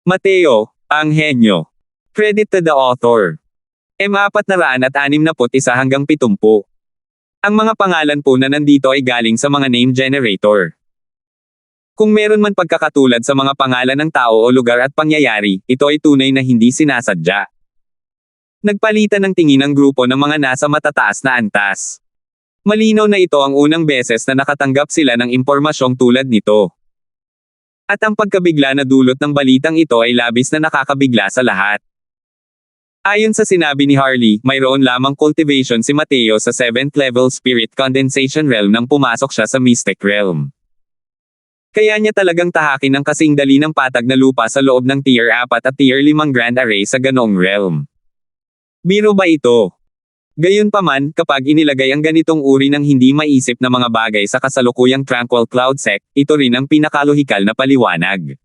Mateo, ang henyo. Credit to the author. M461 hanggang 70. Ang mga pangalan po na nandito ay galing sa mga name generator. Kung meron man pagkakatulad sa mga pangalan ng tao o lugar at pangyayari, ito ay tunay na hindi sinasadya. Nagpalitan ng tingin ang grupo ng mga nasa matataas na antas. Malinaw na ito ang unang beses na nakatanggap sila ng impormasyong tulad nito. At ang pagkabigla na dulot ng balitang ito ay labis na nakakabigla sa lahat. Ayon sa sinabi ni Harley, mayroon lamang cultivation si Mateo sa 7th level spirit condensation realm nang pumasok siya sa mystic realm. Kaya niya talagang tahakin ng kasing dali ng patag na lupa sa loob ng tier 4 at tier 5 grand array sa ganoong realm. Biro ba ito? Gayunpaman, kapag inilagay ang ganitong uri ng hindi maisip na mga bagay sa kasalukuyang Tranquil Cloud Sect, ito rin ang pinakalohikal na paliwanag.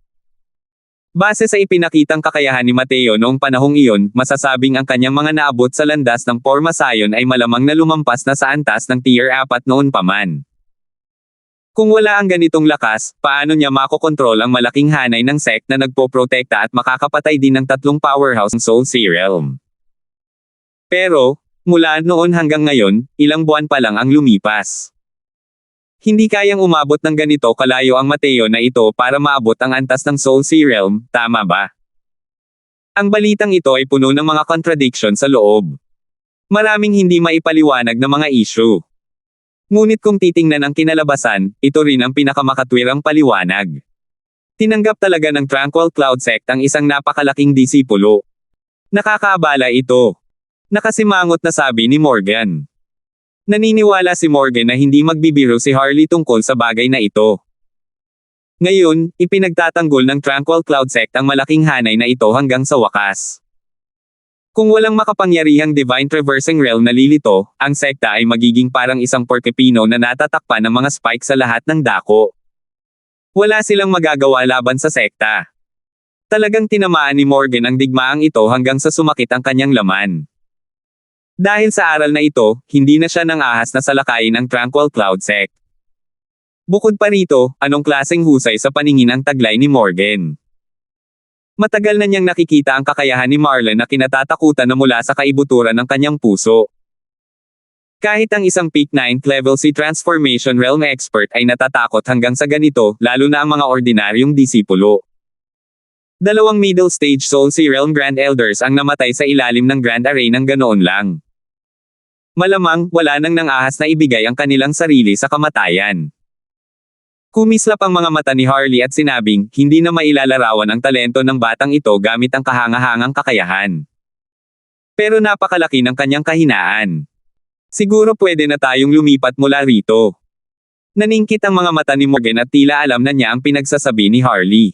Base sa ipinakitang kakayahan ni Mateo noong panahong iyon, masasabing ang kanyang mga naabot sa landas ng Pormasayon ay malamang na lumampas na sa antas ng tier 4 noon pa man. Kung wala ang ganitong lakas, paano niya makokontrol ang malaking hanay ng sect na nagpoprotekta at makakapatay din ng 3 powerhouse ng Soul Sea Realm? Pero, mula noon hanggang ngayon, ilang buwan pa lang ang lumipas. Hindi kayang umabot ng ganito kalayo ang Mateo na ito para maabot ang antas ng Soul Sea Realm, tama ba? Ang balitang ito ay puno ng mga contradiction sa loob. Maraming hindi maipaliwanag na mga issue. Ngunit kung titingnan ang kinalabasan, ito rin ang pinakamakatwirang paliwanag. Tinanggap talaga ng Tranquil Cloud Sect ang isang napakalaking disipulo. Nakakaabala ito. Nakasimangot na sabi ni Morgan. Naniniwala si Morgan na hindi magbibiro si Harley tungkol sa bagay na ito. Ngayon, ipinagtatanggol ng Tranquil Cloud Sect ang malaking hanay na ito hanggang sa wakas. Kung walang makapangyarihang Divine Traversing Realm na lilito, ang sekta ay magiging parang isang porkepino na natatakpan ng mga spike sa lahat ng dako. Wala silang magagawa laban sa sekta. Talagang tinamaan ni Morgan ang digmaang ito hanggang sa sumakit ang kanyang laman. Dahil sa aral na ito, hindi na siya nang ahas na salakayin ang Tranquil Cloud Sect. Bukod pa rito, anong klaseng husay sa paningin ang taglay ni Morgan? Matagal na niyang nakikita ang kakayahan ni Marlon na kinatatakutan na mula sa kaibuturan ng kanyang puso. Kahit ang isang peak 9th level si Transformation Realm expert ay natatakot hanggang sa ganito, lalo na ang mga ordinaryong disipulo. 2 middle stage Soul Sea Realm Grand Elders ang namatay sa ilalim ng Grand Array ng ganoon lang. Malamang, wala nang nangahas na ibigay ang kanilang sarili sa kamatayan. Kumislap ang mga mata ni Harley at sinabing, hindi na mailalarawan ang talento ng batang ito gamit ang kahangahangang kakayahan. Pero napakalaki ng kanyang kahinaan. Siguro pwede na tayong lumipat mula rito. Naningkit ang mga mata ni Morgan at tila alam na niya ang pinagsasabi ni Harley.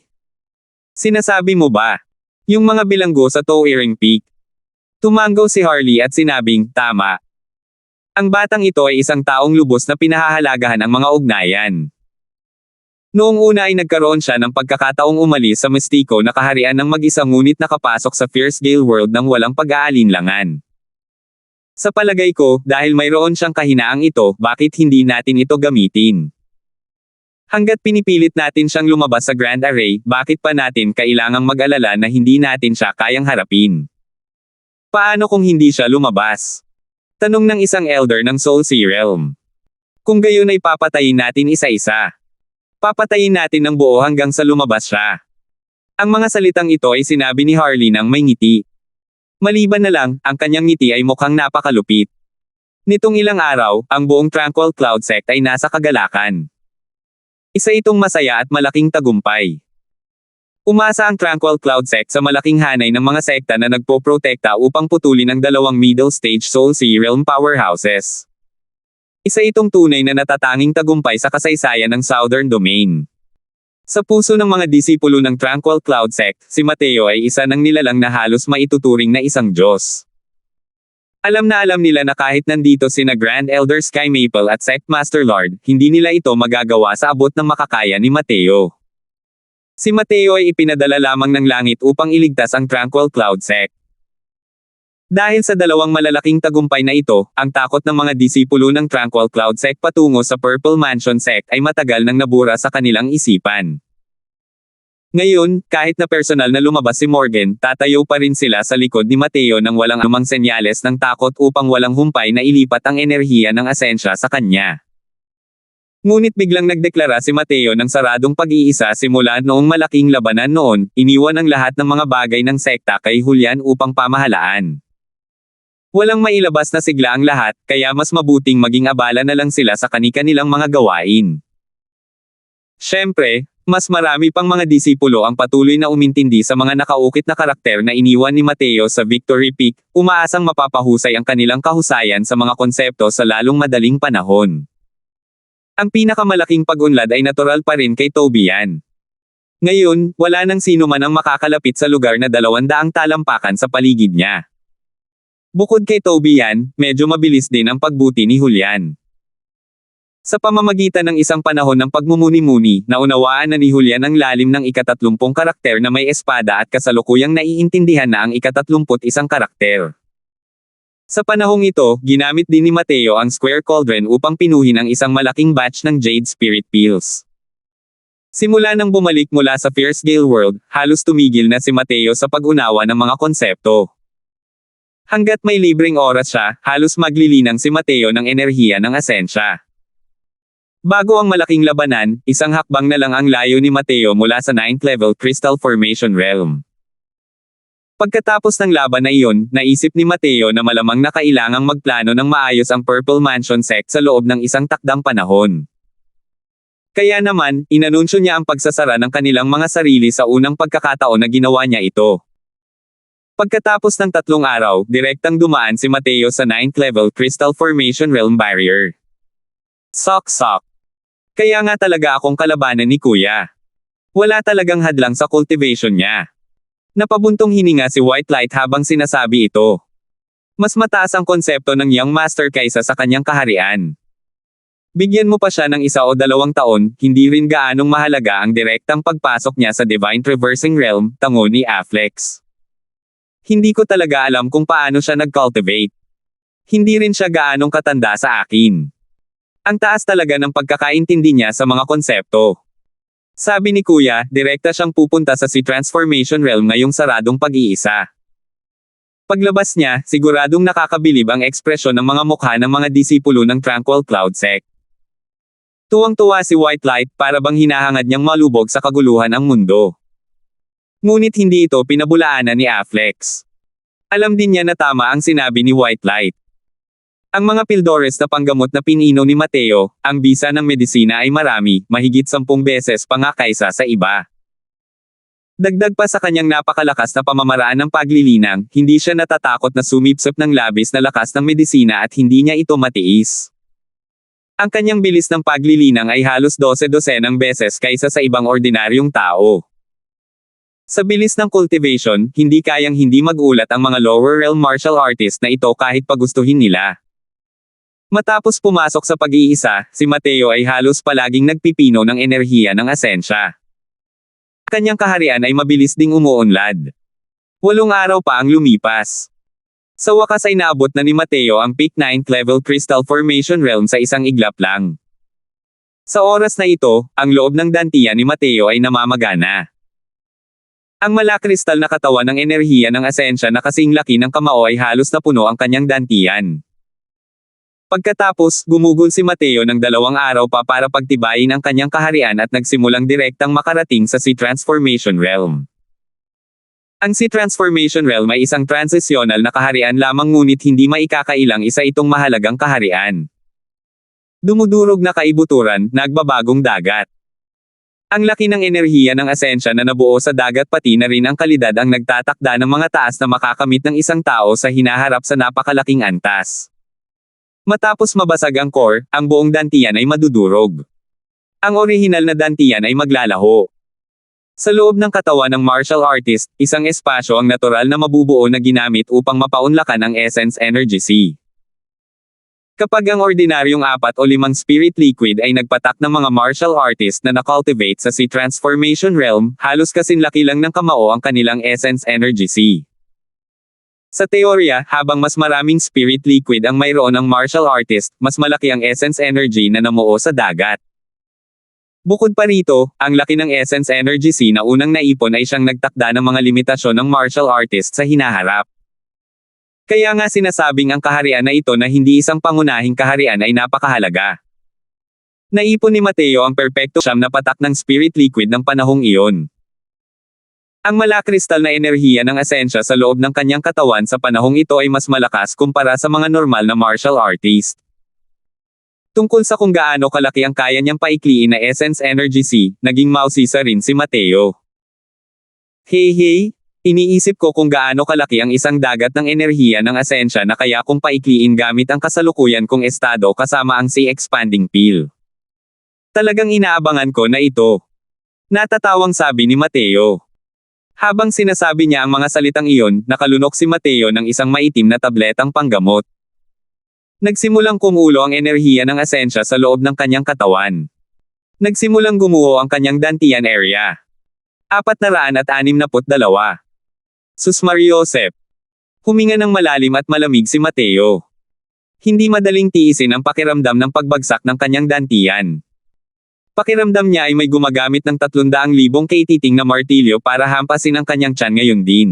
Sinasabi mo ba? Yung mga bilanggo sa Towering Peak. Tumango si Harley at sinabing, tama. Ang batang ito ay isang taong lubos na pinahahalagahan ang mga ugnayan. Noong una ay nagkaroon siya ng pagkakataong umalis sa Mystico na kaharian ng mag-isa ngunit nakapasok sa Fierce Gale World ng walang pag-aalinlangan. Sa palagay ko, dahil mayroon siyang kahinaang ito, bakit hindi natin ito gamitin? Hanggat pinipilit natin siyang lumabas sa Grand Array, bakit pa natin kailangang mag-alala na hindi natin siya kayang harapin? Paano kung hindi siya lumabas? Tanong ng isang elder ng Soul Sea Realm. Kung gayon ay papatayin natin isa-isa. Papatayin natin ng buo hanggang sa lumabas siya. Ang mga salitang ito ay sinabi ni Harley nang may ngiti. Maliban na lang, ang kanyang ngiti ay mukhang napakalupit. Nitong ilang araw, ang buong Tranquil Cloud Sect ay nasa kagalakan. Isa itong masaya at malaking tagumpay. Umasa ang Tranquil Cloud Sect sa malaking hanay ng mga sekta na nagpoprotekta upang putulin ang 2 middle stage Soul Sea Realm powerhouses. Isa itong tunay na natatanging tagumpay sa kasaysayan ng Southern Domain. Sa puso ng mga disipulo ng Tranquil Cloud Sect, si Mateo ay isa ng nilalang na halos maituturing na isang Diyos. Alam nila na kahit nandito sina Grand Elder Sky Maple at Sect Master Lord, hindi nila ito magagawa sa abot ng makakaya ni Mateo. Si Mateo ay ipinadala lamang ng langit upang iligtas ang Tranquil Cloud Sect. Dahil sa 2 malalaking tagumpay na ito, ang takot ng mga disipulo ng Tranquil Cloud Sect patungo sa Purple Mansion Sect ay matagal nang nabura sa kanilang isipan. Ngayon, kahit na personal na lumabas si Morgan, tatayo pa rin sila sa likod ni Mateo nang walang anumang senyales ng takot upang walang humpay na ilipat ang enerhiya ng asensya sa kanya. Ngunit biglang nagdeklara si Mateo ng saradong pag-iisa simula noong malaking labanan noon, iniwan ang lahat ng mga bagay ng sekta kay Julian upang pamahalaan. Walang mailabas na sigla ang lahat, kaya mas mabuting maging abala na lang sila sa kani-kanilang mga gawain. Siyempre, mas marami pang mga disipulo ang patuloy na umintindi sa mga nakaukit na karakter na iniwan ni Mateo sa Victory Peak, umaasang mapapahusay ang kanilang kahusayan sa mga konsepto sa lalong madaling panahon. Ang pinakamalaking pag-unlad ay natural pa rin kay Tobian. Ngayon, wala nang sino man ang makakalapit sa lugar na 200 talampakan sa paligid niya. Bukod kay Tobian, medyo mabilis din ang pagbuti ni Julian. Sa pamamagitan ng isang panahon ng pagmumuni-muni, naunawaan na ni Julian ang lalim ng ika-30 karakter na may espada at kasalukuyang naiintindihan na ang ika-31 karakter. Sa panahong ito, ginamit din ni Mateo ang Square Cauldron upang pinuhin ang isang malaking batch ng Jade Spirit Pills. Simula nang bumalik mula sa Fierce Gale World, halos tumigil na si Mateo sa pag-unawa ng mga konsepto. Hanggat may libreng oras siya, halos maglilinang si Mateo ng enerhiya ng asensya. Bago ang malaking labanan, isang hakbang na lang ang layo ni Mateo mula sa 9th level Crystal Formation Realm. Pagkatapos ng laban na iyon, naisip ni Mateo na malamang na kailangang magplano ng maayos ang Purple Mansion sect sa loob ng isang takdang panahon. Kaya naman, inanunsyo niya ang pagsasara ng kanilang mga sarili sa unang pagkakataon na ginawa niya ito. Pagkatapos ng 3 araw, direktang dumaan si Mateo sa 9th level Crystal Formation Realm Barrier. Sok. Kaya nga talaga akong kalabanan ni Kuya. Wala talagang hadlang sa cultivation niya. Napabuntong hininga si White Light habang sinasabi ito. Mas mataas ang konsepto ng Young Master kaysa sa kanyang kaharian. Bigyan mo pa siya ng 1 o 2 taon, hindi rin gaanong mahalaga ang direktang pagpasok niya sa Divine Traversing Realm, tango ni Afflex. Hindi ko talaga alam kung paano siya nag-cultivate. Hindi rin siya gaanong katanda sa akin. Ang taas talaga ng pagkakaintindi niya sa mga konsepto. Sabi ni Kuya, direkta siyang pupunta sa Sea Transformation Realm ngayong saradong pag-iisa. Paglabas niya, siguradong nakakabilib ang ekspresyon ng mga mukha ng mga disipulo ng Tranquil Cloud Sect. Tuwang-tuwa si White Light para bang hinahangad niyang malubog sa kaguluhan ang mundo. Ngunit hindi ito pinabulaanan ni Afflex. Alam din niya na tama ang sinabi ni White Light. Ang mga pildores na panggamot na pinino ni Mateo, ang bisa ng medisina ay marami, mahigit 10 beses pa nga kaysa sa iba. Dagdag pa sa kanyang napakalakas na pamamaraan ng paglilinang, hindi siya natatakot na sumipsip ng labis na lakas ng medisina at hindi niya ito matiis. Ang kanyang bilis ng paglilinang ay halos 12 beses kaysa sa ibang ordinaryong tao. Sa bilis ng cultivation, hindi kayang hindi magulat ang mga lower realm martial artist na ito kahit pagustuhin nila. Matapos pumasok sa pag-iisa, si Mateo ay halos palaging nagpipino ng enerhiya ng asensya. Kanyang kaharian ay mabilis ding umuunlad. 8 araw pa ang lumipas. Sa wakas ay naabot na ni Mateo ang peak 9th level Crystal Formation Realm sa isang iglap lang. Sa oras na ito, ang loob ng dantian ni Mateo ay namamagana. Ang malakristal na katawan ng enerhiya ng asensya na kasing laki ng kamao ay halos napuno ang kanyang dantian. Pagkatapos, gumugol si Mateo ng 2 araw pa para pagtibayin ang kanyang kaharian at nagsimulang direktang makarating sa Sea Transformation Realm. Ang Sea Transformation Realm ay isang transisyonal na kaharian lamang ngunit hindi maikakailang isa itong mahalagang kaharian. Dumudurog na kaibuturan, nagbabagong dagat. Ang laki ng enerhiya ng asensya na nabuo sa dagat pati na rin ang kalidad ang nagtatakda ng mga taas na makakamit ng isang tao sa hinaharap sa napakalaking antas. Matapos mabasag ang core, ang buong dantian ay madudurog. Ang orihinal na dantian ay maglalaho. Sa loob ng katawan ng martial artist, isang espasyo ang natural na mabubuo na ginamit upang mapaunlakan ang Essence Energy Sea. Kapag ang ordinaryong 4 o 5 spirit liquid ay nagpatak ng mga martial artist na nakultivate sa Sea Transformation Realm, halos kasinlaki lang ng kamao ang kanilang Essence Energy Sea. Sa teorya, habang mas maraming spirit liquid ang mayroon ng martial artist, mas malaki ang essence energy na namuo sa dagat. Bukod pa rito, ang laki ng Essence Energy C na unang naipon ay siyang nagtakda ng mga limitasyon ng martial artist sa hinaharap. Kaya nga sinasabing ang kaharian na ito na hindi isang pangunahing kaharian ay napakahalaga. Naipon ni Mateo ang perpekto siyam na patak ng spirit liquid ng panahong iyon. Ang malakristal na enerhiya ng asensya sa loob ng kanyang katawan sa panahong ito ay mas malakas kumpara sa mga normal na martial artist. Tungkol sa kung gaano kalaki ang kaya niyang paikliin na Essence Energy C, naging mausisa rin si Mateo. Hey, iniisip ko kung gaano kalaki ang isang dagat ng enerhiya ng asensya na kaya kong paikliin gamit ang kasalukuyan kong estado kasama ang C-expanding pill. Talagang inaabangan ko na ito. Natatawang sabi ni Mateo. Habang sinasabi niya ang mga salitang iyon, nakalunok si Mateo ng isang maitim na tabletang panggamot. Nagsimulang kumulo ang enerhiya ng asensya sa loob ng kanyang katawan. Nagsimulang gumuho ang kanyang dantian area. 462. Sus Mariosep. Huminga ng malalim at malamig si Mateo. Hindi madaling tiisin ang pakiramdam ng pagbagsak ng kanyang dantian. Pakiramdam niya ay may gumagamit ng 300,000 katiting na martilyo para hampasin ang kanyang tiyan ngayon din.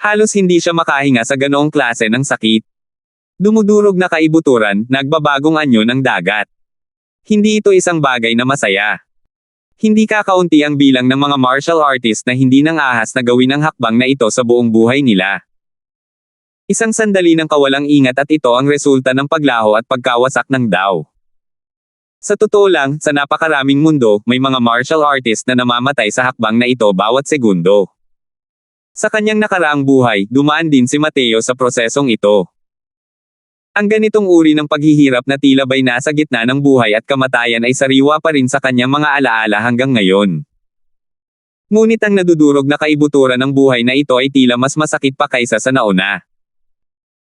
Halos hindi siya makahinga sa ganoong klase ng sakit. Dumudurog na kaibuturan, nagbabagong anyo ng dagat. Hindi ito isang bagay na masaya. Hindi kakaunti ang bilang ng mga martial artist na hindi nang ahas na gawin ang hakbang na ito sa buong buhay nila. Isang sandali ng kawalang ingat at ito ang resulta ng paglaho at pagkawasak ng Dao. Sa totoo lang, sa napakaraming mundo, may mga martial artist na namamatay sa hakbang na ito bawat segundo. Sa kanyang nakaraang buhay, dumaan din si Mateo sa prosesong ito. Ang ganitong uri ng paghihirap na tila ba'y nasa gitna ng buhay at kamatayan ay sariwa pa rin sa kanyang mga alaala hanggang ngayon. Ngunit ang nadudurog na kaibuturan ng buhay na ito ay tila mas masakit pa kaysa sa nauna.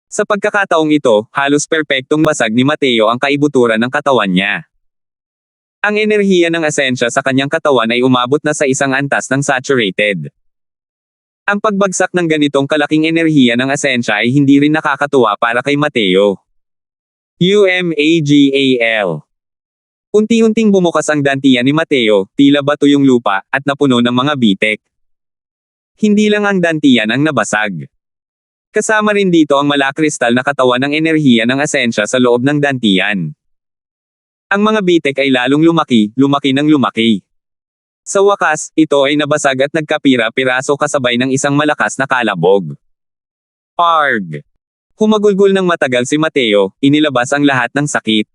Sa pagkakataong ito, halos perpektong basag ni Mateo ang kaibuturan ng katawan niya. Ang enerhiya ng asensya sa kanyang katawan ay umabot na sa isang antas ng saturated. Ang pagbagsak ng ganitong kalaking enerhiya ng asensya ay hindi rin nakakatuwa para kay Mateo. UMAGAL. Unti-unting bumukas ang dantian ni Mateo, tila bato yung lupa, at napuno ng mga bitek. Hindi lang ang dantian ang nabasag. Kasama rin dito ang malakristal na katawan ng enerhiya ng asensya sa loob ng dantian. Ang mga bitek ay lalong lumaki ng lumaki. Sa wakas, ito ay nabasag at nagkapira-piraso kasabay ng isang malakas na kalabog. Arg! Humagulgol ng matagal si Mateo, inilabas ang lahat ng sakit.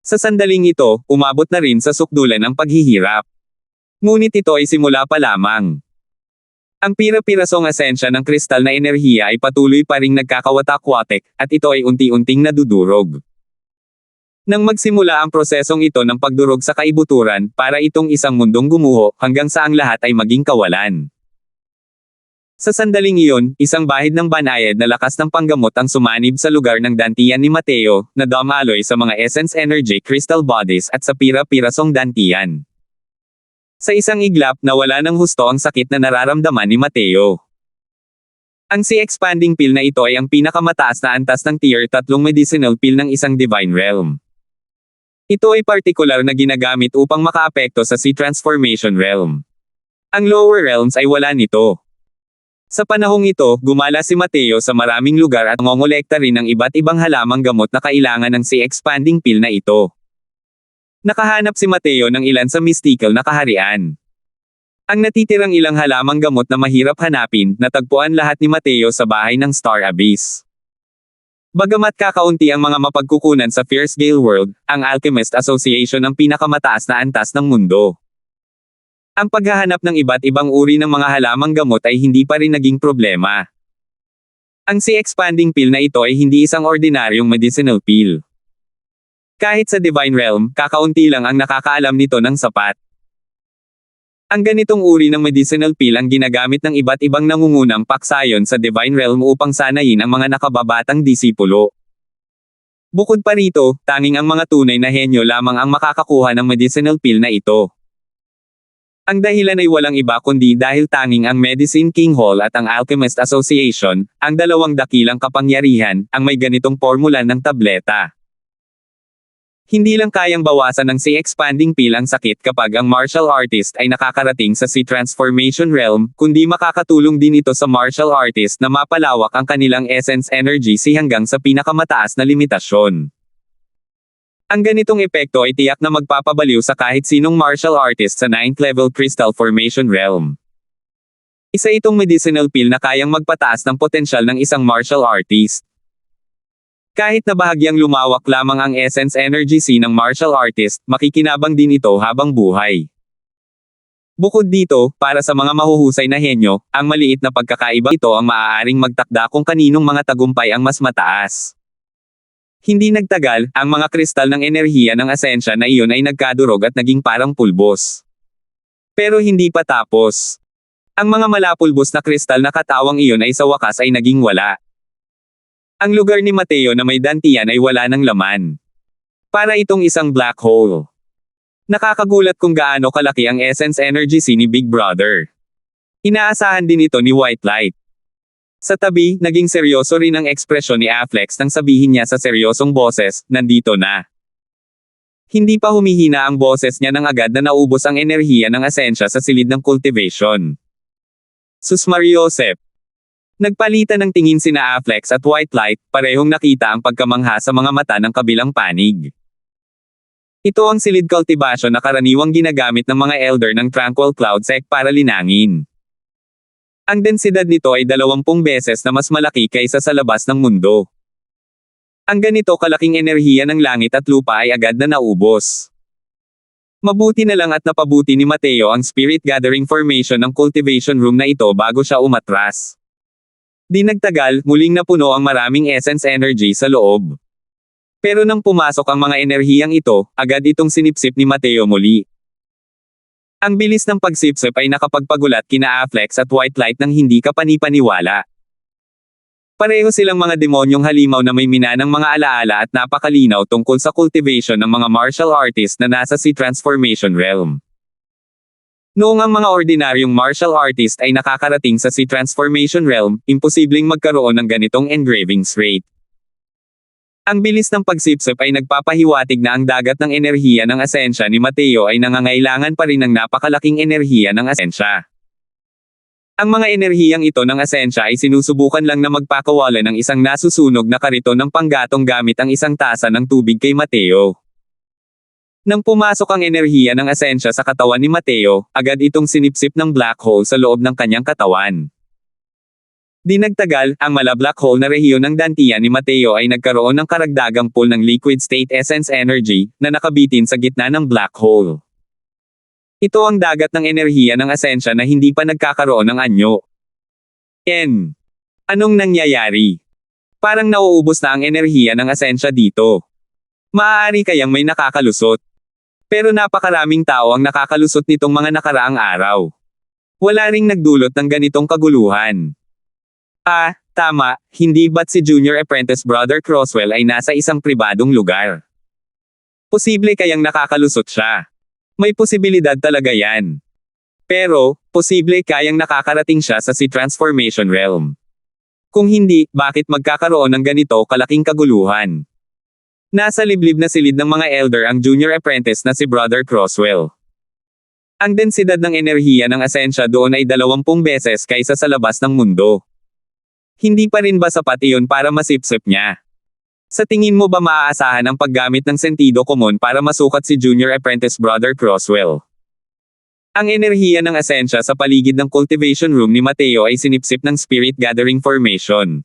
Sa sandaling ito, umabot na rin sa sukdulan ng paghihirap. Ngunit ito ay simula pa lamang. Ang pira-pirasong asensya ng kristal na enerhiya ay patuloy pa ring nagkakawatak-watek, at ito ay unti-unting nadudurog. Nang magsimula ang prosesong ito ng pagdurog sa kaibuturan, para itong isang mundong gumuho, hanggang sa ang lahat ay maging kawalan. Sa sandaling iyon, isang bahid ng banayad na lakas ng panggamot ang sumanib sa lugar ng dantian ni Mateo, na dumaloy sa mga essence energy crystal bodies at sa pira-pirasong dantian. Sa isang iglap, nawala ng husto ang sakit na nararamdaman ni Mateo. Ang C-expanding pill na ito ay ang pinakamataas na antas ng tier 3 medicinal pill ng isang divine realm. Ito ay partikular na ginagamit upang makaapekto sa C-transformation realm. Ang lower realms ay wala nito. Sa panahong ito, gumala si Mateo sa maraming lugar at ngongolekta rin ng iba't ibang halamang gamot na kailangan ng C-expanding pill na ito. Nakahanap si Mateo ng ilan sa mystical na kaharian. Ang natitirang ilang halamang gamot na mahirap hanapin, natagpuan lahat ni Mateo sa bahay ng Star Abyss. Bagamat kakaunti ang mga mapagkukunan sa Fierce Gale World, ang Alchemist Association ang pinakamataas na antas ng mundo. Ang paghahanap ng iba't ibang uri ng mga halamang gamot ay hindi pa rin naging problema. Ang C-expanding pill na ito ay hindi isang ordinaryong medicinal pill. Kahit sa Divine Realm, kakaunti lang ang nakakaalam nito ng sapat. Ang ganitong uri ng medicinal pill ang ginagamit ng iba't ibang nangungunang paksayon sa Divine Realm upang sanayin ang mga nakababatang disipulo. Bukod pa rito, tanging ang mga tunay na henyo lamang ang makakakuha ng medicinal pill na ito. Ang dahilan ay walang iba kundi dahil tanging ang Medicine King Hall at ang Alchemist Association, ang dalawang dakilang kapangyarihan, ang may ganitong formula ng tableta. Hindi lang kayang bawasan ng C-expanding pill ang sakit kapag ang martial artist ay nakakarating sa C-transformation realm, kundi makakatulong din ito sa martial artist na mapalawak ang kanilang essence energy C hanggang sa pinakamataas na limitasyon. Ang ganitong epekto ay tiyak na magpapabaliw sa kahit sinong martial artist sa 9th level crystal formation realm. Isa itong medicinal pill na kayang magpataas ng potensyal ng isang martial artist. Kahit na bahagyang lumawak lamang ang essence energy C ng martial artist, makikinabang din ito habang buhay. Bukod dito, para sa mga mahuhusay na henyo, ang maliit na pagkakaiba ito ang maaaring magtakda kung kaninong mga tagumpay ang mas mataas. Hindi nagtagal, ang mga kristal ng enerhiya ng asensya na iyon ay nagkadurog at naging parang pulbos. Pero hindi pa tapos. Ang mga malapulbos na kristal na katawang iyon ay sa wakas ay naging wala. Ang lugar ni Mateo na may dantian ay wala ng laman. Para itong isang black hole. Nakakagulat kung gaano kalaki ang essence energy C ni Big Brother. Inaasahan din ito ni White Light. Sa tabi, naging seryoso rin ang ekspresyon ni Afflex nang sabihin niya sa seryosong boses, nandito na. Hindi pa humihina ang boses niya nang agad na naubos ang enerhiya ng asensya sa silid ng cultivation. Sus Mariosep. Nagpalitan ng tingin sina Afflex at White Light, parehong nakita ang pagkamangha sa mga mata ng kabilang panig. Ito ang silid cultivation na karaniwang ginagamit ng mga elder ng Tranquil Cloud Sect para linangin. Ang densidad nito ay 20 beses na mas malaki kaysa sa labas ng mundo. Ang ganito kalaking enerhiya ng langit at lupa ay agad na naubos. Mabuti na lang at napabuti ni Mateo ang spirit gathering formation ng cultivation room na ito bago siya umatras. Di nagtagal, muling napuno ang maraming essence energy sa loob. Pero nang pumasok ang mga enerhiyang ito, agad itong sinipsip ni Mateo muli. Ang bilis ng pagsipsip ay nakapagpagulat kina Afflex at White Light nang hindi ka panipaniwala. Pareho silang mga demonyong halimaw na may minanang mga alaala at napakalinaw tungkol sa cultivation ng mga martial artist na nasa C-transformation realm. Noong ang mga ordinaryong martial artist ay nakakarating sa C-transformation realm, imposibleng magkaroon ng ganitong engravings rate. Ang bilis ng pagsipsip ay nagpapahiwatig na ang dagat ng enerhiya ng asensya ni Mateo ay nangangailangan pa rin ng napakalaking enerhiya ng asensya. Ang mga enerhiyang ito ng asensya ay sinusubukan lang na magpakawala ng isang nasusunog na kariton ng panggatong gamit ang isang tasa ng tubig kay Mateo. Nang pumasok ang enerhiya ng asensya sa katawan ni Mateo, agad itong sinipsip ng black hole sa loob ng kanyang katawan. Di nagtagal, ang mala-black hole na rehiyon ng dantian ni Mateo ay nagkaroon ng karagdagang pool ng liquid state essence energy, na nakabitin sa gitna ng black hole. Ito ang dagat ng enerhiya ng asensya na hindi pa nagkakaroon ng anyo. Anong nangyayari? Parang nauubos na ang enerhiya ng asensya dito. Maaari kayang may nakakalusot. Pero napakaraming tao ang nakakalusot nitong mga nakaraang araw. Wala ring nagdulot ng ganitong kaguluhan. Tama, hindi ba't si Junior Apprentice Brother Croswell ay nasa isang pribadong lugar? Posible kayang nakakalusot siya. May posibilidad talaga yan. Pero, posible kayang nakakarating siya sa C-transformation realm. Kung hindi, bakit magkakaroon ng ganito kalaking kaguluhan? Nasa liblib na silid ng mga elder ang junior apprentice na si Brother Croswell. Ang densidad ng enerhiya ng asensya doon ay 20 beses kaysa sa labas ng mundo. Hindi pa rin ba sapat iyon para masipsip niya? Sa tingin mo ba maaasahan ang paggamit ng sentido komon para masukat si junior apprentice Brother Croswell? Ang enerhiya ng asensya sa paligid ng cultivation room ni Mateo ay sinipsip ng spirit gathering formation.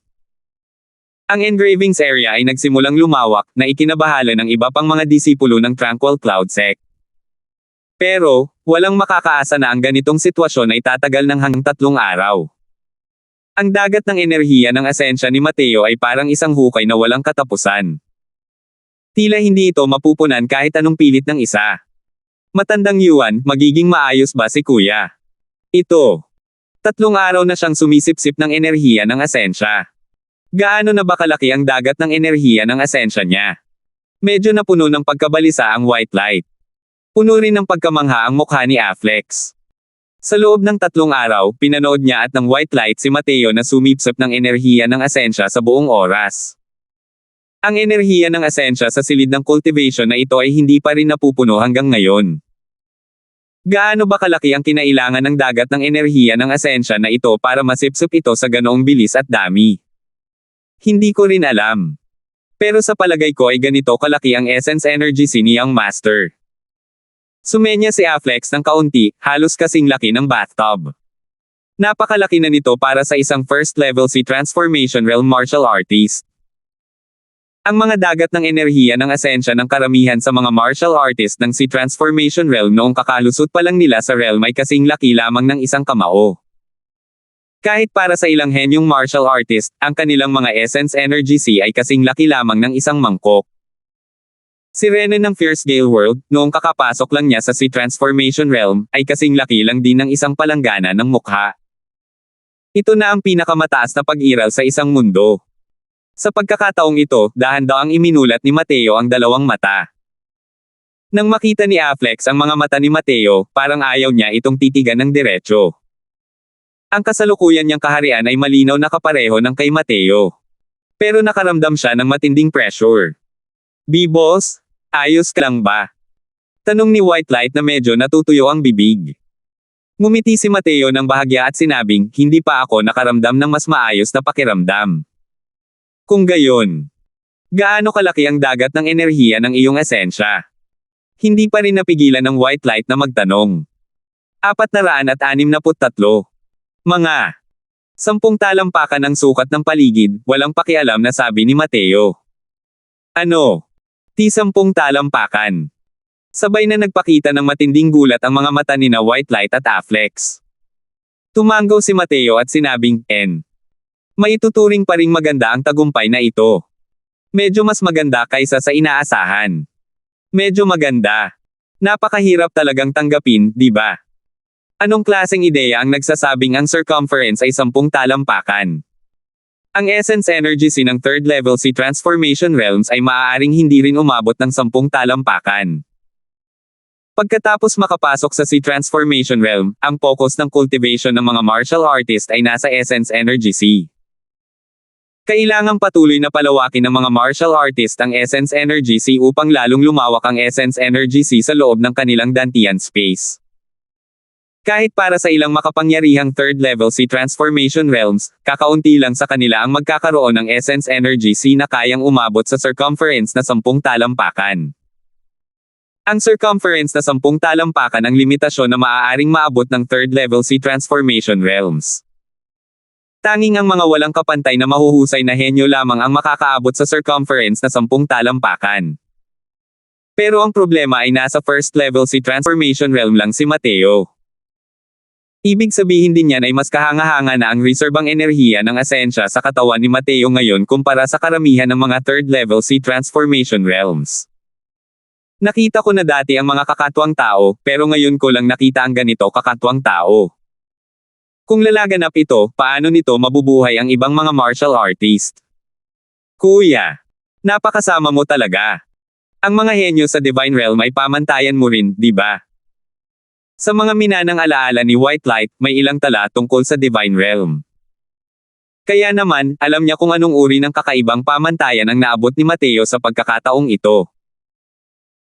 Ang engravings area ay nagsimulang lumawak, na ikinabahala ng iba pang mga disipulo ng Tranquil Cloud Sect. Pero, walang makakaasa na ang ganitong sitwasyon ay tatagal ng hanggang 3 araw. Ang dagat ng enerhiya ng asensya ni Mateo ay parang isang hukay na walang katapusan. Tila hindi ito mapupunan kahit anong pilit ng isa. Matandang Yuan, magiging maayos ba si Kuya? Ito. 3 araw na siyang sumisipsip ng enerhiya ng asensya. Gaano na ba kalaki ang dagat ng enerhiya ng asensya niya? Medyo napuno ng pagkabalisa ang White Light. Puno rin ng pagkamangha ang mukha ni Afflex. Sa loob ng 3 araw, pinanood niya at ng White Light si Mateo na sumipsip ng enerhiya ng asensya sa buong oras. Ang enerhiya ng asensya sa silid ng cultivation na ito ay hindi pa rin napupuno hanggang ngayon. Gaano ba kalaki ang kinailangan ng dagat ng enerhiya ng asensya na ito para masipsip ito sa ganoong bilis at dami? Hindi ko rin alam. Pero sa palagay ko ay ganito kalaki ang essence energy ni Young Master. Sumenya si Afflex ng kaunti, halos kasing laki ng bathtub. Napakalaki na nito para sa isang first level si Transformation Realm martial artist. Ang mga dagat ng enerhiya ng asensya ng karamihan sa mga martial artist ng si Transformation Realm noong kakalusot pa lang nila sa realm ay kasing laki lamang ng isang kamao. Kahit para sa ilang henyong martial artist, ang kanilang mga essence energy ay kasing laki lamang ng isang mangkok. Si Renan ng Fierce Gale World, noong kakapasok lang niya sa si Transformation Realm, ay kasing laki lang din ng isang palanggana ng mukha. Ito na ang pinakamataas na pag-iral sa isang mundo. Sa pagkakataong ito, dahan-dahang iminulat ni Mateo ang dalawang mata. Nang makita ni Afflex ang mga mata ni Mateo, parang ayaw niya itong titigan ng diretso. Ang kasalukuyan niyang kaharian ay malinaw na kapareho ng kay Mateo. Pero nakaramdam siya ng matinding pressure. "B-boss, ayos ka lang ba?" Tanong ni White Light na medyo natutuyo ang bibig. Ngumiti si Mateo ng bahagya at sinabing, "Hindi pa ako nakaramdam ng mas maayos na pakiramdam." Kung gayon, gaano kalaki ang dagat ng enerhiya ng iyong asensya? Hindi pa rin napigilan ng White Light na magtanong. 463. Mga 10 talampakan ng sukat ng paligid, walang pakialam na sabi ni Mateo. Ano? 10 talampakan. Sabay na nagpakita ng matinding gulat ang mga mata ni na White Light at Afflex. Tumanggaw si Mateo at sinabing, "May tuturing pa ring maganda ang tagumpay na ito. Medyo mas maganda kaysa sa inaasahan. Medyo maganda. Napakahirap talagang tanggapin, di ba? Anong klaseng ideya ang nagsasabing ang circumference ay 10 talampakan? Ang essence energy ng third level si Transformation Realms ay maaaring hindi rin umabot ng 10 talampakan. Pagkatapos makapasok sa si Transformation Realm, ang focus ng cultivation ng mga martial artist ay nasa essence energy C. Kailangang patuloy na palawakin ng mga martial artist ang essence energy C upang lalong lumawak ang essence energy C sa loob ng kanilang dantian space. Kahit para sa ilang makapangyarihang third level si Transformation Realms, kakaunti lang sa kanila ang magkakaroon ng essence energy C na kayang umabot sa circumference na 10 talampakan. Ang circumference na 10 talampakan ang limitasyon na maaaring maabot ng third level si Transformation Realms. Tanging ang mga walang kapantay na mahuhusay na henyo lamang ang makakaabot sa circumference na 10 talampakan. Pero ang problema ay nasa first level si Transformation Realm lang si Mateo. Ibig sabihin din yan ay mas kahanga-hanga na ang reserbang enerhiya ng asensya sa katawan ni Mateo ngayon kumpara sa karamihan ng mga third level si Transformation Realms. Nakita ko na dati ang mga kakatwang tao, pero ngayon ko lang nakita ang ganito kakatwang tao. Kung lalaganap ito, paano nito mabubuhay ang ibang mga martial artist? Kuya, napakasama mo talaga. Ang mga henyo sa Divine Realm ay pamantayan mo rin, di ba? Sa mga minanang alaala ni White Light, may ilang tala tungkol sa Divine Realm. Kaya naman, alam niya kung anong uri ng kakaibang pamantayan ang naabot ni Mateo sa pagkakataong ito.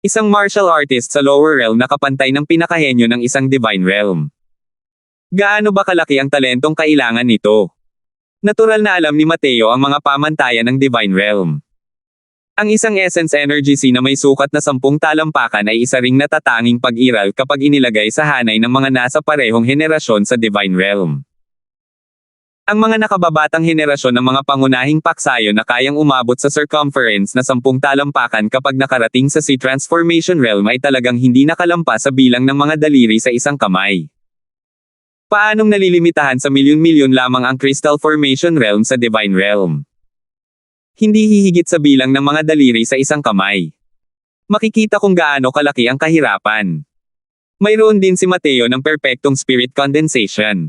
Isang martial artist sa lower realm na kapantay ng pinakahenyo ng isang Divine Realm. Gaano ba kalaki ang talentong kailangan nito? Natural na alam ni Mateo ang mga pamantayan ng Divine Realm. Ang isang essence energy na may sukat na 10 talampakan ay isa ring natatanging pag-iral kapag inilagay sa hanay ng mga nasa parehong henerasyon sa Divine Realm. Ang mga nakababatang henerasyon ng mga pangunahing paksayo na kayang umabot sa circumference na 10 talampakan kapag nakarating sa si Transformation Realm ay talagang hindi nakalampas sa bilang ng mga daliri sa isang kamay. Paanong nalilimitahan sa milyon-milyon lamang ang Crystal Formation Realm sa Divine Realm? Hindi hihigit sa bilang ng mga daliri sa isang kamay. Makikita kung gaano kalaki ang kahirapan. Mayroon din si Mateo ng perpektong spirit condensation.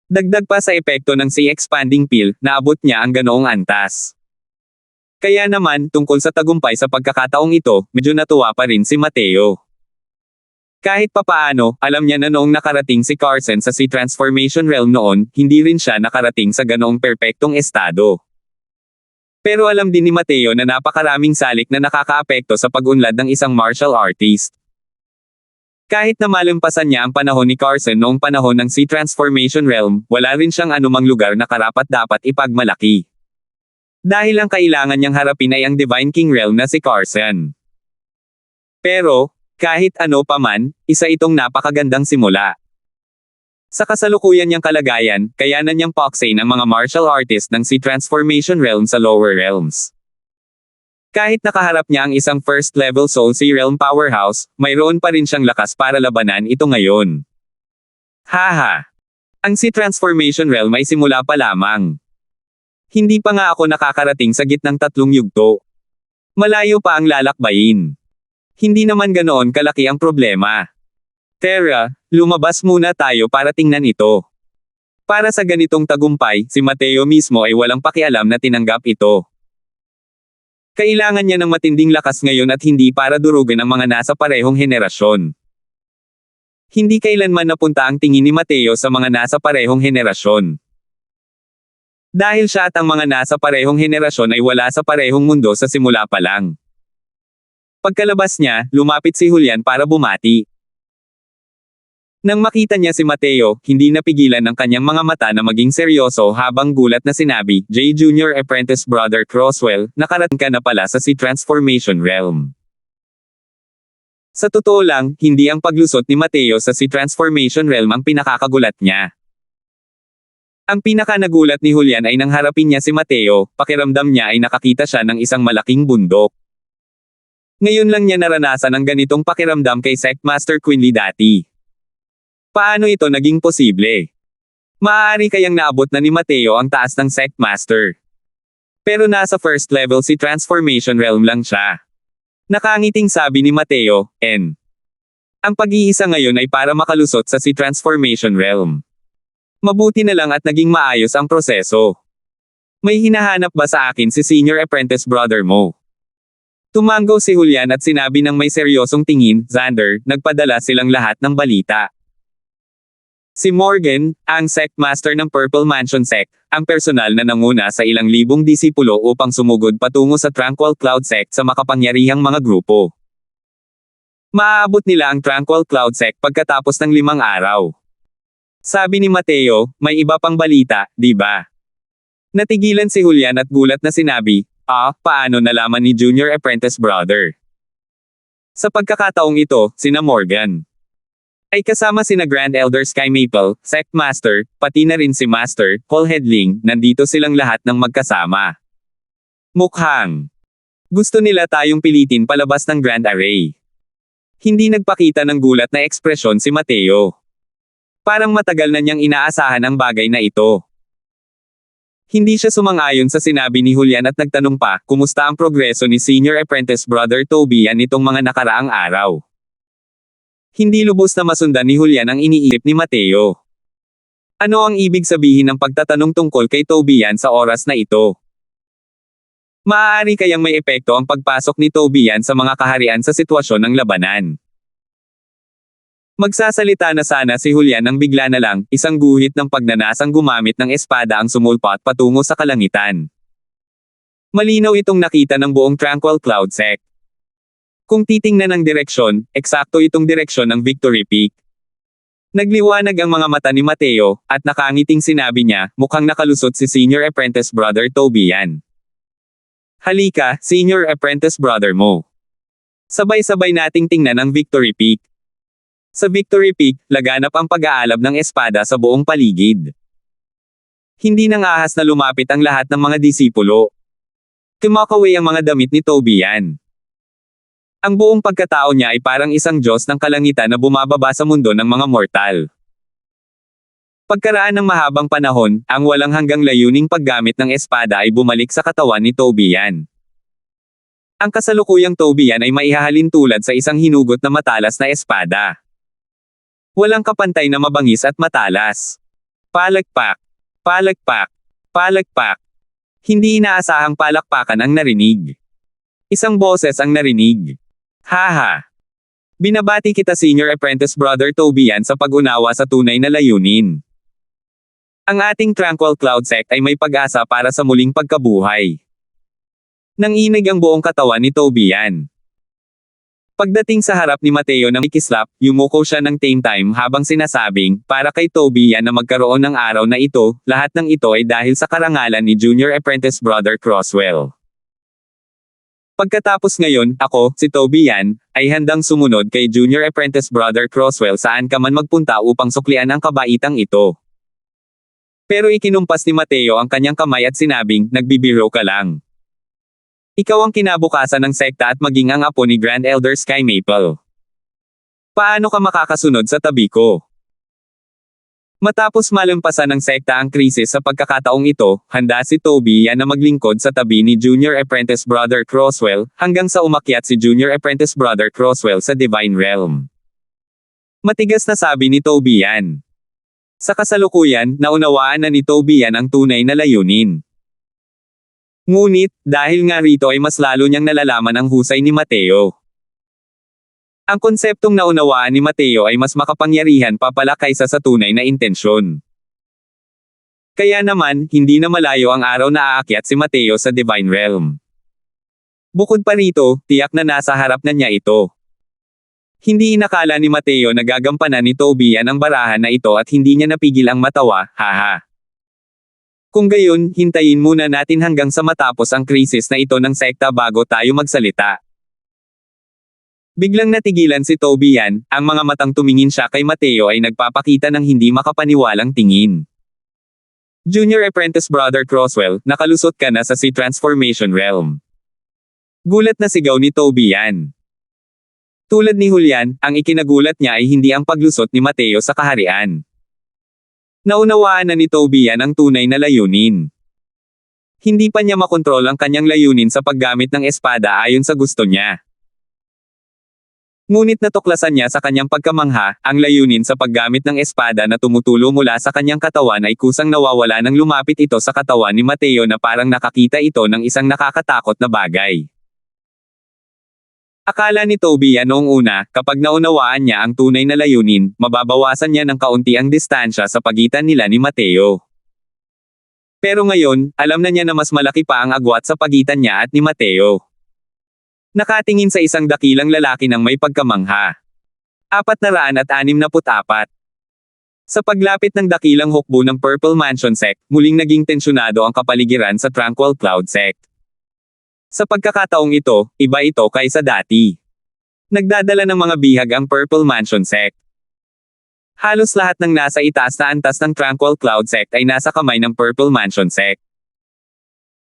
Dagdag pa sa epekto ng si expanding pill, naabot niya ang ganoong antas. Kaya naman, tungkol sa tagumpay sa pagkakataong ito, medyo natuwa pa rin si Mateo. Kahit papaano, alam niya na noong nakarating si Carson sa si Transformation Realm noon, hindi rin siya nakarating sa ganoong perpektong estado. Pero alam din ni Mateo na napakaraming salik na nakakaapekto sa pag-unlad ng isang martial artist. Kahit na malampasan niya ang panahon ni Carson noong panahon ng Sea Transformation Realm, wala rin siyang anumang lugar na karapat-dapat ipagmalaki. Dahil ang kailangan niyang harapin ay ang Divine King Realm na si Carson. Pero, kahit ano pa man, isa itong napakagandang simula. Sa kasalukuyan niyang kalagayan, kayanan niyang paksain ang mga martial artist ng Sea Transformation Realm sa lower realms. Kahit nakaharap niya ang isang first-level Soul Sea Realm powerhouse, mayroon pa rin siyang lakas para labanan ito ngayon. Haha! Ang Sea Transformation Realm ay simula pa lamang. Hindi pa nga ako nakakarating sa gitnang 3 yugto. Malayo pa ang lalakbayin. Hindi naman ganoon kalaki ang problema. Tara, lumabas muna tayo para tingnan ito. Para sa ganitong tagumpay, si Mateo mismo ay walang pakialam na tinanggap ito. Kailangan niya ng matinding lakas ngayon at hindi para durugin ang mga nasa parehong henerasyon. Hindi kailanman napunta ang tingin ni Mateo sa mga nasa parehong henerasyon. Dahil siya at ang mga nasa parehong henerasyon ay wala sa parehong mundo sa simula pa lang. Pagkalabas niya, lumapit si Julian para bumati. Nang makita niya si Mateo, hindi napigilan ng kanyang mga mata na maging seryoso habang gulat na sinabi, J. Jr. Apprentice Brother Croswell, nakarating ka na pala sa Sea Transformation Realm. Sa totoo lang, hindi ang paglusot ni Mateo sa Sea Transformation Realm ang pinakakagulat niya. Ang pinakanagulat ni Julian ay nang harapin niya si Mateo, pakiramdam niya ay nakakita siya ng isang malaking bundok. Ngayon lang niya naranasan ang ganitong pakiramdam kay Sectmaster Quinley dati. Paano ito naging posible? Maaari kayang naabot na ni Mateo ang taas ng Sectmaster. Pero nasa first level si Transformation Realm lang siya. Nakangiting sabi ni Mateo, N. Ang pag-iisa ngayon ay para makalusot sa Sea Transformation Realm. Mabuti na lang at naging maayos ang proseso. May hinahanap ba sa akin si Senior Apprentice Brother mo? Tumango si Julian at sinabi ng may seryosong tingin, Xander, nagpadala silang lahat ng balita. Si Morgan, ang Sectmaster ng Purple Mansion Sect, ang personal na nanguna sa ilang libong disipulo upang sumugod patungo sa Tranquil Cloud Sect sa makapangyarihang mga grupo. Maaabot nila ang Tranquil Cloud Sect pagkatapos ng 5 araw. Sabi ni Mateo, may iba pang balita, di ba? Natigilan si Julian at gulat na sinabi, paano nalaman ni Junior Apprentice Brother? Sa pagkakataong ito, sina Morgan ay kasama sina Grand Elder Sky Maple, Sectmaster, pati na rin si Master, Paul Hedling, nandito silang lahat ng magkasama. Mukhang gusto nila tayong pilitin palabas ng Grand Array. Hindi nagpakita ng gulat na ekspresyon si Mateo. Parang matagal na niyang inaasahan ang bagay na ito. Hindi siya sumang-ayon sa sinabi ni Julian at nagtanong pa, kumusta ang progreso ni Senior Apprentice Brother Toby nitong mga nakaraang araw. Hindi lubos na masundan ni Julian ang iniisip ni Mateo. Ano ang ibig sabihin ng pagtatanong tungkol kay Tobian sa oras na ito? Maaari kayang may epekto ang pagpasok ni Tobian sa mga kaharian sa sitwasyon ng labanan. Magsasalita na sana si Julian nang bigla na lang, isang guhit ng pagnanasang gumamit ng espada ang sumulpat patungo sa kalangitan. Malinaw itong nakita ng buong Tranquil Cloud Sect. Kung titingnan ng direksyon, eksakto itong direksyon ng Victory Peak. Nagliwanag ang mga mata ni Mateo, at nakangiting sinabi niya, mukhang nakalusot si Senior Apprentice Brother Tobian. Halika, Senior Apprentice Brother mo. Sabay-sabay nating tingnan ang Victory Peak. Sa Victory Peak, laganap ang pag-aalab ng espada sa buong paligid. Hindi nang ahas na lumapit ang lahat ng mga disipulo. Kumakaway ang mga damit ni Tobian. Ang buong pagkatao niya ay parang isang Diyos ng kalangitan na bumababa sa mundo ng mga mortal. Pagkaraan ng mahabang panahon, ang walang hanggang layuning paggamit ng espada ay bumalik sa katawan ni Tobian. Ang kasalukuyang Tobian ay maihahalin tulad sa isang hinugot na matalas na espada. Walang kapantay na mabangis at matalas. Palakpak, palakpak, palakpak. Hindi inaasahang palakpakan ang narinig. Isang boses ang narinig. Haha! Binabati kita Senior Apprentice Brother Tobian sa pag-unawa sa tunay na layunin. Ang ating Tranquil Cloud Sect ay may pag-asa para sa muling pagkabuhay. Nanginig ang buong katawan ni Tobian. Pagdating sa harap ni Mateo ng ikislap, yumuko siya ng tame time habang sinasabing, para kay Tobian na magkaroon ng araw na ito, lahat ng ito ay dahil sa karangalan ni Junior Apprentice Brother Croswell. Pagkatapos ngayon, ako, si Tobian, ay handang sumunod kay Junior Apprentice Brother Croswell saan ka man magpunta upang suklian ang kabaitang ito. Pero ikinumpas ni Mateo ang kanyang kamay at sinabing, nagbibiro ka lang. Ikaw ang kinabukasan ng sekta at maging ang apo ni Grand Elder Sky Maple. Paano ka makakasunod sa tabi ko? Matapos malampasan ng sekta ang krisis sa pagkakataong ito, handa si Tobian na maglingkod sa tabi ni Junior Apprentice Brother Croswell, hanggang sa umakyat si Junior Apprentice Brother Croswell sa Divine Realm. Matigas na sabi ni Tobian. Sa kasalukuyan, naunawaan na ni Tobian ang tunay na layunin. Ngunit, dahil nga rito ay mas lalo niyang nalalaman ang husay ni Mateo. Ang konseptong naunawaan ni Mateo ay mas makapangyarihan pa pala kaysa sa tunay na intensyon. Kaya naman, hindi na malayo ang araw na aakyat si Mateo sa Divine Realm. Bukod pa rito, tiyak na nasa harap na niya ito. Hindi inakala ni Mateo na gagampanan ni Tobian ang barahan na ito at hindi niya napigil ang matawa, haha. Kung gayon, hintayin muna natin hanggang sa matapos ang krisis na ito ng sekta bago tayo magsalita. Biglang natigilan si Tobian, ang mga matang tumingin siya kay Mateo ay nagpapakita ng hindi makapaniwalang tingin. Junior Apprentice Brother Croswell, nakalusot ka na sa Sea Transformation Realm. Gulat na sigaw ni Tobian. Tulad ni Julian, ang ikinagulat niya ay hindi ang paglusot ni Mateo sa kaharian. Naunawaan na ni Tobian ang tunay na layunin. Hindi pa niya makontrol ang kanyang layunin sa paggamit ng espada ayon sa gusto niya. Ngunit natuklasan niya sa kanyang pagkamangha, ang layunin sa paggamit ng espada na tumutulo mula sa kanyang katawan ay kusang nawawala nang lumapit ito sa katawan ni Mateo na parang nakakita ito ng isang nakakatakot na bagay. Akala ni Tobian noong una, kapag naunawaan niya ang tunay na layunin, mababawasan niya ng kaunti ang distansya sa pagitan nila ni Mateo. Pero ngayon, alam na niya na mas malaki pa ang agwat sa pagitan niya at ni Mateo. Nakatingin sa isang dakilang lalaki ng may pagkamangha. 464. Sa paglapit ng dakilang hukbo ng Purple Mansion Sect, muling naging tensyonado ang kapaligiran sa Tranquil Cloud Sect. Sa pagkakataong ito, iba ito kaysa dati. Nagdadala ng mga bihag ang Purple Mansion Sect. Halos lahat ng nasa itaas na antas ng Tranquil Cloud Sect ay nasa kamay ng Purple Mansion Sect.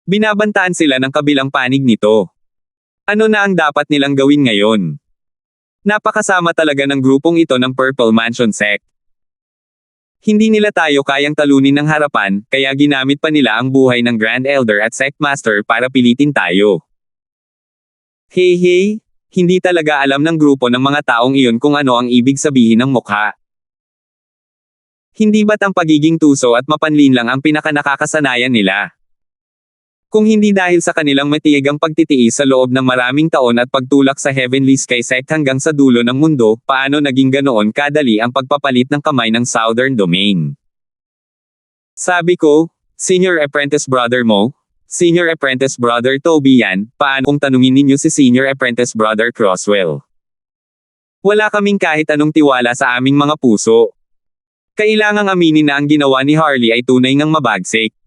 Binabantaan sila ng kabilang panig nito. Ano na ang dapat nilang gawin ngayon? Napakasama talaga ng grupong ito ng Purple Mansion Sect. Hindi nila tayo kayang talunin ng harapan, kaya ginamit pa nila ang buhay ng Grand Elder at Sect Master para pilitin tayo. Hey, hindi talaga alam ng grupo ng mga taong iyon kung ano ang ibig sabihin ng mukha. Hindi ba't ang pagiging tuso at mapanlin lang ang pinakanakakasanayan nila? Kung hindi dahil sa kanilang matiyagang pagtitiis sa loob ng maraming taon at pagtulak sa Heavenly Sky Sect hanggang sa dulo ng mundo, paano naging ganoon kadali ang pagpapalit ng kamay ng Southern Domain? Sabi ko, Senior Apprentice Brother Mo, Senior Apprentice Brother Tobian, paano kung tanungin ninyo si Senior Apprentice Brother Croswell? Wala kaming kahit anong tiwala sa aming mga puso. Kailangang aminin na ang ginawa ni Harley ay tunay ngang mabagsik.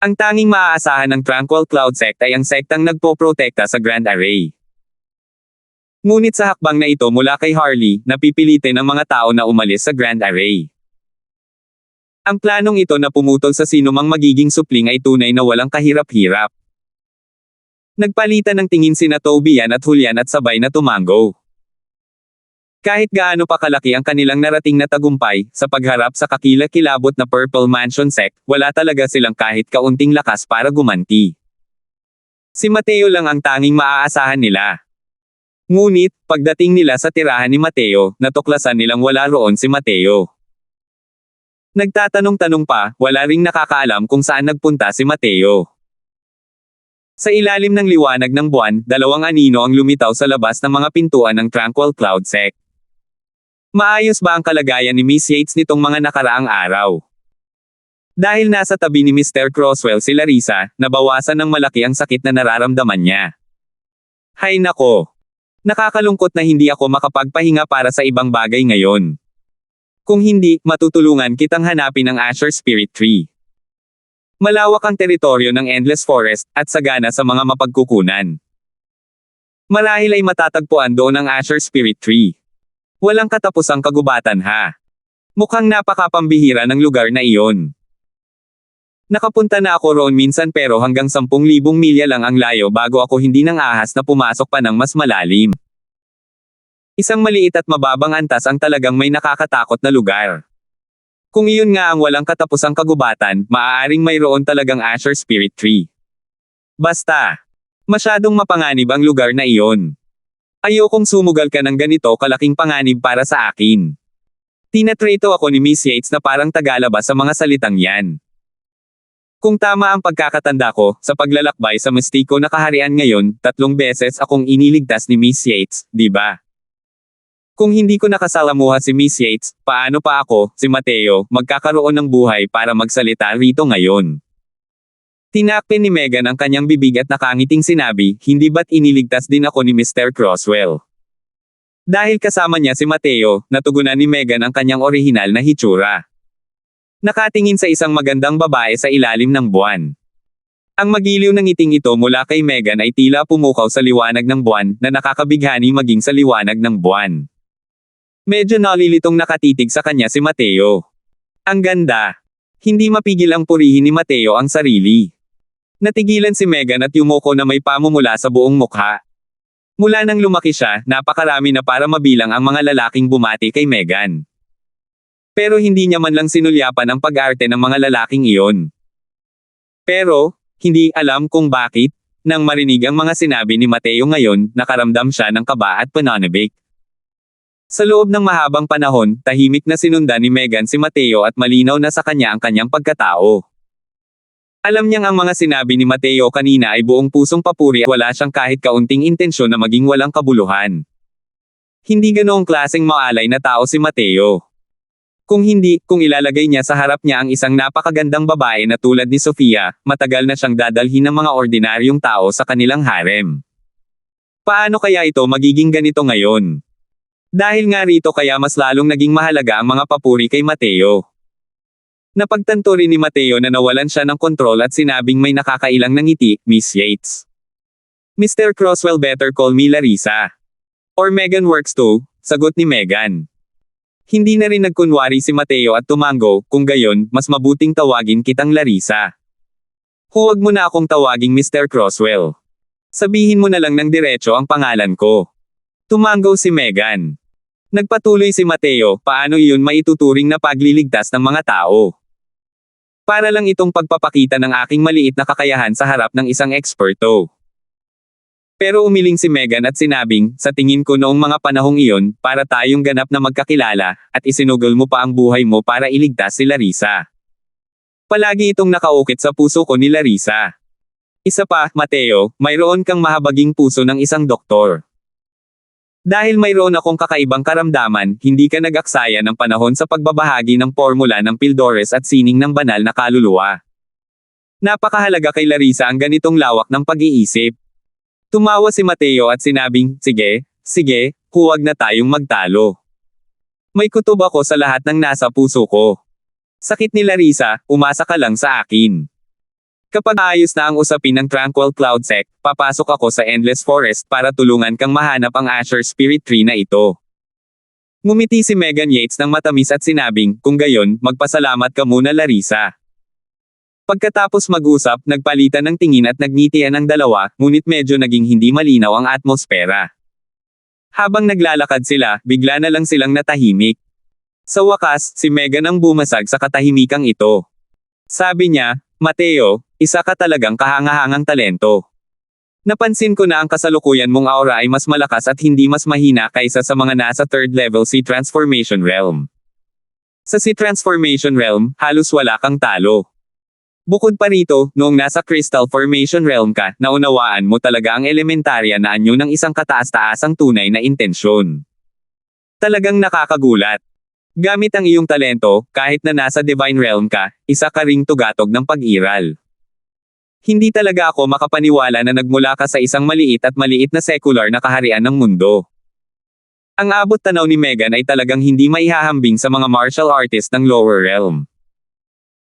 Ang tanging maaasahan ng Tranquil Cloud Sect ay ang sektang nagpoprotekta sa Grand Array. Ngunit sa hakbang na ito mula kay Harley, napipilitin ang mga tao na umalis sa Grand Array. Ang planong ito na pumutol sa sinumang magiging supling ay tunay na walang kahirap-hirap. Nagpalitan ng tingin sina Tobian at Julian at sabay na tumango. Kahit gaano pa kalaki ang kanilang narating na tagumpay, sa pagharap sa kakilakilabot na Purple Mansion Sect, wala talaga silang kahit kaunting lakas para gumanti. Si Mateo lang ang tanging maaasahan nila. Ngunit, pagdating nila sa tirahan ni Mateo, natuklasan nilang wala roon si Mateo. Nagtatanong-tanong pa, wala ring nakakaalam kung saan nagpunta si Mateo. Sa ilalim ng liwanag ng buwan, dalawang anino ang lumitaw sa labas ng mga pintuan ng Tranquil Cloud Sect. Maayos ba ang kalagayan ni Miss Yates nitong mga nakaraang araw? Dahil nasa tabi ni Mr. Crosswell si Larissa, nabawasan ng malaki ang sakit na nararamdaman niya. Hay nako! Nakakalungkot na hindi ako makapagpahinga para sa ibang bagay ngayon. Kung hindi, matutulungan kitang hanapin ang Asher Spirit Tree. Malawak ang teritoryo ng Endless Forest, at sagana sa mga mapagkukunan. Marahil ay matatagpuan doon ang Asher Spirit Tree. Walang katapusang kagubatan ha. Mukhang napakapambihira ng lugar na iyon. Nakapunta na ako roon minsan pero hanggang 10,000 milya lang ang layo bago ako hindi nang ahas na pumasok pa ng mas malalim. Isang maliit at mababang antas ang talagang may nakakatakot na lugar. Kung iyon nga ang walang katapusang kagubatan, maaaring mayroon talagang Asher Spirit Tree. Basta, masyadong mapanganib ang lugar na iyon. Ayokong sumugal ka ng ganito kalaking panganib para sa akin. Tinatrato ako ni Miss Yates na parang tagalaba sa mga salitang yan. Kung tama ang pagkakatanda ko, sa paglalakbay sa mistiko na kaharian ngayon, 3 beses akong iniligtas ni Miss Yates, di ba? Kung hindi ko nakasalamuha si Miss Yates, paano pa ako, si Mateo, magkakaroon ng buhay para magsalita rito ngayon? Tinakpin ni Megan ang kanyang bibig at nakangiting sinabi, hindi ba't iniligtas din ako ni Mr. Crosswell? Dahil kasama niya si Mateo, natugunan ni Megan ang kanyang orihinal na hitsura. Nakatingin sa isang magandang babae sa ilalim ng buwan. Ang magiliw ng ngiting ito mula kay Megan ay tila pumukaw sa liwanag ng buwan na nakakabighani maging sa liwanag ng buwan. Medyo nalilitong nakatitig sa kanya si Mateo. Ang ganda. Hindi mapigil ang purihin ni Mateo ang sarili. Natigilan si Megan at yumuko na may pamumula sa buong mukha. Mula nang lumaki siya, napakarami na para mabilang ang mga lalaking bumati kay Megan. Pero hindi niya man lang sinulyapan ang pag-arte ng mga lalaking iyon. Pero, hindi alam kung bakit, nang marinig ang mga sinabi ni Mateo ngayon, nakaramdam siya ng kaba at pananabik. Sa loob ng mahabang panahon, tahimik na sinundan ni Megan si Mateo at malinaw na sa kanya ang kanyang pagkatao. Alam niyang ang mga sinabi ni Mateo kanina ay buong pusong papuri at wala siyang kahit kaunting intensyon na maging walang kabuluhan. Hindi ganoong klaseng maalay na tao si Mateo. Kung hindi, kung ilalagay niya sa harap niya ang isang napakagandang babae na tulad ni Sofia, matagal na siyang dadalhin ng mga ordinaryong tao sa kanilang harem. Paano kaya ito magiging ganito ngayon? Dahil nga rito kaya mas lalong naging mahalaga ang mga papuri kay Mateo. Napagtanto rin ni Mateo na nawalan siya ng kontrol at sinabing may nakakailang na ngiti, Miss Yates. Mr. Crosswell better call me Larissa. Or Megan works too, sagot ni Megan. Hindi na rin nagkunwari si Mateo at tumango, kung gayon, mas mabuting tawagin kitang Larissa. Huwag mo na akong tawaging Mr. Crosswell. Sabihin mo na lang ng diretso ang pangalan ko. Tumango si Megan. Nagpatuloy si Mateo, paano iyon maituturing na pagliligtas ng mga tao? Para lang itong pagpapakita ng aking maliit na kakayahan sa harap ng isang eksperto. Pero umiling si Megan at sinabing, sa tingin ko noong mga panahong iyon, para tayong ganap na magkakilala, at isinugol mo pa ang buhay mo para iligtas si Larissa. Palagi itong nakaukit sa puso ko ni Larissa. Isa pa, Mateo, mayroon kang mahabaging puso ng isang doktor. Dahil mayroon akong kakaibang karamdaman, hindi ka nag-aksaya ng panahon sa pagbabahagi ng formula ng Pildores at sining ng banal na kaluluwa. Napakahalaga kay Larissa ang ganitong lawak ng pag-iisip. Tumawa si Mateo at sinabing, sige, huwag na tayong magtalo. May kutob ako sa lahat ng nasa puso ko. Sakit ni Larissa, umasa ka lang sa akin. Kapag ayos na ang usapin ng Tranquil Cloud Sect, papasok ako sa Endless Forest para tulungan kang mahanap ang Asher Spirit Tree na ito. Ngumiti si Megan Yates ng matamis at sinabing, kung gayon, magpasalamat ka muna Larissa. Pagkatapos mag-usap, nagpalitan ng tingin at nagngitian ang dalawa, ngunit medyo naging hindi malinaw ang atmosfera. Habang naglalakad sila, bigla na lang silang natahimik. Sa wakas, si Megan ang bumasag sa katahimikang ito. Sabi niya, Mateo, isa ka talagang kahangahangang talento. Napansin ko na ang kasalukuyan mong aura ay mas malakas at hindi mas mahina kaysa sa mga nasa third level Sea Transformation Realm. Sa Sea Transformation Realm, halos wala kang talo. Bukod pa rito, noong nasa Crystal Formation Realm ka, naunawaan mo talaga ang elementarya na anyo ng isang kataas-taasang tunay na intensyon. Talagang nakakagulat. Gamit ang iyong talento, kahit na nasa divine realm ka, isa ka ring tugatog ng pag-iral. Hindi talaga ako makapaniwala na nagmula ka sa isang maliit na secular na kaharian ng mundo. Ang abot tanaw ni Megan ay talagang hindi maihahambing sa mga martial artist ng lower realm.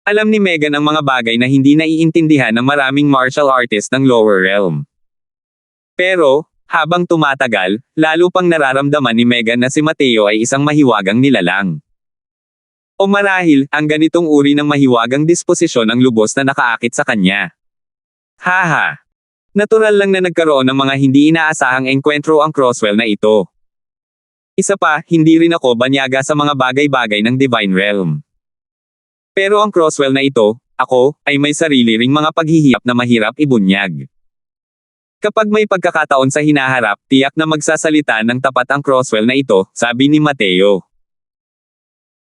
Alam ni Megan ang mga bagay na hindi naiintindihan ng maraming martial artist ng lower realm. Pero, habang tumatagal, lalo pang nararamdaman ni Megan na si Mateo ay isang mahiwagang nilalang. O marahil, ang ganitong uri ng mahiwagang disposisyon ang lubos na nakaakit sa kanya. Haha! Natural lang na nagkaroon ng mga hindi inaasahang engkwentro ang Crosswell na ito. Isa pa, hindi rin ako banyaga sa mga bagay-bagay ng Divine Realm. Pero ang Crosswell na ito, ako, ay may sarili ring mga paghihiyap na mahirap ibunyag. Kapag may pagkakataon sa hinaharap, tiyak na magsasalita ng tapat ang Crosswell na ito, sabi ni Mateo.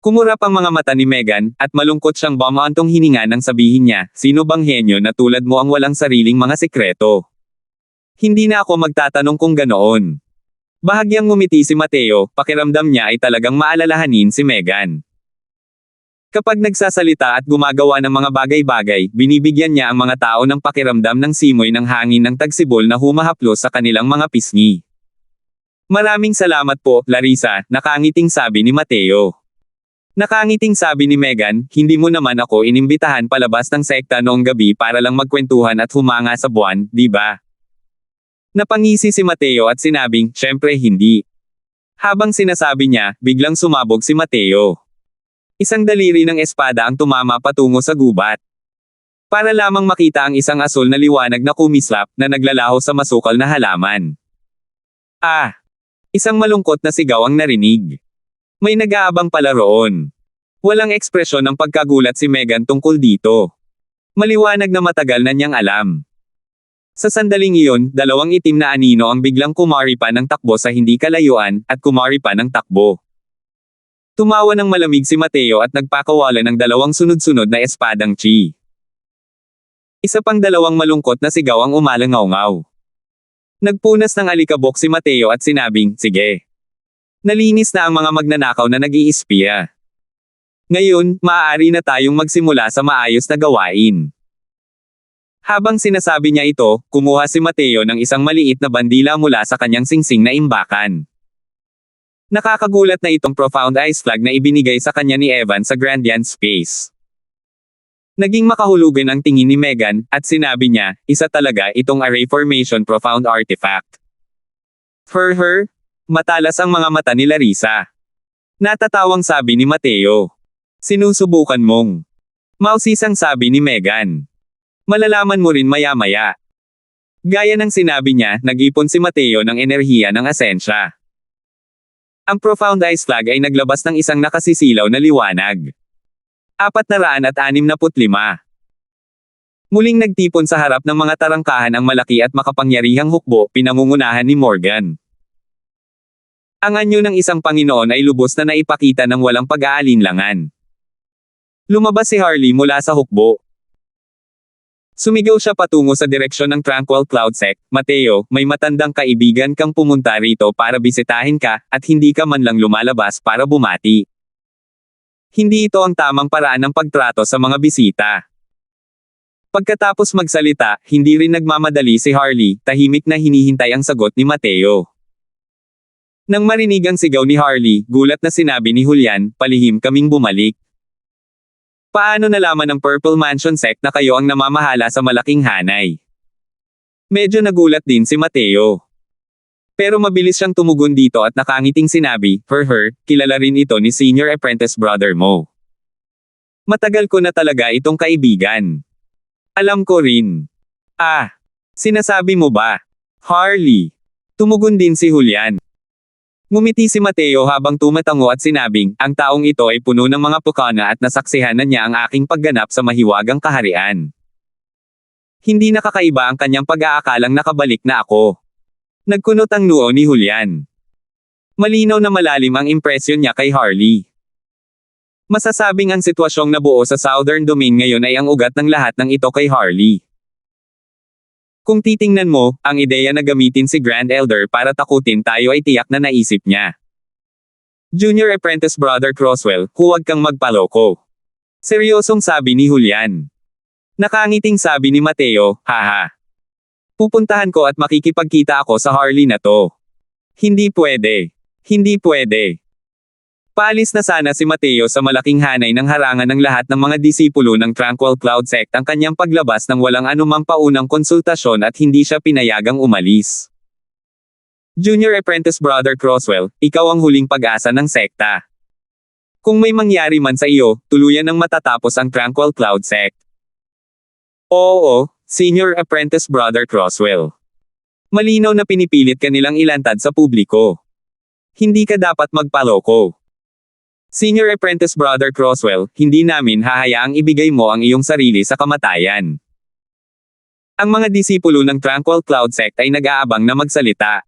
Kumurap ang mga mata ni Megan, at malungkot siyang bumaantong hininga nang sabihin niya, sino bang henyo na tulad mo ang walang sariling mga sekreto? Hindi na ako magtatanong kung ganoon. Bahagyang ngumiti si Mateo, pakiramdam niya ay talagang maalalahanin si Megan. Kapag nagsasalita at gumagawa ng mga bagay-bagay, binibigyan niya ang mga tao ng pakiramdam ng simoy ng hangin ng tagsibol na humahaplos sa kanilang mga pisngi. Maraming salamat po, Larissa, nakangiting sabi ni Mateo. Nakangiting sabi ni Megan, hindi mo naman ako inimbitahan palabas ng sekta noong gabi para lang magkwentuhan at humanga sa buwan, di ba? Napangisi si Mateo at sinabing, syempre hindi. Habang sinasabi niya, biglang sumabog si Mateo. Isang daliri ng espada ang tumama patungo sa gubat. Para lamang makita ang isang asul na liwanag na kumislap na naglalaho sa masukal na halaman. Ah! Isang malungkot na sigaw ang narinig. May nag-aabang pala roon. Walang ekspresyon ng pagkagulat si Megan tungkol dito. Maliwanag na matagal na niyang alam. Sa sandaling iyon, dalawang itim na anino ang biglang kumari pa ng takbo sa hindi kalayuan, at kumari pa ng takbo. Tumawa ng malamig si Mateo at nagpakawala ng dalawang sunod-sunod na espadang chi. Isa pang dalawang malungkot na sigaw ang umalangaw-ngaw. Nagpunas ng alikabok si Mateo at sinabing, sige. Nalinis na ang mga magnanakaw na nag-iispiya. Ngayon, maaari na tayong magsimula sa maayos na gawain. Habang sinasabi niya ito, kumuha si Mateo ng isang maliit na bandila mula sa kanyang singsing na imbakan. Nakakagulat na itong profound ice flag na ibinigay sa kanya ni Evan sa Grandian Space. Naging makahulugan ang tingin ni Megan, at sinabi niya, isa talaga itong array formation profound artifact. Her, matalas ang mga mata ni Larissa. Natatawang sabi ni Mateo. Sinusubukan mong. Mausisang sabi ni Megan. Malalaman mo rin maya-maya. Gaya ng sinabi niya, nag-ipon si Mateo ng enerhiya ng asensya. Ang profound ice flag ay naglabas ng isang nakasisilaw na liwanag. 465. Muling nagtipon sa harap ng mga tarangkahan ang malaki at makapangyarihang hukbo, pinangungunahan ni Morgan. Ang anyo ng isang Panginoon ay lubos na naipakita ng walang pag-aalinlangan. Lumabas si Harley mula sa hukbo. Sumigaw siya patungo sa direksyon ng Tranquil Cloud Sect, Mateo, may matandang kaibigan kang pumunta rito para bisitahin ka, at hindi ka man lang lumalabas para bumati. Hindi ito ang tamang paraan ng pagtrato sa mga bisita. Pagkatapos magsalita, hindi rin nagmamadali si Harley, tahimik na hinihintay ang sagot ni Mateo. Nang marinig ang sigaw ni Harley, gulat na sinabi ni Julian, palihim kaming bumalik. Paano nalaman ng Purple Mansion Sect na kayo ang namamahala sa malaking hanay? Medyo nagulat din si Mateo. Pero mabilis siyang tumugon dito at nakangiting sinabi, her, kilala rin ito ni senior apprentice brother mo. Matagal ko na talaga itong kaibigan. Alam ko rin. Ah, sinasabi mo ba? Harley. Tumugon din si Julian. Ngumiti si Mateo habang tumatango at sinabing, ang taong ito ay puno ng mga pukana at nasaksihan na niya ang aking pagganap sa mahiwagang kaharian. Hindi nakakaiba ang kanyang pag-aakalang nakabalik na ako. Nagkunot ang noo ni Julian. Malinaw na malalim ang impresyon niya kay Harley. Masasabing ang sitwasyong nabuo sa Southern Domain ngayon ay ang ugat ng lahat ng ito kay Harley. Kung titingnan mo, ang ideya na gamitin si Grand Elder para takutin tayo ay tiyak na naisip niya. Junior Apprentice Brother Croswell, huwag kang magpaloko. Seryosong sabi ni Julian. Nakangiting sabi ni Mateo, haha. Pupuntahan ko at makikipagkita ako sa Harley na to. Hindi pwede. Hindi pwede. Paalis na sana si Mateo sa malaking hanay ng harangan ng lahat ng mga disipulo ng Tranquil Cloud Sect ang kanyang paglabas ng walang anumang paunang konsultasyon at hindi siya pinayagang umalis. Junior Apprentice Brother Croswell, ikaw ang huling pag-asa ng sekta. Kung may mangyari man sa iyo, tuluyan ng matatapos ang Tranquil Cloud Sect. Oo, Senior Apprentice Brother Croswell. Malinaw na pinipilit ka nilang ilantad sa publiko. Hindi ka dapat magpaloko. Senior Apprentice Brother Croswell, hindi namin hahayaang ibigay mo ang iyong sarili sa kamatayan. Ang mga disipulo ng Tranquil Cloud Sect ay nag-aabang na magsalita.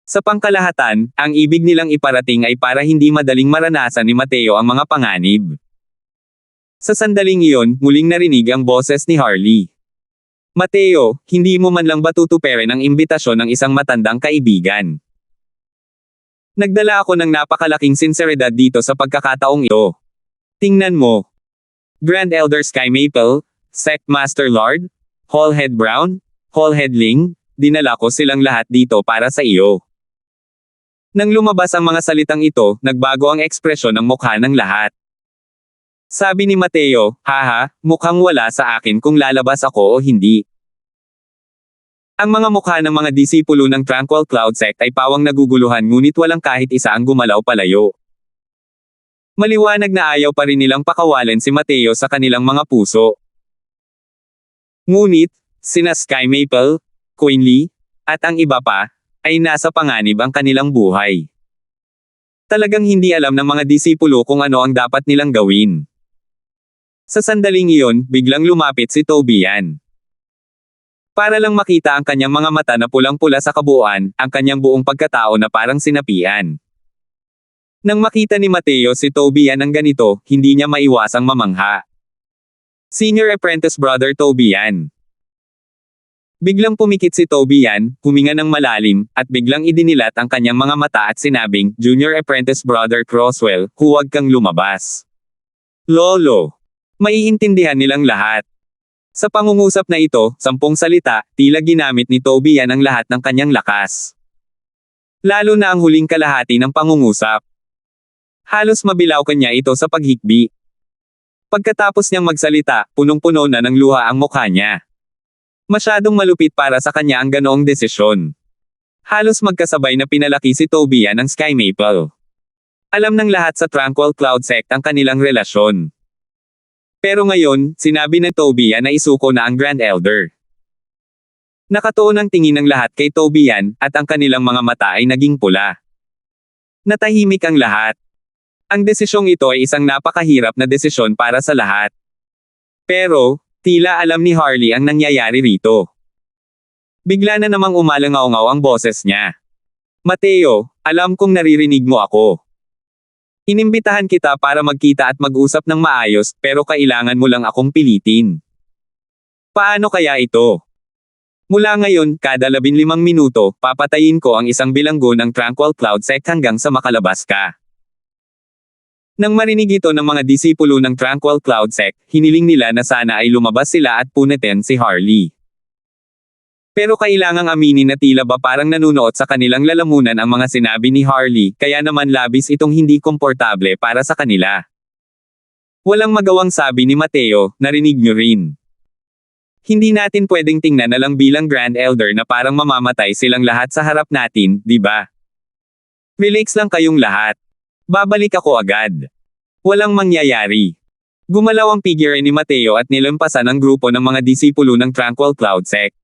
Sa pangkalahatan, ang ibig nilang iparating ay para hindi madaling maranasan ni Mateo ang mga panganib. Sa sandaling iyon, muling narinig ang boses ni Harley. Mateo, hindi mo man lang ba tutuperin ang imbitasyon ng isang matandang kaibigan? Nagdala ako ng napakalaking sinseridad dito sa pagkakataong ito. Tingnan mo. Grand Elder Sky Maple, Sect Master Lord, Hallhead Brown, Hallhead Ling, dinala ko silang lahat dito para sa iyo. Nang lumabas ang mga salitang ito, nagbago ang ekspresyon ng mukha ng lahat. Sabi ni Mateo, haha, mukhang wala sa akin kung lalabas ako o hindi. Ang mga mukha ng mga disipulo ng Tranquil Cloud Sect ay pawang naguguluhan ngunit walang kahit isa ang gumalaw palayo. Maliwanag na ayaw pa rin nilang pakawalan si Mateo sa kanilang mga puso. Ngunit, sina Sky Maple, Queen Lee, at ang iba pa, ay nasa panganib ang kanilang buhay. Talagang hindi alam ng mga disipulo kung ano ang dapat nilang gawin. Sa sandaling iyon, biglang lumapit si Tobian. Para lang makita ang kanyang mga mata na pulang-pula sa kabuuan, ang kanyang buong pagkatao na parang sinapian. Nang makita ni Mateo si Tobian ng ganito, hindi niya maiwasang mamangha. Senior Apprentice Brother Tobian. Biglang pumikit si Tobian, huminga ng malalim, at biglang idinilat ang kanyang mga mata at sinabing, Junior Apprentice Brother Croswell, huwag kang lumabas. Lolo. Maiintindihan nilang lahat. Sa pangungusap na ito, 10 salita, tila ginamit ni Tobian ang lahat ng kanyang lakas. Lalo na ang huling kalahati ng pangungusap. Halos mabilaw kanya ito sa paghikbi. Pagkatapos niyang magsalita, punong-puno na ng luha ang mukha niya. Masyadong malupit para sa kanya ang ganoong desisyon. Halos magkasabay na pinalaki si Tobian ng Sky Maple. Alam ng lahat sa Tranquil Cloud Sect ang kanilang relasyon. Pero ngayon, sinabi ng Tobian na isuko na ang Grand Elder. Nakatuon ang tingin ng lahat kay Tobian, at ang kanilang mga mata ay naging pula. Natahimik ang lahat. Ang desisyong ito ay isang napakahirap na desisyon para sa lahat. Pero, tila alam ni Harley ang nangyayari rito. Bigla na namang umalangaw-ngaw ang boses niya. Mateo, alam kong naririnig mo ako. Inimbitahan kita para magkita at mag-usap ng maayos, pero kailangan mo lang akong pilitin. Paano kaya ito? Mula ngayon, kada 15 minuto, papatayin ko ang isang bilanggo ng Tranquil Cloud Sect hanggang sa makalabas ka. Nang marinig ito ng mga disipulo ng Tranquil Cloud Sect, hiniling nila na sana ay lumabas sila at punitin si Harley. Pero kailangang aminin na tila ba parang nanunuot sa kanilang lalamunan ang mga sinabi ni Harley, kaya naman labis itong hindi komportable para sa kanila. Walang magawang sabi ni Mateo, narinig niyo rin. Hindi natin pwedeng tingnan na lang bilang Grand Elder na parang mamamatay silang lahat sa harap natin, di ba? Relax lang kayong lahat. Babalik ako agad. Walang mangyayari. Gumalaw ang figure ni Mateo at nilampasan ang grupo ng mga disipulo ng Tranquil Cloud Sect.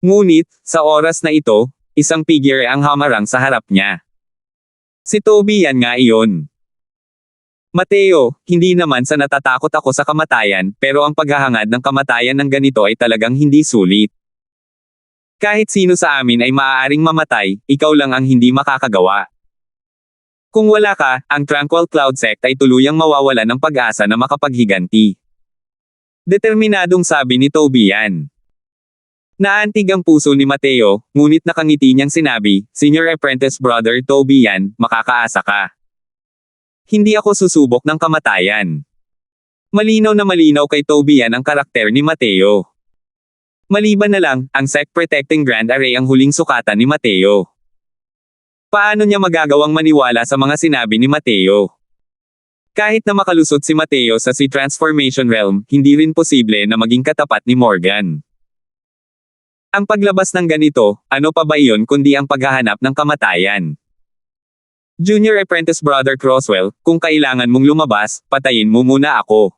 Ngunit, sa oras na ito, isang figure ang hamarang sa harap niya. Si Tobian nga iyon. Mateo, hindi naman sa natatakot ako sa kamatayan, pero ang paghahangad ng kamatayan ng ganito ay talagang hindi sulit. Kahit sino sa amin ay maaaring mamatay, ikaw lang ang hindi makakagawa. Kung wala ka, ang Tranquil Cloud Sect ay tuluyang mawawalan ng pag-asa na makapaghiganti. Determinadong sabi ni Tobian. Naantig ang puso ni Mateo, ngunit nakangiti niyang sinabi, Senior Apprentice Brother Toby yan, makakaasa ka. Hindi ako susubok ng kamatayan. Malinaw na malinaw kay Toby yan ang karakter ni Mateo. Maliban na lang, ang Sect Protecting Grand Array ang huling sukatan ni Mateo. Paano niya magagawang maniwala sa mga sinabi ni Mateo? Kahit na makalusot si Mateo sa Sea Transformation Realm, hindi rin posible na maging katapat ni Morgan. Ang paglabas ng ganito, ano pa ba iyon kundi ang paghahanap ng kamatayan? Junior Apprentice Brother Crosswell, kung kailangan mong lumabas, patayin mo muna ako.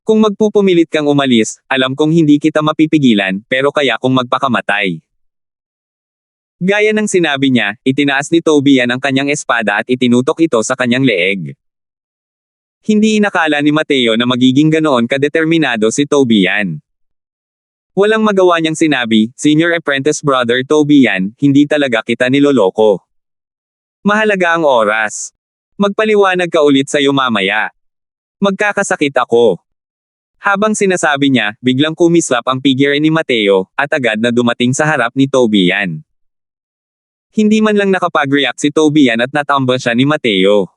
Kung magpupumilit kang umalis, alam kong hindi kita mapipigilan, pero kaya kong magpakamatay. Gaya ng sinabi niya, itinaas ni Toby yan ang kanyang espada at itinutok ito sa kanyang leeg. Hindi inakala ni Mateo na magiging ganoon kadeterminado si Toby yan. Walang magawa niyang sinabi, Senior Apprentice Brother Toby yan, hindi talaga kita niloloko. Mahalaga ang oras. Magpaliwanag ka ulit sa'yo mamaya. Magkakasakit ako. Habang sinasabi niya, biglang kumislap ang figure ni Mateo, at agad na dumating sa harap ni Toby yan. Hindi man lang nakapag-react si Toby yan at natamba siya ni Mateo.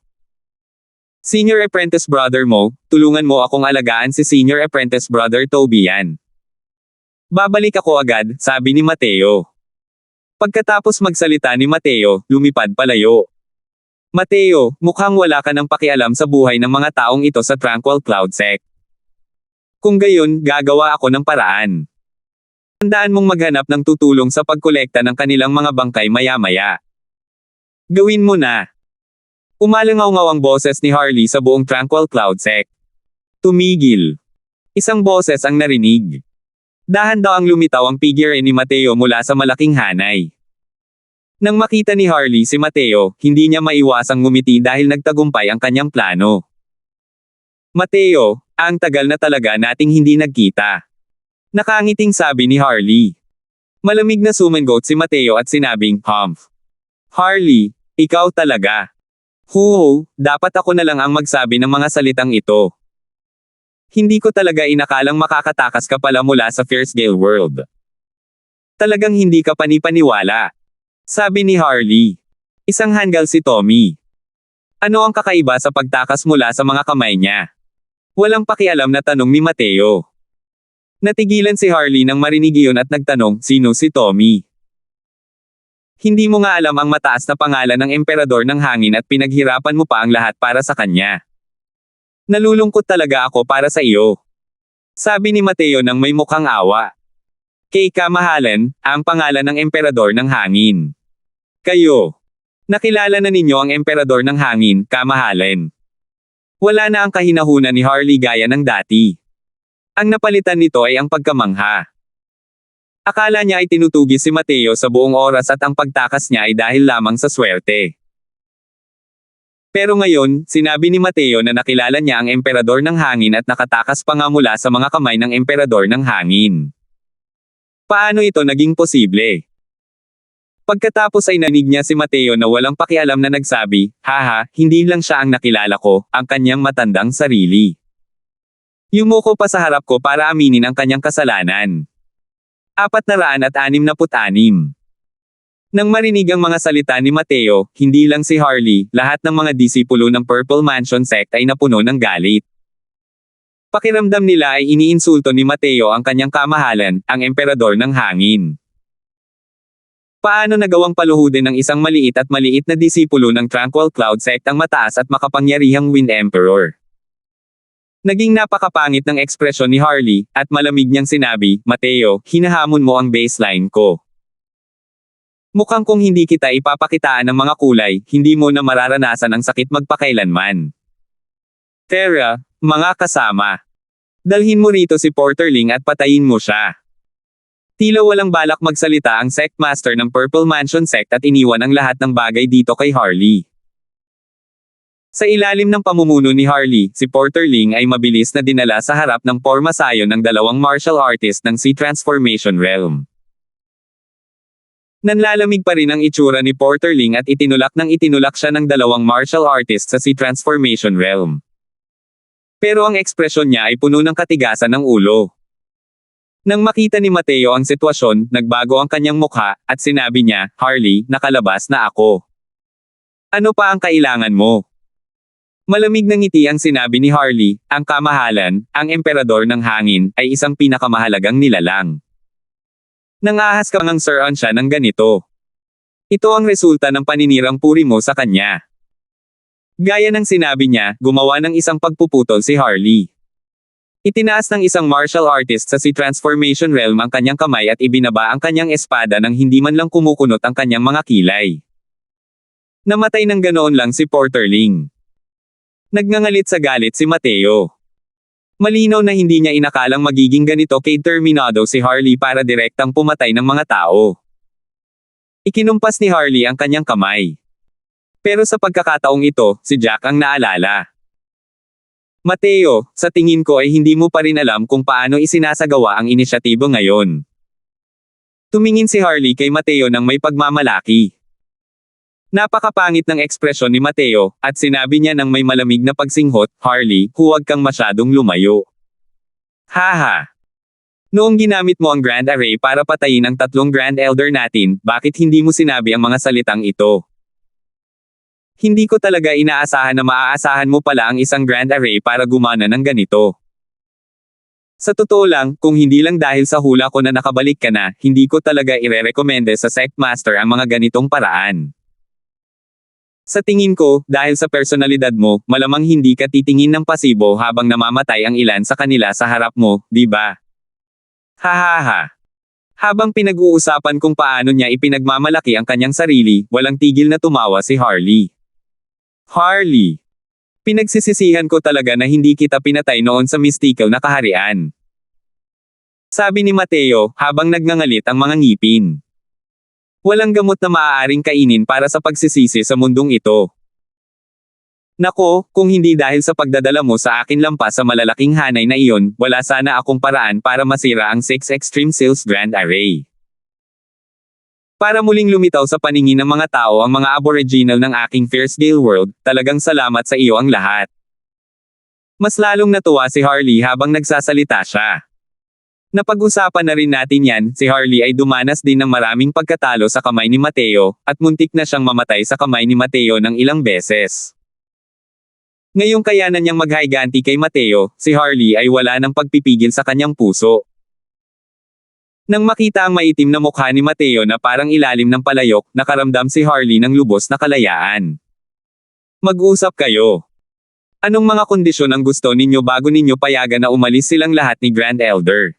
Senior Apprentice Brother mo, tulungan mo akong alagaan si Senior Apprentice Brother Toby yan. Babalik ako agad, sabi ni Mateo. Pagkatapos magsalita ni Mateo, lumipad palayo. Mateo, mukhang wala ka ng pakialam sa buhay ng mga taong ito sa Tranquil Cloud Sect. Kung gayon, gagawa ako ng paraan. Tandaan mong maghanap ng tutulong sa pagkolekta ng kanilang mga bangkay maya-maya. Gawin mo na. Umalangaw-ngaw ang boses ni Harley sa buong Tranquil Cloud Sect. Tumigil. Isang boses ang narinig. Dahan-dahang lumitaw ang figure ni Mateo mula sa malaking hanay. Nang makita ni Harley si Mateo, hindi niya maiwasang ngumiti dahil nagtagumpay ang kanyang plano. Mateo, ang tagal na talaga nating hindi nagkita. Nakangiting sabi ni Harley. Malamig na sumangot si Mateo at sinabing, Humph. Harley, ikaw talaga. Huho, dapat ako na lang ang magsabi ng mga salitang ito. Hindi ko talaga inakalang makakatakas ka pala mula sa Fierce Gale World. Talagang hindi ka panipaniwala. Sabi ni Harley. Isang hanggal si Tommy. Ano ang kakaiba sa pagtakas mula sa mga kamay niya? Walang pakialam na tanong ni Mateo. Natigilan si Harley nang marinig iyon at nagtanong, sino si Tommy? Hindi mo nga alam ang mataas na pangalan ng emperador ng hangin at pinaghirapan mo pa ang lahat para sa kanya. Nalulungkot talaga ako para sa iyo. Sabi ni Mateo nang may mukhang awa. Kay Kamahalan, ang pangalan ng emperador ng hangin. Kayo. Nakilala na ninyo ang emperador ng hangin, Kamahalan. Wala na ang kahinahunan ni Harley gaya ng dati. Ang napalitan nito ay ang pagkamangha. Akala niya ay tinutugis si Mateo sa buong oras at ang pagtakas niya ay dahil lamang sa swerte. Pero ngayon, sinabi ni Mateo na nakilala niya ang emperador ng hangin at nakatakas pa nga mula sa mga kamay ng emperador ng hangin. Paano ito naging posible? Pagkatapos ay nanig niya si Mateo na walang pakialam na nagsabi, haha, hindi lang siya ang nakilala ko, ang kanyang matandang sarili. Yumuko pa sa harap ko para aminin ang kanyang kasalanan. 466. Nang marinig ang mga salita ni Mateo, hindi lang si Harley, lahat ng mga disipulo ng Purple Mansion Sect ay napuno ng galit. Pakiramdam nila ay iniinsulto ni Mateo ang kanyang kamahalan, ang emperador ng hangin. Paano nagawang paluhudin ng isang maliit na disipulo ng Tranquil Cloud Sect ang mataas at makapangyarihang Wind Emperor? Naging napakapangit ng ekspresyon ni Harley, at malamig niyang sinabi, Mateo, hinahamon mo ang baseline ko. Mukhang kung hindi kita ipapakitaan ng mga kulay, hindi mo na mararanasan ang sakit magpakailanman. Tara, mga kasama. Dalhin mo rito si Porterling at patayin mo siya. Tila walang balak magsalita ang Sect Master ng Purple Mansion Sect at iniwan ang lahat ng bagay dito kay Harley. Sa ilalim ng pamumuno ni Harley, si Porterling ay mabilis na dinala sa harap ng pormasayon ng dalawang martial artist ng Sea Transformation Realm. Nanlalamig pa rin ang itsura ni Porterling at itinulak siya ng dalawang martial artist sa Sea Transformation Realm. Pero ang ekspresyon niya ay puno ng katigasan ng ulo. Nang makita ni Mateo ang sitwasyon, nagbago ang kanyang mukha, at sinabi niya, Harley, nakalabas na ako. Ano pa ang kailangan mo? Malamig na ngiti ang sinabi ni Harley, ang kamahalan, ang emperador ng hangin, ay isang pinakamahalagang nilalang. Nangahas ka ngang sir-on siya ng ganito. Ito ang resulta ng paninirang puri mo sa kanya. Gaya ng sinabi niya, gumawa ng isang pagpuputol si Harley. Itinaas ng isang martial artist sa si Transformation Realm ang kanyang kamay at ibinaba ang kanyang espada nang hindi man lang kumukunot ang kanyang mga kilay. Namatay ng ganoon lang si Porterling. Nagngangalit sa galit si Mateo. Malinaw na hindi niya inakalang magiging ganito kay terminado si Harley para direktang pumatay ng mga tao. Ikinumpas ni Harley ang kanyang kamay. Pero sa pagkakataong ito, si Jack ang naalala. Mateo, sa tingin ko ay hindi mo pa rin alam kung paano isinasagawa ang inisyatibo ngayon. Tumingin si Harley kay Mateo nang may pagmamalaki. Napakapangit ng ekspresyon ni Mateo, at sinabi niya nang may malamig na pagsinghot, Harley, huwag kang masyadong lumayo. Haha. Noong ginamit mo ang Grand Array para patayin ang 3 Grand Elder natin, bakit hindi mo sinabi ang mga salitang ito? Hindi ko talaga inaasahan na maaasahan mo pala ang isang Grand Array para gumana ng ganito. Sa totoo lang, kung hindi lang dahil sa hula ko na nakabalik ka na, hindi ko talaga irerekomende sa Sect Master ang mga ganitong paraan. Sa tingin ko, dahil sa personalidad mo, malamang hindi ka titingin ng pasibo habang namamatay ang ilan sa kanila sa harap mo, di ba? Hahaha. Habang pinag-uusapan kung paano niya ipinagmamalaki ang kanyang sarili, walang tigil na tumawa si Harley. Harley. Pinagsisisihan ko talaga na hindi kita pinatay noon sa mystical na kaharian. Sabi ni Mateo, habang nagngangalit ang mga ngipin. Walang gamot na maaaring kainin para sa pagsisisi sa mundong ito. Nako, kung hindi dahil sa pagdadala mo sa akin lampas sa malalaking hanay na iyon, wala sana akong paraan para masira ang 6 Extreme Sales Grand Array. Para muling lumitaw sa paningin ng mga tao ang mga aboriginal ng aking Fiercedale world, talagang salamat sa iyo ang lahat. Mas lalong natuwa si Harley habang nagsasalita siya. Napag-usapan na rin natin yan, si Harley ay dumanas din ng maraming pagkatalo sa kamay ni Mateo, at muntik na siyang mamatay sa kamay ni Mateo ng ilang beses. Ngayong kayanan niyang maghayganti kay Mateo, si Harley ay wala ng pagpipigil sa kanyang puso. Nang makita ang maitim na mukha ni Mateo na parang ilalim ng palayok, nakaramdam si Harley ng lubos na kalayaan. Mag-usap kayo. Anong mga kondisyon ang gusto ninyo bago ninyo payagan na umalis silang lahat ni Grand Elder?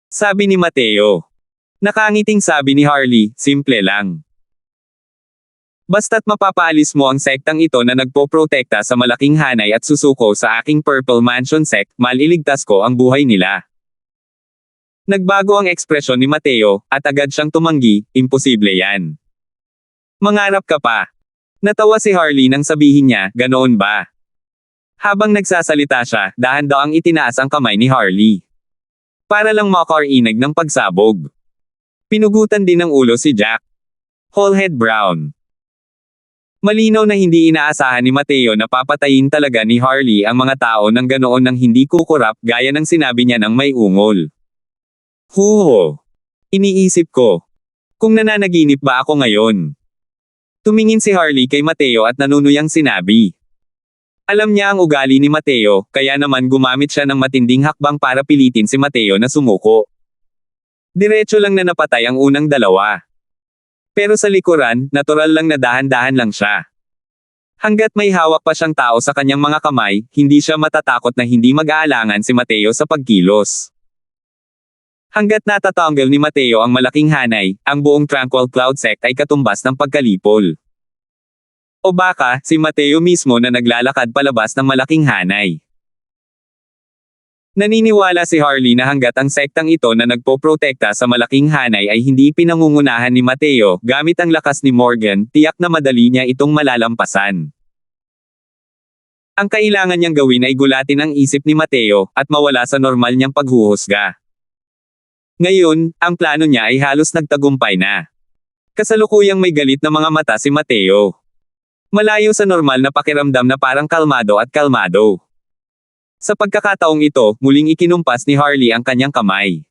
Sabi ni Mateo. Nakangiting sabi ni Harley, simple lang. Basta't mapapaalis mo ang sektang ito na nagpoprotekta sa malaking hanay at susuko sa aking Purple Mansion sect, maliligtas ko ang buhay nila. Nagbago ang ekspresyon ni Mateo, at agad siyang tumanggi, imposible yan. Mangarap ka pa. Natawa si Harley nang sabihin niya, ganoon ba? Habang nagsasalita siya, dahan daw ang itinaas ang kamay ni Harley. Para lang makarinig ng pagsabog. Pinugutan din ng ulo si Jack. Wholehead Brown. Malinaw na hindi inaasahan ni Mateo na papatayin talaga ni Harley ang mga tao ng ganoon nang hindi kukurap gaya ng sinabi niya ng may ungol. Huho. Iniisip ko. Kung nananaginip ba ako ngayon? Tumingin si Harley kay Mateo at nanunuyang sinabi. Alam niya ang ugali ni Mateo, kaya naman gumamit siya ng matinding hakbang para pilitin si Mateo na sumuko. Diretso lang na napatay ang unang dalawa. Pero sa likuran, natural lang na dahan-dahan lang siya. Hanggat may hawak pa siyang tao sa kanyang mga kamay, hindi siya matatakot na hindi mag-aalangan si Mateo sa pagkilos. Hanggat natatanggal ni Mateo ang malaking hanay, ang buong Tranquil Cloud Sect ay katumbas ng pagkalipol. O baka, si Mateo mismo na naglalakad palabas ng malaking hanay. Naniniwala si Harley na hanggat ang sektang ito na nagpoprotekta sa malaking hanay ay hindi pinangungunahan ni Mateo, gamit ang lakas ni Morgan, tiyak na madali niya itong malalampasan. Ang kailangan niyang gawin ay gulatin ang isip ni Mateo, at mawala sa normal niyang paghuhusga. Ngayon, ang plano niya ay halos nagtagumpay na. Kasalukuyang may galit na mga mata si Mateo. Malayo sa normal na pakiramdam na parang kalmado at kalmado. Sa pagkakataong ito, muling ikinumpas ni Harley ang kanyang kamay.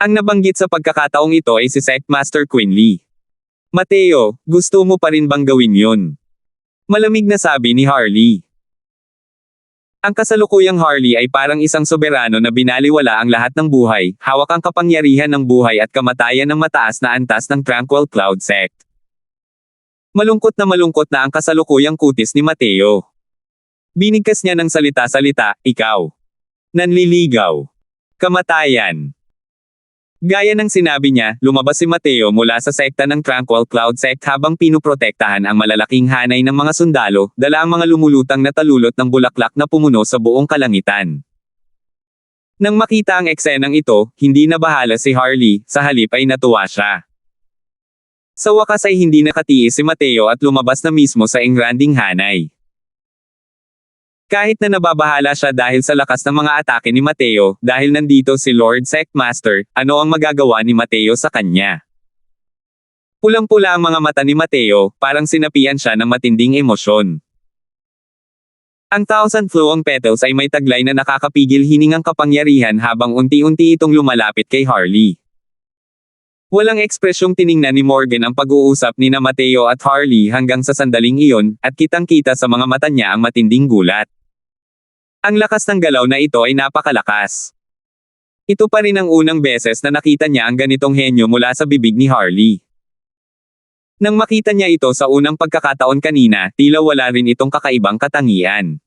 Ang nabanggit sa pagkakataong ito ay si Sectmaster Quinley. Mateo, gusto mo pa rin bang gawin yun? Malamig na sabi ni Harley. Ang kasalukuyang Harley ay parang isang soberano na binaliwala ang lahat ng buhay, hawak ang kapangyarihan ng buhay at kamatayan ng mataas na antas ng Tranquil Cloud Sect. Malungkot na ang kasalukuyang kutis ni Mateo. Binigkas niya ng salita-salita, ikaw. Nanliligaw. Kamatayan. Gaya ng sinabi niya, lumabas si Mateo mula sa sekta ng Tranquil Cloud Sect habang pinuprotektahan ang malalaking hanay ng mga sundalo, dala ang mga lumulutang na talulot ng bulaklak na pumuno sa buong kalangitan. Nang makita ang eksenang ito, hindi na bahala si Harley, sa halip ay natuwa siya. Sa wakas ay hindi nakatiis si Mateo at lumabas na mismo sa engranding hanay. Kahit na nababahala siya dahil sa lakas ng mga atake ni Mateo, dahil nandito si Lord Sectmaster, ano ang magagawa ni Mateo sa kanya? Pulang-pula ang mga mata ni Mateo, parang sinapian siya ng matinding emosyon. Ang Thousand Flowing Petals ay may taglay na nakakapigil hiningang kapangyarihan habang unti-unti itong lumalapit kay Harley. Walang ekspresyong tiningnan ni Morgan ang pag-uusap ni na Mateo at Harley hanggang sa sandaling iyon, at kitang-kita sa mga mata niya ang matinding gulat. Ang lakas ng galaw na ito ay napakalakas. Ito pa rin ang unang beses na nakita niya ang ganitong henyo mula sa bibig ni Harley. Nang makita niya ito sa unang pagkakataon kanina, tila wala rin itong kakaibang katangian.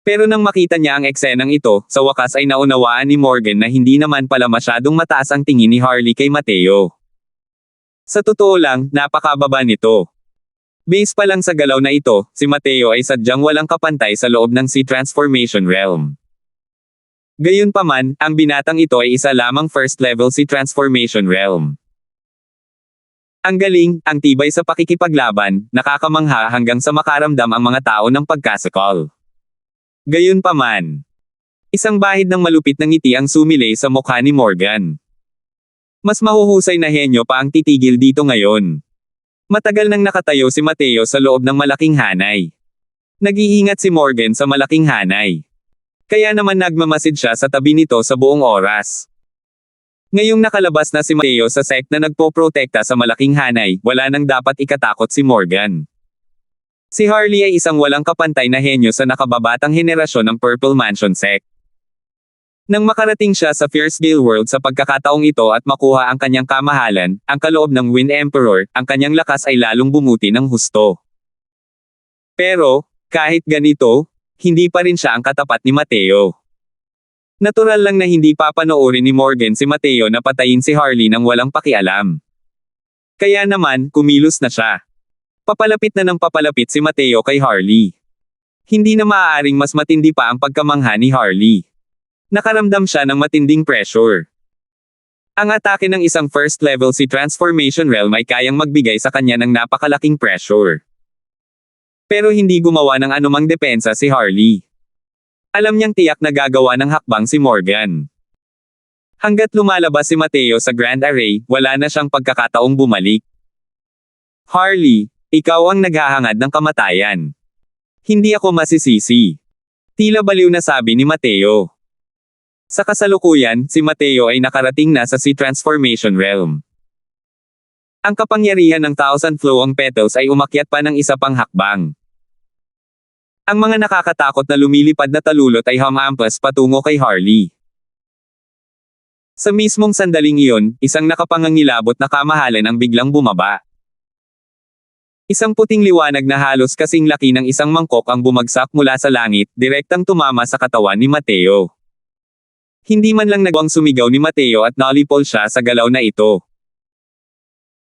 Pero nang makita niya ang eksenang ito, sa wakas ay naunawaan ni Morgan na hindi naman pala masyadong mataas ang tingin ni Harley kay Mateo. Sa totoo lang, napakababa nito. Base pa lang sa galaw na ito, si Mateo ay sadyang walang kapantay sa loob ng Sea Transformation Realm. Gayunpaman, ang binatang ito ay isa lamang first level Sea Transformation Realm. Ang galing, ang tibay sa pakikipaglaban, nakakamangha hanggang sa makaramdam ang mga tao ng pagkasakal. Gayunpaman, isang bahid ng malupit na ngiti ang sumilay sa mukha ni Morgan. Mas mahuhusay na henyo pa ang titigil dito ngayon. Matagal nang nakatayo si Mateo sa loob ng malaking hanay. Nag-iingat si Morgan sa malaking hanay. Kaya naman nagmamasid siya sa tabi nito sa buong oras. Ngayong nakalabas na si Mateo sa sect na nagpoprotekta sa malaking hanay, wala nang dapat ikatakot si Morgan. Si Harley ay isang walang kapantay na henyo sa nakababatang henerasyon ng Purple Mansion Sect. Nang makarating siya sa Fierce Gale World sa pagkakataong ito at makuha ang kanyang kamahalan, ang kaloob ng Wind Emperor, ang kanyang lakas ay lalong bumuti ng husto. Pero, kahit ganito, hindi pa rin siya ang katapat ni Mateo. Natural lang na hindi papanoorin ni Morgan si Mateo na patayin si Harley nang walang pakialam. Kaya naman, kumilos na siya. Papalapit na ng papalapit si Mateo kay Harley. Hindi na maaaring mas matindi pa ang pagkamangha ni Harley. Nakaramdam siya ng matinding pressure. Ang atake ng isang first level Sea Transformation Realm ay kayang magbigay sa kanya ng napakalaking pressure. Pero hindi gumawa ng anumang depensa si Harley. Alam niyang tiyak na gagawa ng hakbang si Morgan. Hanggat lumalabas si Mateo sa Grand Array, wala na siyang pagkakataong bumalik. Harley, ikaw ang naghahangad ng kamatayan. Hindi ako masisisi. Tila baliw na sabi ni Mateo. Sa kasalukuyan, si Mateo ay nakarating na sa Sea Transformation Realm. Ang kapangyarihan ng Thousand Flowing Petals ay umakyat pa ng isa pang hakbang. Ang mga nakakatakot na lumilipad na talulot ay humampas patungo kay Harley. Sa mismong sandaling iyon, isang nakapangangilabot na kamahalan ang biglang bumaba. Isang puting liwanag na halos kasing laki ng isang mangkok ang bumagsak mula sa langit, direktang tumama sa katawan ni Mateo. Hindi man lang nagwang sumigaw ni Mateo at nalipol siya sa galaw na ito.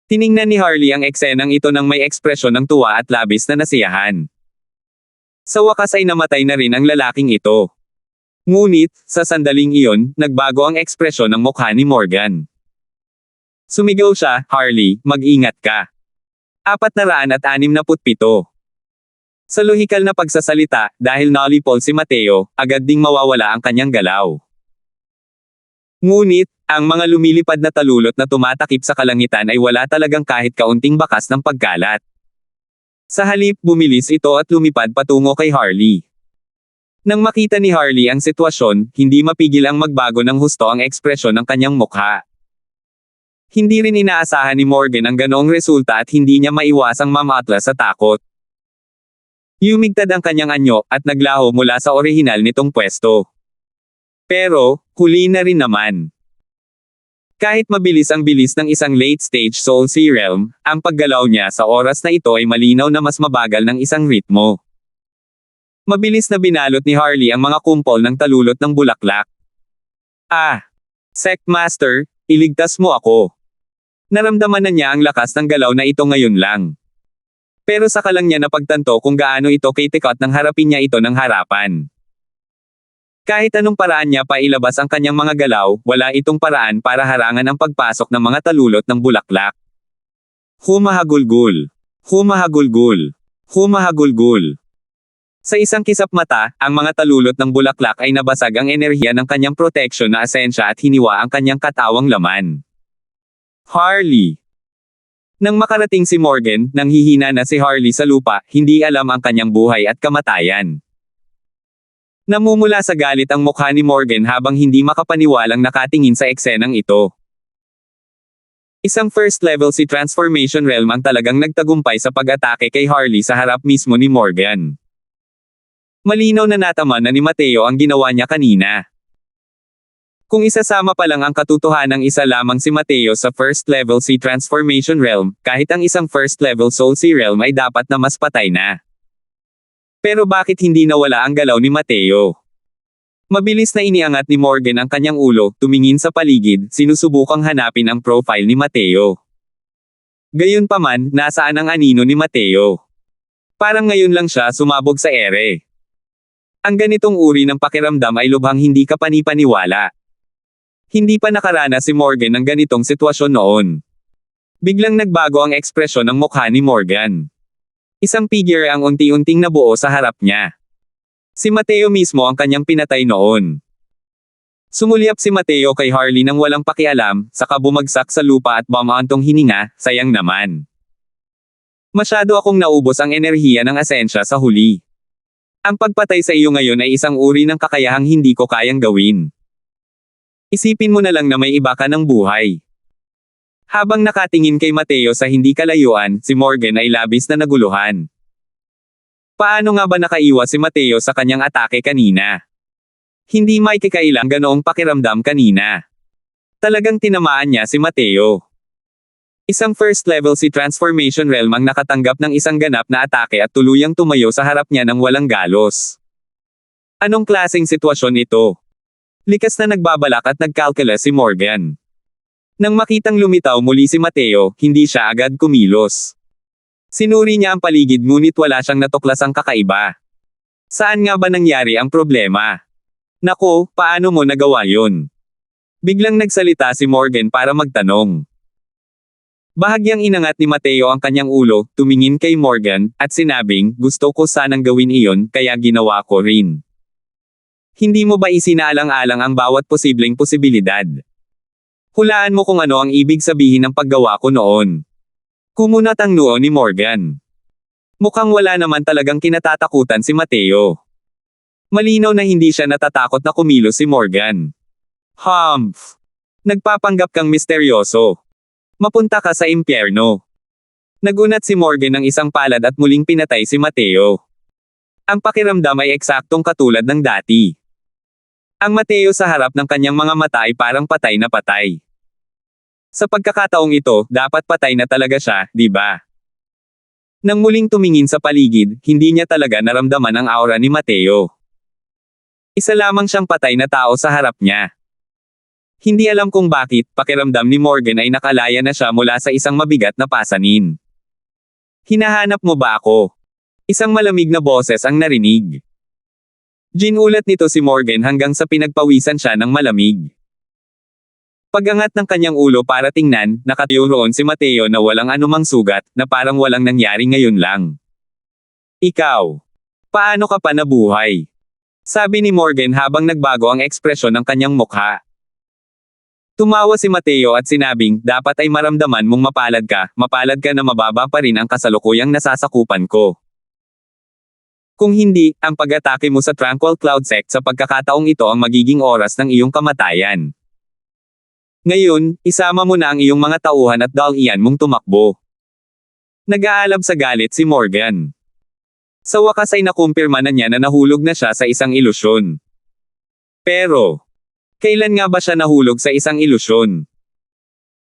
Tiningnan ni Harley ang eksenang ito nang may ekspresyon ng tuwa at labis na nasiyahan. Sa wakas ay namatay na rin ang lalaking ito. Ngunit, sa sandaling iyon, nagbago ang ekspresyon ng mukha ni Morgan. Sumigaw siya, Harley, mag-ingat ka. 467. Sa lohikal na pagsasalita, dahil nalipol si Mateo, agad ding mawawala ang kanyang galaw. Ngunit, ang mga lumilipad na talulot na tumatakip sa kalangitan ay wala talagang kahit kaunting bakas ng pagkalat. Sa halip, bumilis ito at lumipad patungo kay Harley. Nang makita ni Harley ang sitwasyon, hindi mapigil ang magbago ng husto ang ekspresyon ng kanyang mukha. Hindi rin inaasahan ni Morgan ang ganoong resulta at hindi niya maiwasang mamatlas sa takot. Yumigtad ang kanyang anyo, at naglaho mula sa orihinal nitong pwesto. Pero, huli na rin naman. Kahit mabilis ang bilis ng isang late-stage Soul Sea Realm, ang paggalaw niya sa oras na ito ay malinaw na mas mabagal ng isang ritmo. Mabilis na binalot ni Harley ang mga kumpol ng talulot ng bulaklak. Sect Master, iligtas mo ako. Naramdaman na niya ang lakas ng galaw na ito ngayon lang. Pero saka lang niya napagtanto kung gaano ito kitikot nang harapin niya ito ng harapan. Kahit anong paraan niya pa ilabas ang kanyang mga galaw, wala itong paraan para harangan ang pagpasok ng mga talulot ng bulaklak. Humahagulgul. Humahagulgul. Humahagulgul. Sa isang kisap mata, ang mga talulot ng bulaklak ay nabasag ang enerhiya ng kanyang protection na asensya at hiniwa ang kanyang katawang laman. Harley. Nang makarating si Morgan, nanghihina na si Harley sa lupa, hindi alam ang kanyang buhay at kamatayan. Namumula sa galit ang mukha ni Morgan habang hindi makapaniwalang nakatingin sa eksenang ito. Isang first level si Transformation Realm ang talagang nagtagumpay sa pag-atake kay Harley sa harap mismo ni Morgan. Malinaw na natama na ni Mateo ang ginawa niya kanina. Kung isasama pa lang ang katotohanang isa lamang si Mateo sa first level si Transformation Realm, kahit ang isang first level Soul Sea Realm ay dapat na mas patay na. Pero bakit hindi nawala ang galaw ni Mateo? Mabilis na iniangat ni Morgan ang kanyang ulo, tumingin sa paligid, sinusubukang hanapin ang profile ni Mateo. Gayunpaman, nasaan ang anino ni Mateo? Parang ngayon lang siya sumabog sa ere. Ang ganitong uri ng pakiramdam ay lubhang hindi kapani-paniwala. Hindi pa nakaranas si Morgan ng ganitong sitwasyon noon. Biglang nagbago ang ekspresyon ng mukha ni Morgan. Isang figure ang unti-unting nabuo sa harap niya. Si Mateo mismo ang kanyang pinatay noon. Sumulyap si Mateo kay Harley nang walang pakialam, saka bumagsak sa lupa at bumaantong hininga, sayang naman. Masyado akong naubos ang enerhiya ng asensya sa huli. Ang pagpatay sa iyo ngayon ay isang uri ng kakayahang hindi ko kayang gawin. Isipin mo na lang na may iba ka ng buhay. Habang nakatingin kay Mateo sa hindi kalayuan, si Morgan ay labis na naguluhan. Paano nga ba nakaiwas si Mateo sa kanyang atake kanina? Hindi may kikailang ganoong pakiramdam kanina. Talagang tinamaan niya si Mateo. Isang first level si Transformation Realm ang nakatanggap ng isang ganap na atake at tuluyang tumayo sa harap niya ng walang galos. Anong klaseng sitwasyon ito? Likas na nagbabalak at nagkalkula si Morgan. Nang makitang lumitaw muli si Mateo, hindi siya agad kumilos. Sinuri niya ang paligid ngunit wala siyang natuklasang kakaiba. Saan nga ba nangyari ang problema? Nako, paano mo nagawa yun? Biglang nagsalita si Morgan para magtanong. Bahagyang inangat ni Mateo ang kanyang ulo, tumingin kay Morgan, at sinabing, gusto ko sanang gawin iyon, kaya ginawa ko rin. Hindi mo ba isinaalang-alang ang bawat posibleng posibilidad? Hulaan mo kung ano ang ibig sabihin ng paggawa ko noon. Kumunat ang noo ni Morgan. Mukhang wala naman talagang kinatatakutan si Mateo. Malinaw na hindi siya natatakot na kumilos si Morgan. Humph! Nagpapanggap kang misteryoso. Mapunta ka sa impyerno. Nagunat si Morgan ng isang palad at muling pinatay si Mateo. Ang pakiramdam ay eksaktong katulad ng dati. Ang Mateo sa harap ng kanyang mga mata ay parang patay na patay. Sa pagkakataong ito, dapat patay na talaga siya, di ba? Nang muling tumingin sa paligid, hindi niya talaga naramdaman ang aura ni Mateo. Isa lamang siyang patay na tao sa harap niya. Hindi alam kung bakit, pakiramdam ni Morgan ay nakalaya na siya mula sa isang mabigat na pasanin. Hinahanap mo ba ako? Isang malamig na boses ang narinig. Ginulat nito si Morgan hanggang sa pinagpawisan siya ng malamig. Pagangat ng kanyang ulo para tingnan, nakatayo roon si Mateo na walang anumang sugat, na parang walang nangyari ngayon lang. Ikaw. Paano ka pa nabuhay? Sabi ni Morgan habang nagbago ang ekspresyon ng kanyang mukha. Tumawa si Mateo at sinabing, dapat ay maramdaman mong mapalad ka na mababa pa rin ang kasalukuyang nasasakupan ko. Kung hindi, ang pag-atake mo sa Tranquil Cloud Sect sa pagkakataong ito ang magiging oras ng iyong kamatayan. Ngayon, isama mo na ang iyong mga tauhan at dalian mong tumakbo. Nag-aalab sa galit si Morgan. Sa wakas ay nakumpirma na niya na nahulog na siya sa isang ilusyon. Pero, kailan nga ba siya nahulog sa isang ilusyon?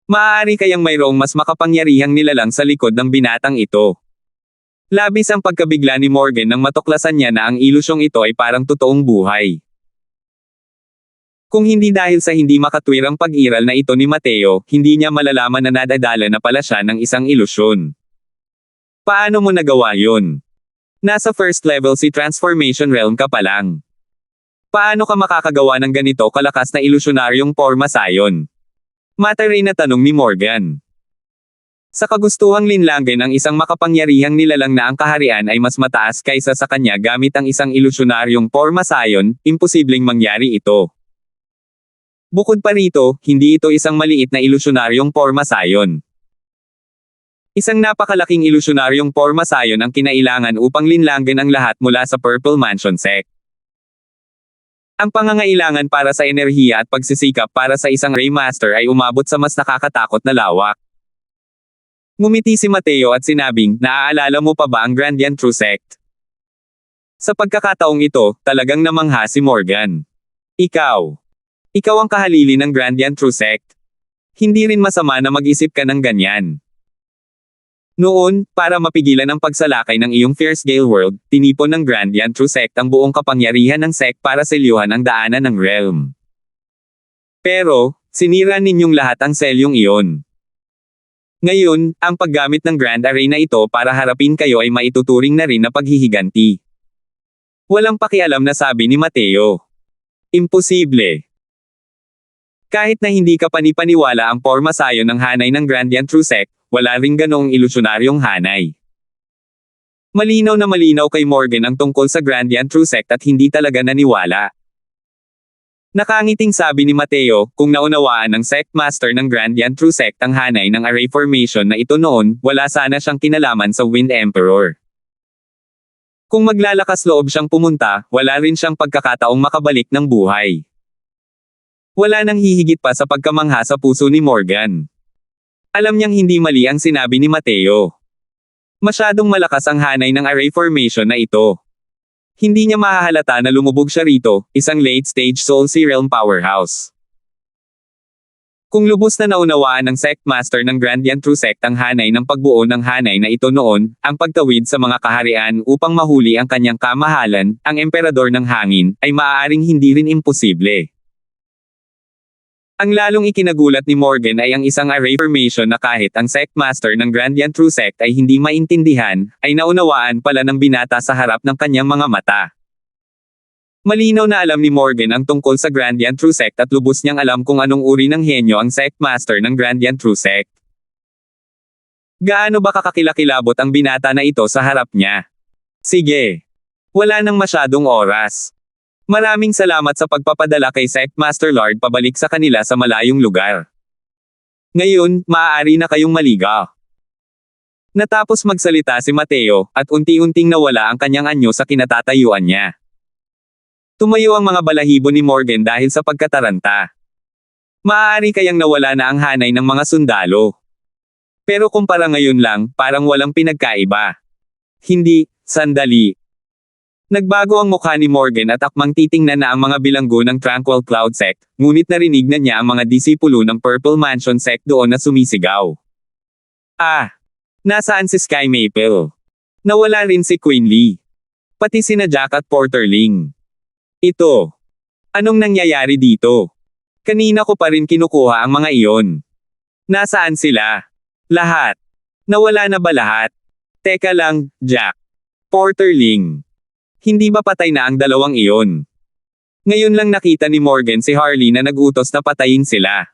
Maaari kayang mayroong mas makapangyarihang nilalang sa likod ng binatang ito. Labis ang pagkabigla ni Morgan nang matuklasan niya na ang ilusyong ito ay parang totoong buhay. Kung hindi dahil sa hindi makatwirang pag-iral na ito ni Mateo, hindi niya malalaman na nadadala na pala siya ng isang ilusyon. Paano mo nagawa yun? Nasa first level si Transformation Realm ka pa lang. Paano ka makakagawa ng ganito kalakas na ilusyonaryong porma sayon? Mataray na tanong ni Morgan. Sa kagustuhang linlangin ang isang makapangyarihang nilalang na ang kaharian ay mas mataas kaysa sa kanya gamit ang isang ilusyonaryong porma sayon, imposibleng mangyari ito. Bukod pa rito, hindi ito isang maliit na ilusyonaryong porma sayon. Isang napakalaking ilusyonaryong porma sayon ang kinailangan upang linlangin ang lahat mula sa Purple Mansion Sect. Ang pangangailangan para sa enerhiya at pagsisikap para sa isang Raymaster ay umabot sa mas nakakatakot na lawak. Ngumiti si Mateo at sinabing, naaalala mo pa ba ang Grandian True Sect? Sa pagkakataong ito, talagang namangha si Morgan. Ikaw ang kahalili ng Grandian True Sect. Hindi rin masama na mag-isip ka ng ganyan. Noon, para mapigilan ang pagsalakay ng iyong Fierce Gale World, tinipon ng Grandian True Sect ang buong kapangyarihan ng Sect para selyuhan ang daanan ng realm. Pero, sinira ninyong lahat ang selyong iyon. Ngayon, ang paggamit ng Grand Arena ito para harapin kayo ay maituturing na rin na paghihiganti. Walang pakialam na sabi ni Mateo. Imposible. Kahit na hindi ka panipaniwala ang porma sayon ng hanay ng Grandian True Sect, wala ring ganoong ilusyonaryong hanay. Malinaw na malinaw kay Morgan ang tungkol sa Grandian True Sect at hindi talaga naniwala. Nakangiting sabi ni Mateo, kung naunawaan ng Sect Master ng Grandian True Sect ang hanay ng array formation na ito noon, wala sana siyang kinalaman sa Wind Emperor. Kung maglalakas loob siyang pumunta, wala rin siyang pagkakataong makabalik ng buhay. Wala nang hihigit pa sa pagkamangha sa puso ni Morgan. Alam niyang hindi mali ang sinabi ni Mateo. Masyadong malakas ang hanay ng array formation na ito. Hindi niya mahahalata na lumubog siya rito, isang late-stage Soul Sea Realm powerhouse. Kung lubos na naunawaan ng Sect Master ng Grandian True Sect ang hanay ng pagbuo ng hanay na ito noon, ang pagtawid sa mga kaharian upang mahuli ang kanyang kamahalan, ang Emperador ng Hangin, ay maaaring hindi rin imposible. Ang lalong ikinagulat ni Morgan ay ang isang array formation na kahit ang Sect Master ng Grandian True Sect ay hindi maintindihan, ay naunawaan pala ng binata sa harap ng kanyang mga mata. Malinaw na alam ni Morgan ang tungkol sa Grandian True Sect at lubos niyang alam kung anong uri ng henyo ang Sect Master ng Grandian True Sect. Gaano ba kakakilakilabot ang binata na ito sa harap niya? Sige. Wala nang masyadong oras. Maraming salamat sa pagpapadala kay Sect Master Lord pabalik sa kanila sa malayong lugar. Ngayon, maaari na kayong maligaw. Natapos magsalita si Mateo, at unti-unting nawala ang kanyang anyo sa kinatatayuan niya. Tumayo ang mga balahibo ni Morgan dahil sa pagkataranta. Maaari kayang nawala na ang hanay ng mga sundalo. Pero kumpara ngayon lang, parang walang pinagkaiba. Hindi, sandali. Nagbago ang mukha ni Morgan at akmang titingnan na ang mga bilanggo ng Tranquil Cloud Sect, ngunit narinig na niya ang mga disipulo ng Purple Mansion Sect doon na sumisigaw. Ah! Nasaan si Sky Maple? Nawala rin si Queen Lee. Pati sina Jack at Porterling. Ito. Anong nangyayari dito? Kanina ko pa rin kinukuha ang mga iyon. Nasaan sila? Lahat. Nawala na ba lahat? Teka lang, Jack. Porterling. Hindi ba patay na ang dalawang iyon? Ngayon lang nakita ni Morgan si Harley na nag-utos na patayin sila.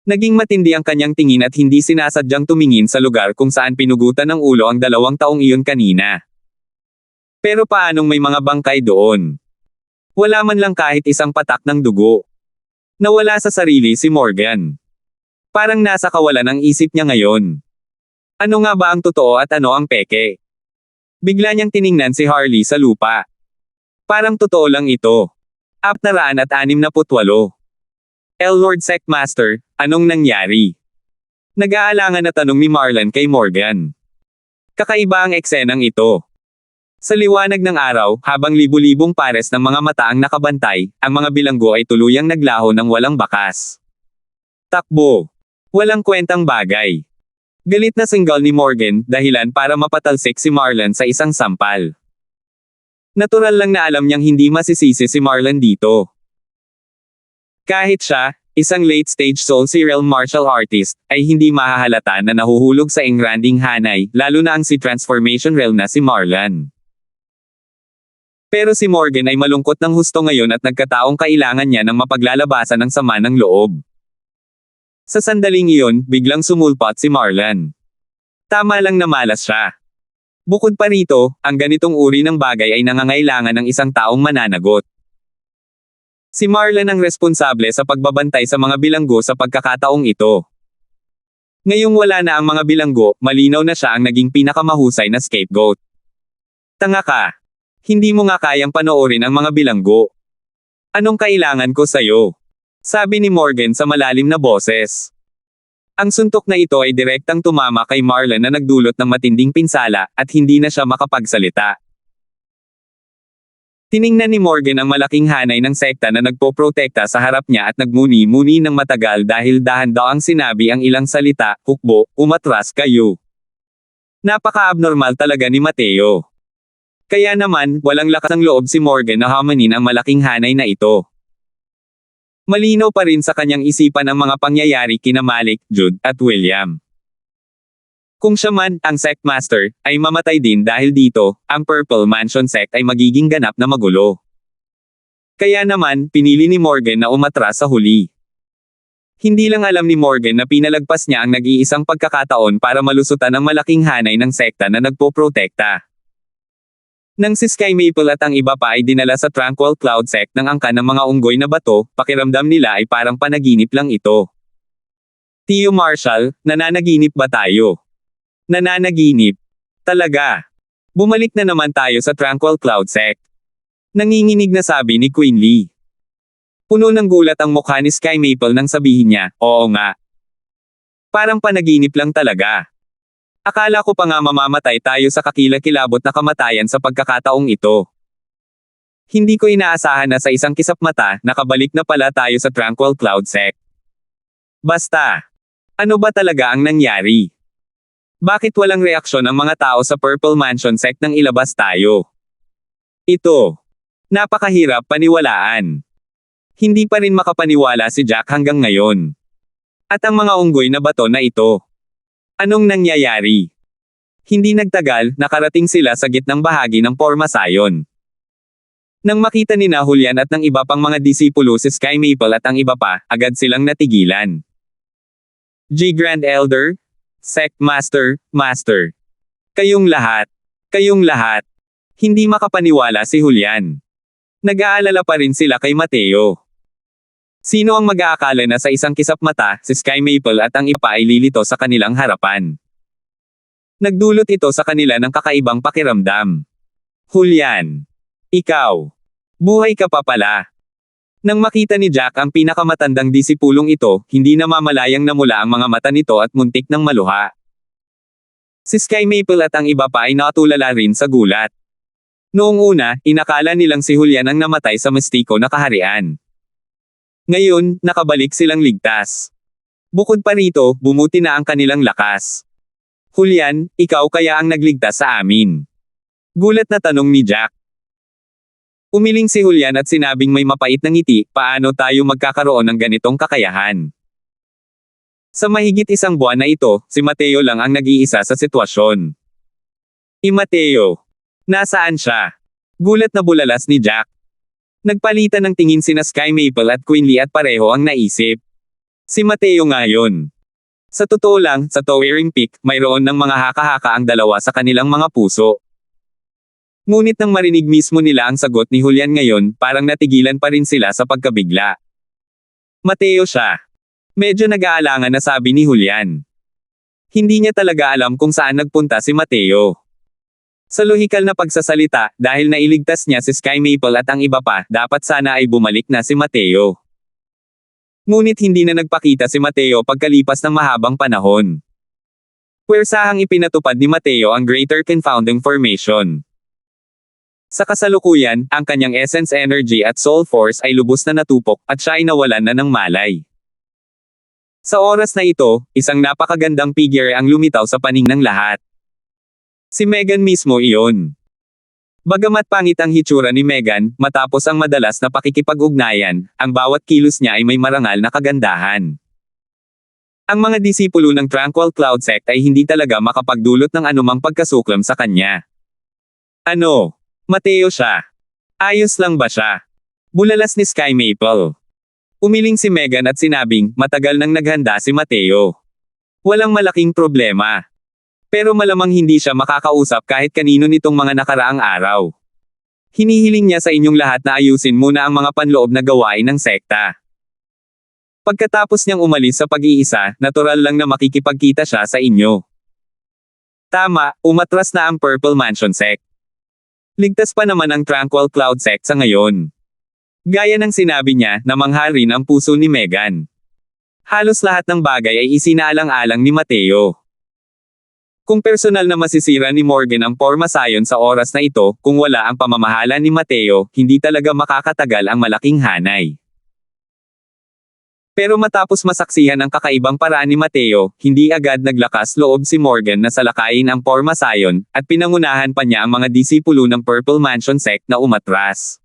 Naging matindi ang kanyang tingin at hindi sinasadyang tumingin sa lugar kung saan pinugutan ng ulo ang 2 taong iyon kanina. Pero paanong may mga bangkay doon? Wala man lang kahit isang patak ng dugo. Nawala sa sarili si Morgan. Parang nasa kawalan ang isip niya ngayon. Ano nga ba ang totoo at ano ang peke? Bigla niyang tiningnan si Harley sa lupa. Parang totoo lang ito. 468. Lord Secmaster, anong nangyari? Nag-aalangan na tanong ni Marlon kay Morgan. Kakaiba ang eksenang ito. Sa liwanag ng araw, habang libu-libong pares ng mga mata ang nakabantay, ang mga bilanggo ay tuluyang naglaho ng walang bakas. Takbo. Walang kwentang bagay. Galit na singgal ni Morgan, dahilan para mapatalsik si Marlon sa isang sampal. Natural lang na alam niyang hindi masisisi si Marlon dito. Kahit siya, isang late-stage soul serial martial artist, ay hindi mahahalata na nahuhulog sa engranding hanay, lalo na ang si transformation realm na si Marlon. Pero si Morgan ay malungkot ng husto ngayon at nagkataong kailangan niya ng mapaglalabasan ng sama ng loob. Sa sandaling iyon, biglang sumulpot si Marlon. Tama lang na malas siya. Bukod pa rito, ang ganitong uri ng bagay ay nangangailangan ng isang taong mananagot. Si Marlon ang responsable sa pagbabantay sa mga bilanggo sa pagkakataong ito. Ngayong wala na ang mga bilanggo, malinaw na siya ang naging pinakamahusay na scapegoat. Tanga ka. Hindi mo nga kayang panoorin ang mga bilanggo. Anong kailangan ko sa'yo? Sabi ni Morgan sa malalim na boses. Ang suntok na ito ay direktang tumama kay Marlon na nagdulot ng matinding pinsala, at hindi na siya makapagsalita. Tiningnan ni Morgan ang malaking hanay ng sekta na nagpoprotekta sa harap niya at nagmuni-muni ng matagal dahil dahan daw ang sinabi ang ilang salita, hukbo, umatras kayo. Napaka-abnormal talaga ni Mateo. Kaya naman, walang lakas ng loob si Morgan na hamanin ang malaking hanay na ito. Malinaw pa rin sa kanyang isipan ang mga pangyayari kina Malik, Jude, at William. Kung siya man, ang Sectmaster, ay mamatay din dahil dito, ang Purple Mansion Sect ay magiging ganap na magulo. Kaya naman, pinili ni Morgan na umatras sa huli. Hindi lang alam ni Morgan na pinalagpas niya ang nag-iisang pagkakataon para malusutan ang malaking hanay ng sekta na nagpoprotekta. Nang si Sky Maple at ang iba pa ay dinala sa Tranquil Cloud Sect ng angkan ng mga unggoy na bato, pakiramdam nila ay parang panaginip lang ito. Tio Marshall, nananaginip ba tayo? Nananaginip. Talaga. Bumalik na naman tayo sa Tranquil Cloud Sect. Nanginginig na sabi ni Queen Lee. Puno ng gulat ang mukha ni Sky Maple nang sabihin niya, oo nga. Parang panaginip lang talaga. Akala ko pa nga mamamatay tayo sa kakilakilabot na kamatayan sa pagkakataong ito. Hindi ko inaasahan na sa isang kisap mata, nakabalik na pala tayo sa Tranquil Cloud Sect. Basta. Ano ba talaga ang nangyari? Bakit walang reaksyon ang mga tao sa Purple Mansion Sect nang ilabas tayo? Ito. Napakahirap paniwalaan. Hindi pa rin makapaniwala si Jack hanggang ngayon. At ang mga unggoy na bato na ito. Anong nangyayari? Hindi nagtagal, nakarating sila sa gitnang bahagi ng Pormasayon. Nang makita ni Julian at ng iba pang mga disipulo si Sky Maple at ang iba pa, agad silang natigilan. G. Grand Elder, Sect Master, Master. Kayong lahat. Kayong lahat. Hindi makapaniwala si Julian. Nag-aalala pa rin sila kay Mateo. Sino ang mag-aakala na sa isang kisap mata, si Sky Maple at ang iba ay lilito sa kanilang harapan? Nagdulot ito sa kanila ng kakaibang pakiramdam. Julian. Ikaw. Buhay ka pa pala. Nang makita ni Jack ang pinakamatandang disipulong ito, hindi na mamalayang namula ang mga mata nito at muntik ng maluha. Si Sky Maple at ang iba pa ay natulala rin sa gulat. Noong una, inakala nilang si Julian ang namatay sa mistiko na kaharian. Ngayon, nakabalik silang ligtas. Bukod pa rito, bumuti na ang kanilang lakas. Julian, ikaw kaya ang nagligtas sa amin? Gulat na tanong ni Jack. Umiling si Julian at sinabing may mapait na ngiti, paano tayo magkakaroon ng ganitong kakayahan? Sa mahigit isang buwan na ito, si Mateo lang ang nag-iisa sa sitwasyon. Mateo. Nasaan siya? Gulat na bulalas ni Jack. Nagpalitan ng tingin sina Sky Maple at Queen Lee at pareho ang naisip. Si Mateo nga yun. Sa totoo lang, sa Towering Peak, mayroon ng mga haka-haka ang dalawa sa kanilang mga puso. Ngunit nang marinig mismo nila ang sagot ni Julian ngayon, parang natigilan pa rin sila sa pagkabigla. Mateo siya. Medyo nag-aalangan na sabi ni Julian. Hindi niya talaga alam kung saan nagpunta si Mateo. Sa lohikal na pagsasalita, dahil nailigtas niya si Sky Maple at ang iba pa, dapat sana ay bumalik na si Mateo. Ngunit hindi na nagpakita si Mateo pagkalipas ng mahabang panahon. Puwersahang ipinatupad ni Mateo ang Greater Confounding Formation. Sa kasalukuyan, ang kanyang essence energy at soul force ay lubos na natupok at siya ay nawalan na ng malay. Sa oras na ito, isang napakagandang figure ang lumitaw sa paning ng lahat. Si Megan mismo iyon. Bagamat pangit ang hitsura ni Megan, matapos ang madalas na pakikipag-ugnayan, ang bawat kilos niya ay may marangal na kagandahan. Ang mga disipulo ng Tranquil Cloud Sect ay hindi talaga makapagdulot ng anumang pagkasuklam sa kanya. Ano? Mateo siya. Ayos lang ba siya? Bulalas ni Sky Maple. Umiling si Megan at sinabing, matagal nang naghanda si Mateo. Walang malaking problema. Pero malamang hindi siya makakausap kahit kanino nitong mga nakaraang araw. Hinihiling niya sa inyong lahat na ayusin muna ang mga panloob na gawain ng sekta. Pagkatapos niyang umalis sa pag-iisa, natural lang na makikipagkita siya sa inyo. Tama, umatras na ang Purple Mansion Sect. Ligtas pa naman ang Tranquil Cloud Sect sa ngayon. Gaya ng sinabi niya, namangha rin ang puso ni Megan. Halos lahat ng bagay ay isinaalang-alang ni Mateo. Kung personal na masisira ni Morgan ang Porma Sion sa oras na ito, kung wala ang pamamahala ni Mateo, hindi talaga makakatagal ang malaking hanay. Pero matapos masaksihan ang kakaibang paraan ni Mateo, hindi agad naglakas loob si Morgan na salakayin ang Porma Sion, at pinangunahan pa niya ang mga disipulo ng Purple Mansion Sect na umatras.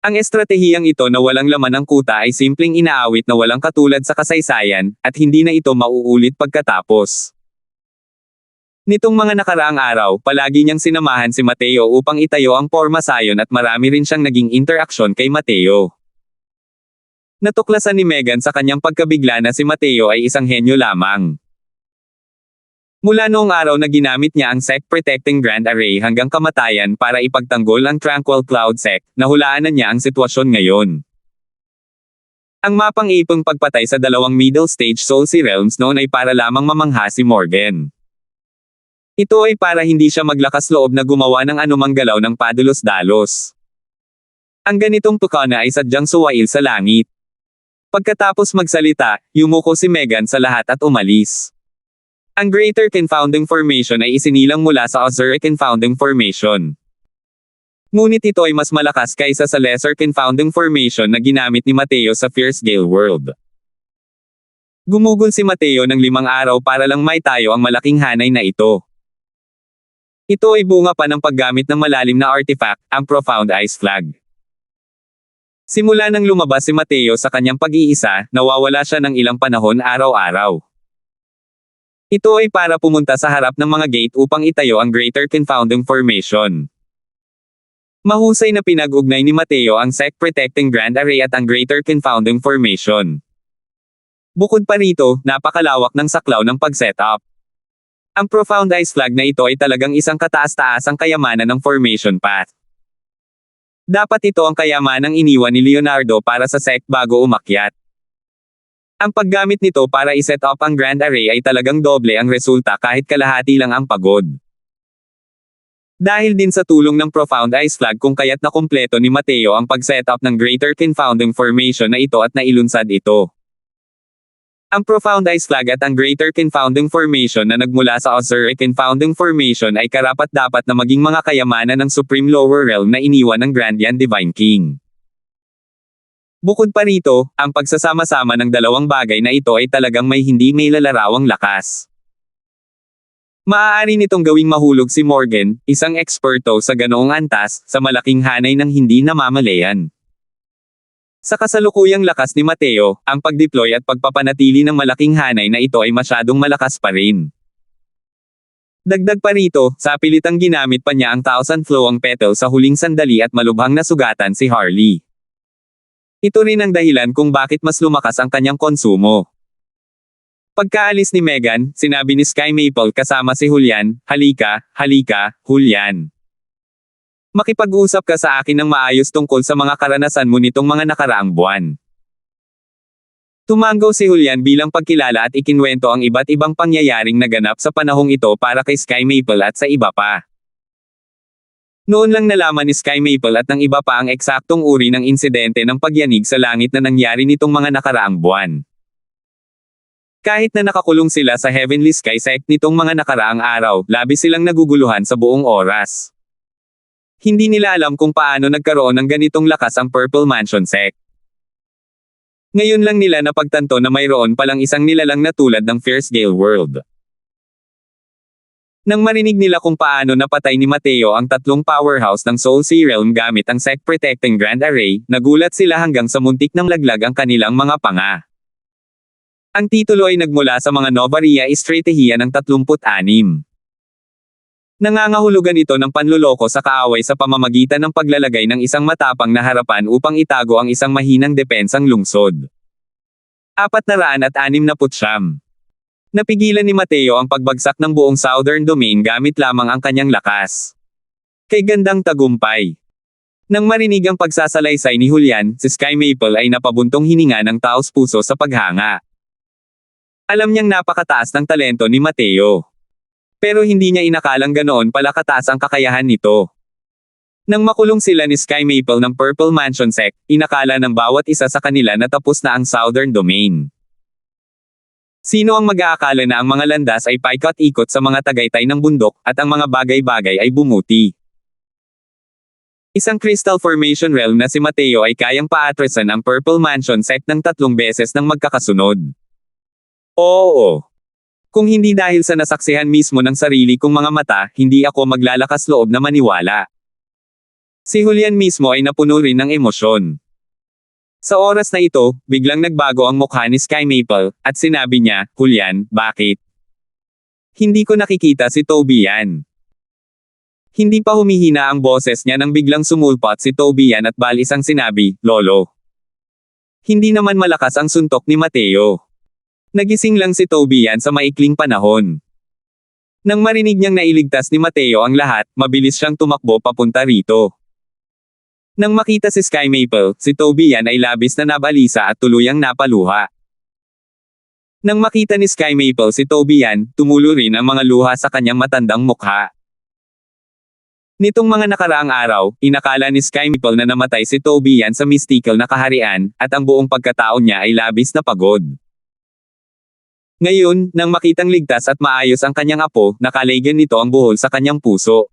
Ang estratehiyang ito na walang laman ng kuta ay simpleng inaawit na walang katulad sa kasaysayan, at hindi na ito mauulit pagkatapos. Nitong mga nakaraang araw, palagi niyang sinamahan si Mateo upang itayo ang Porma Sion at marami rin siyang naging interaksyon kay Mateo. Natuklasan ni Megan sa kanyang pagkabigla na si Mateo ay isang henyo lamang. Mula noong araw na ginamit niya ang Sect Protecting Grand Array hanggang kamatayan para ipagtanggol ang Tranquil Cloud Sect, nahulaan na niya ang sitwasyon ngayon. Ang mapang-ipong pagpatay sa dalawang middle stage Soul Sea Realms noon ay para lamang mamangha si Morgan. Ito ay para hindi siya maglakas loob na gumawa ng anumang galaw ng padalos-dalos. Ang ganitong tukana ay sadyang suwail sa langit. Pagkatapos magsalita, yumuko si Megan sa lahat at umalis. Ang Greater Confounding Formation ay isinilang mula sa Azure Confounding Formation. Ngunit ito ay mas malakas kaysa sa Lesser Confounding Formation na ginamit ni Mateo sa Fierce Gale World. Gumugol si Mateo ng 5 araw para lang maitayo ang malaking hanay na ito. Ito ay bunga pa ng paggamit ng malalim na artifact, ang Profound Ice Flag. Simula nang lumabas si Mateo sa kanyang pag-iisa, nawawala siya ng ilang panahon araw-araw. Ito ay para pumunta sa harap ng mga gate upang itayo ang Greater Confounding Formation. Mahusay na pinag-ugnay ni Mateo ang Sect Protecting Grand Array at ang Greater Confounding Formation. Bukod pa rito, napakalawak ng saklaw ng pag-setup. Ang Profound Ice Flag na ito ay talagang isang kataas-taasang kayamanan ng formation path. Dapat ito ang kayamanang iniwan ni Leonardo para sa sect bago umakyat. Ang paggamit nito para iset up ang Grand Array ay talagang doble ang resulta kahit kalahati lang ang pagod. Dahil din sa tulong ng Profound Ice Flag kung kaya't nakumpleto ni Mateo ang pag-set up ng Greater Confounding Formation na ito at nailunsad ito. Ang Profound Ice Flag at ang Greater Confounding Formation na nagmula sa Azure Confounding Formation ay karapat-dapat na maging mga kayamanan ng Supreme Lower Realm na iniwan ng Grandian Divine King. Bukod pa rito, ang pagsasama-sama ng dalawang bagay na ito ay talagang may hindi may lalarawang lakas. Maaari nitong gawing mahulog si Morgan, isang eksperto sa ganoong antas, sa malaking hanay ng hindi namamalayan. Sa kasalukuyang lakas ni Mateo, ang pag-deploy at pagpapanatili ng malaking hanay na ito ay masyadong malakas pa rin. Dagdag pa rito, sa pilitang ginamit pa niya ang 1,000 flowing petal sa huling sandali at malubhang nasugatan si Harley. Ito rin ang dahilan kung bakit mas lumakas ang kanyang konsumo. Pagkaalis ni Megan, sinabi ni Sky Maple kasama si Julian, halika, Julian. Makipag-usap ka sa akin ng maayos tungkol sa mga karanasan mo nitong mga nakaraang buwan. Tumango si Julian bilang pagkilala at ikinwento ang iba't ibang pangyayaring naganap sa panahong ito para kay Sky Maple at sa iba pa. Noon lang nalaman ni Sky Maple at ng iba pa ang eksaktong uri ng insidente ng pagyanig sa langit na nangyari nitong mga nakaraang buwan. Kahit na nakakulong sila sa Heavenly Sky sect nitong mga nakaraang araw, labis silang naguguluhan sa buong oras. Hindi nila alam kung paano nagkaroon ng ganitong lakas ang Purple Mansion sect. Ngayon lang nila napagtanto na mayroon palang isang nilalang na tulad ng Fierce Gale World. Nang marinig nila kung paano napatay ni Mateo ang tatlong powerhouse ng Soul Sea Realm gamit ang Sect Protecting Grand Array, nagulat sila hanggang sa muntik ng laglag ang kanilang mga panga. Ang titulo ay nagmula sa mga Novaria Estratehiya ng 36. Nangangahulugan ito ng panluloko sa kaaway sa pamamagitan ng paglalagay ng isang matapang na harapan upang itago ang isang mahinang depensang lungsod. 469. Napigilan ni Mateo ang pagbagsak ng buong Southern Domain gamit lamang ang kanyang lakas. Kay gandang tagumpay. Nang marinig ang pagsasalaysay ni Julian, si Sky Maple ay napabuntong hininga ng taos-puso sa paghanga. Alam niyang napakataas ng talento ni Mateo. Pero hindi niya inakalang ganoon pala kataas ang kakayahan nito. Nang makulong sila ni Sky Maple ng Purple Mansion sect, inakala ng bawat isa sa kanila na tapos na ang Southern Domain. Sino ang mag-aakala na ang mga landas ay paikot-ikot sa mga tagaytay ng bundok, at ang mga bagay-bagay ay bumuti? Isang Crystal Formation Realm na si Mateo ay kayang paatrasan ang Purple Mansion sect ng 3 beses ng magkakasunod. Oo. Kung hindi dahil sa nasaksihan mismo ng sarili kong mga mata, hindi ako maglalakas loob na maniwala. Si Julian mismo ay napuno rin ng emosyon. Sa oras na ito, biglang nagbago ang mukha ni Sky Maple, at sinabi niya, "Julian, bakit? Hindi ko nakikita si Toby yan." Hindi pa humihina ang boses niya nang biglang sumulpot si Toby yan at balisang sinabi, "Lolo." Hindi naman malakas ang suntok ni Mateo. Nagising lang si Toby yan sa maikling panahon. Nang marinig niyang nailigtas ni Mateo ang lahat, mabilis siyang tumakbo papunta rito. Nang makita si Sky Maple, si Toby yan ay labis na nabalisa at tuluyang napaluha. Nang makita ni Sky Maple si Toby yan, tumulo rin ang mga luha sa kanyang matandang mukha. Nitong mga nakaraang araw, inakala ni Sky Maple na namatay si Toby yan sa mystical na kaharian, at ang buong pagkatao niya ay labis na pagod. Ngayon, nang makitang ligtas at maayos ang kanyang apo, nakaligyan nito ang buhol sa kanyang puso.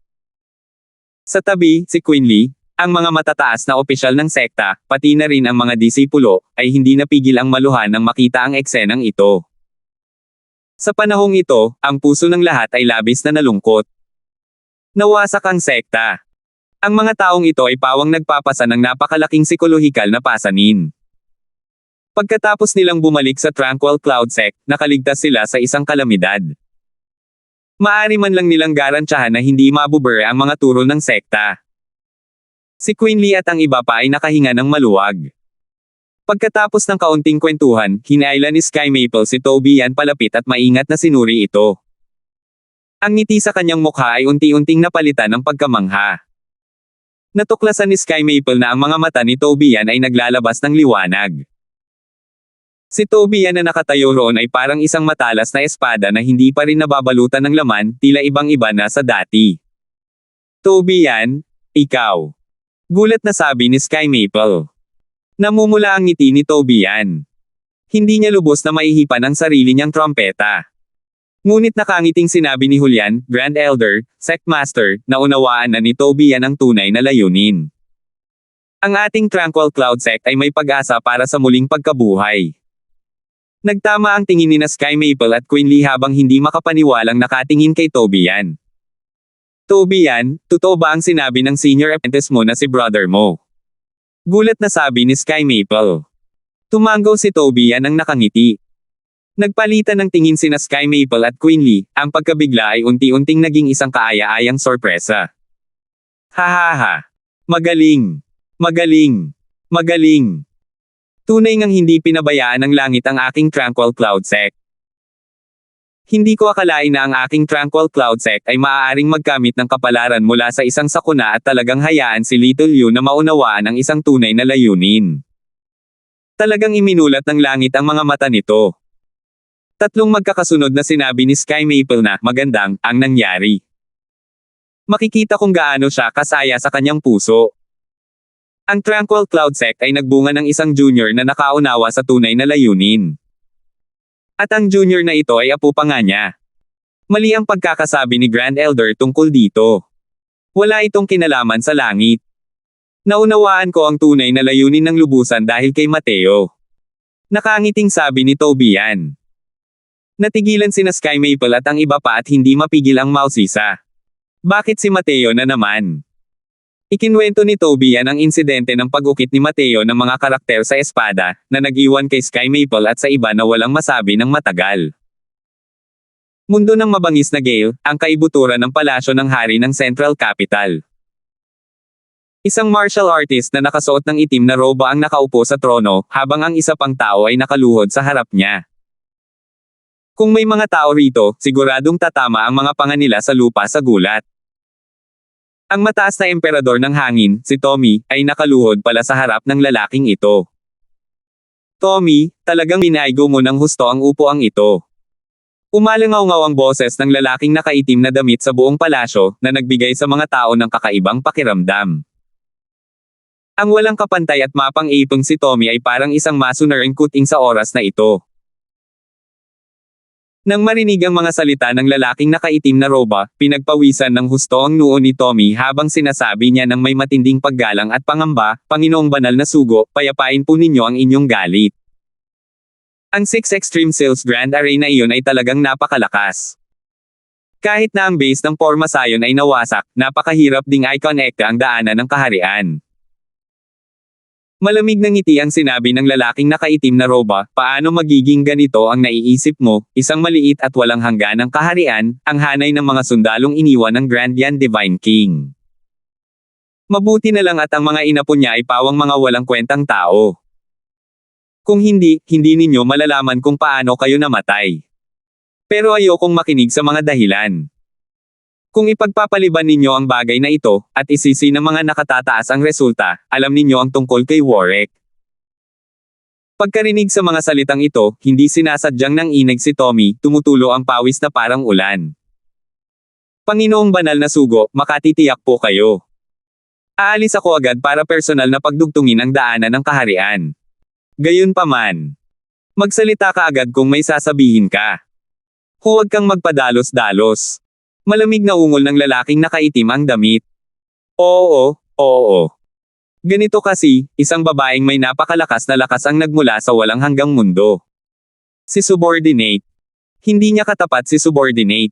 Sa tabi, si Quinley, ang mga matataas na opisyal ng sekta, pati na rin ang mga disipulo, ay hindi napigil ang maluhan nang makita ang eksenang ito. Sa panahong ito, ang puso ng lahat ay labis na nalungkot. Nawasak ang sekta. Ang mga taong ito ay pawang nagpapasa ng napakalaking psikolohikal na pasanin. Pagkatapos nilang bumalik sa Tranquil Cloud Sect, nakaligtas sila sa isang kalamidad. Maari man lang nilang garantyahan na hindi mabubura ang mga turo ng sekta. Si Quinley at ang iba pa ay nakahinga ng maluwag. Pagkatapos ng kaunting kwentuhan, hinailan ni Sky Maple si Toby yan palapit at maingat na sinuri ito. Ang ngiti sa kanyang mukha ay unti-unting napalitan ng pagkamangha. Natuklasan ni Sky Maple na ang mga mata ni Toby yan ay naglalabas ng liwanag. Si Toby yan na nakatayo roon ay parang isang matalas na espada na hindi pa rin nababalutan ng laman, tila ibang-iba na sa dati. "Toby yan, ikaw." Gulat na sabi ni Sky Maple. Namumula ang ngiti ni Toby yan. Hindi niya lubos na maihipan ang sarili niyang trompeta. Ngunit nakangiting sinabi ni Julian, Grand Elder, Sect Master, na unawaan na ni Toby yan ang tunay na layunin. Ang ating Tranquil Cloud Sect ay may pag-asa para sa muling pagkabuhay. Nagtama ang tingin ni Sky Maple at Quinley habang hindi makapaniwalang nakatingin kay Toby yan. "Toby yan, totoo ba ang sinabi ng senior apprentice mo na si brother mo?" Gulat na sabi ni Sky Maple. Tumango si Toby yan ang nakangiti. Nagpalitan ng tingin sina Sky Maple at Quinley, ang pagkabigla ay unti-unting naging isang kaaya-ayang sorpresa. "Hahaha. Magaling. Magaling. Magaling. Tunay ngang hindi pinabayaan ng langit ang aking Tranquil Cloud Sect. Hindi ko akalain na ang aking Tranquil Cloud Sect ay maaaring magkamit ng kapalaran mula sa isang sakuna at talagang hayaan si Little Yu na maunawaan ang isang tunay na layunin." Talagang iminulat ng langit ang mga mata nito. Tatlong magkakasunod na sinabi ni Sky Maple na magandang ang nangyari. Makikita kung gaano siya kasaya sa kanyang puso. Ang Tranquil Cloud Sect ay nagbunga ng isang junior na nakaunawa sa tunay na layunin. At ang junior na ito ay apo pa nga niya. Mali ang pagkakasabi ni Grand Elder tungkol dito. Wala itong kinalaman sa langit. Naunawaan ko ang tunay na layunin ng lubusan dahil kay Mateo. Nakangiting sabi ni Tobian. Natigilan sina Sky Maple at ang iba pa at hindi mapigil ang mausisa. Bakit si Mateo na naman? Ikinwento ni Tobian ang insidente ng pag-ukit ni Mateo ng mga karakter sa espada, na nag-iwan kay Sky Maple at sa iba na walang masabi ng matagal. Mundo ng mabangis na Gale, ang kaibuturan ng palasyo ng hari ng Central Capital. Isang martial artist na nakasuot ng itim na roba ang nakaupo sa trono, habang ang isa pang tao ay nakaluhod sa harap niya. Kung may mga tao rito, siguradong tatama ang mga panga nila sa lupa sa gulat. Ang mataas na emperador ng hangin, si Tommy, ay nakaluhod pala sa harap ng lalaking ito. Tommy, talagang binaigo mo ng husto ang upuang ito. Umalangaw-ngaw ang boses ng lalaking nakaitim na damit sa buong palasyo, na nagbigay sa mga tao ng kakaibang pakiramdam. Ang walang kapantay at mapang-ipong si Tommy ay parang isang masunarang kuting sa oras na ito. Nang marinig ang mga salita ng lalaking nakaitim na roba, pinagpawisan ng husto ang noo ni Tommy habang sinasabi niya ng may matinding paggalang at pangamba, Panginoong banal na sugo, payapain po ninyo ang inyong galit. Ang 6 Extreme Sales Grand Arena iyon ay talagang napakalakas. Kahit na ang base ng Formasayon ay nawasak, napakahirap ding i-connect ang daanan ng kaharian. Malamig na ngiti ang sinabi ng lalaking nakaitim na roba, paano magiging ganito ang naiisip mo, isang maliit at walang hangganang kaharian, ang hanay ng mga sundalong iniwan ng Grandian Divine King. Mabuti na lang at ang mga inapo niya ay pawang mga walang kwentang tao. Kung hindi, hindi ninyo malalaman kung paano kayo namatay. Pero ayokong makinig sa mga dahilan. Kung ipagpapaliban ninyo ang bagay na ito, at isisi ng mga nakatataas ang resulta, alam ninyo ang tungkol kay Warwick. Pagkarinig sa mga salitang ito, hindi sinasadyang nang inig si Tommy, tumutulo ang pawis na parang ulan. Panginoong banal na sugo, makatitiyak po kayo. Aalis ako agad para personal na pagdugtungin ang daanan ng kaharian. Gayunpaman, magsalita ka agad kung may sasabihin ka. Huwag kang magpadalos-dalos. Malamig na ungol ng lalaking nakaitim ang damit. Oo. Ganito kasi, isang babaeng may napakalakas na lakas ang nagmula sa walang hanggang mundo. Si Subordinate. Hindi niya katapat si Subordinate.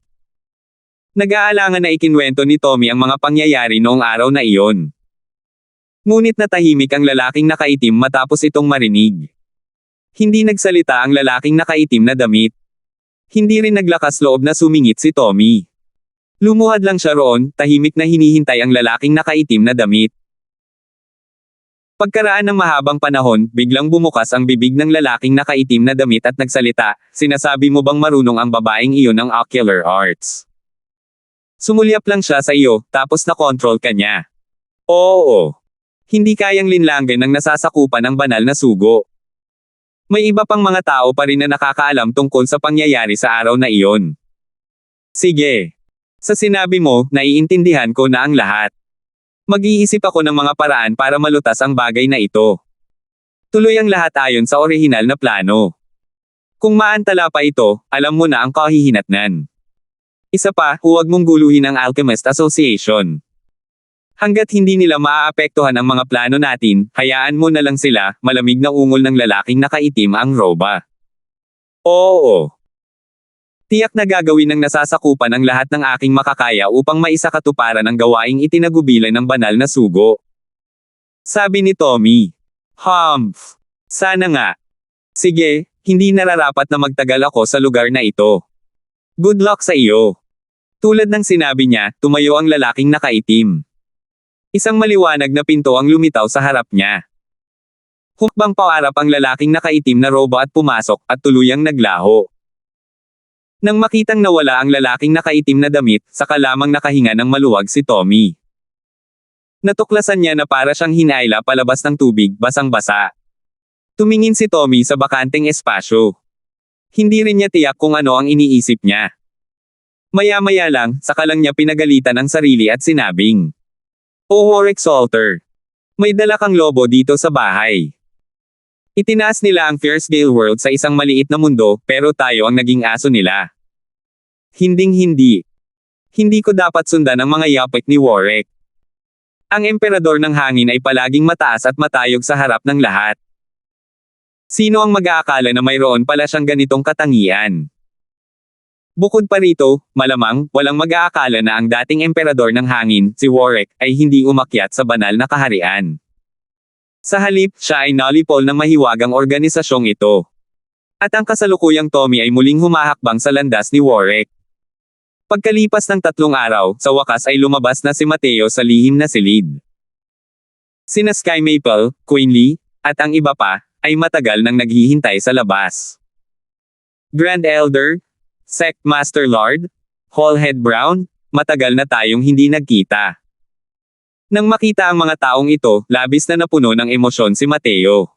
Nag-aalangan na ikinwento ni Tommy ang mga pangyayari noong araw na iyon. Ngunit natahimik ang lalaking nakaitim matapos itong marinig. Hindi nagsalita ang lalaking nakaitim na damit. Hindi rin naglakas loob na sumingit si Tommy. Lumuhad lang siya roon, tahimik na hinihintay ang lalaking nakaitim na damit. Pagkaraan ng mahabang panahon, biglang bumukas ang bibig ng lalaking nakaitim na damit at nagsalita, sinasabi mo bang marunong ang babaeng iyon ng ocular arts? Sumulyap lang siya sa iyo, tapos na-control ka niya. Oo. Hindi kayang linlanggan ng nasasakupan ng banal na sugo. May iba pang mga tao pa rin na nakakaalam tungkol sa pangyayari sa araw na iyon. Sige. Sa sinabi mo, naiintindihan ko na ang lahat. Mag-iisip ako ng mga paraan para malutas ang bagay na ito. Tuloy ang lahat ayon sa orihinal na plano. Kung maantala pa ito, alam mo na ang kahihinatnan. Isa pa, huwag mong guluhin ang Alchemist Association. Hanggat hindi nila maaapektuhan ang mga plano natin, hayaan mo na lang sila, malamig na ungol ng lalaking nakaitim ang roba. Oo. Tiyak na gagawin ng nasasakupan ang lahat ng aking makakaya upang maisakatuparan ang gawaing itinagubilay ng banal na sugo. Sabi ni Tommy. Humph. Sana nga. Sige, hindi nararapat na magtagal ako sa lugar na ito. Good luck sa iyo. Tulad ng sinabi niya, tumayo ang lalaking nakaitim. Isang maliwanag na pinto ang lumitaw sa harap niya. Hukbang paarap ang lalaking nakaitim na roba at pumasok at tuluyang naglaho. Nang makitang nawala ang lalaking nakaitim na damit, saka lamang nakahinga ng maluwag si Tommy. Natuklasan niya na para siyang hinayla palabas ng tubig, basang-basa. Tumingin si Tommy sa bakanteng espasyo. Hindi rin niya tiyak kung ano ang iniisip niya. Maya-maya lang, saka lang niya pinagalitan ang sarili at sinabing, "Oh Warwick Salter. May dala kang lobo dito sa bahay." Itinaas nila ang Fierce Gale World sa isang maliit na mundo, pero tayo ang naging aso nila. Hinding-hindi. Hindi ko dapat sundan ang mga yapik ni Warwick. Ang emperador ng hangin ay palaging mataas at matayog sa harap ng lahat. Sino ang mag-aakala na mayroon pala siyang ganitong katangian? Bukod pa rito, malamang, walang mag-aakala na ang dating emperador ng hangin, si Warwick, ay hindi umakyat sa banal na kaharian. Sa halip, siya ay nalipol ng mahiwagang organisasyong ito. At ang kasalukuyang Tommy ay muling humahakbang sa landas ni Warwick. Pagkalipas ng 3 araw, sa wakas ay lumabas na si Mateo sa lihim na silid. Sina Sky Maple, Queen Lee, at ang iba pa, ay matagal nang naghihintay sa labas. Grand Elder, Sect Master Lord, Hallhead Brown, matagal na tayong hindi nagkita. Nang makita ang mga taong ito, labis na napuno ng emosyon si Mateo.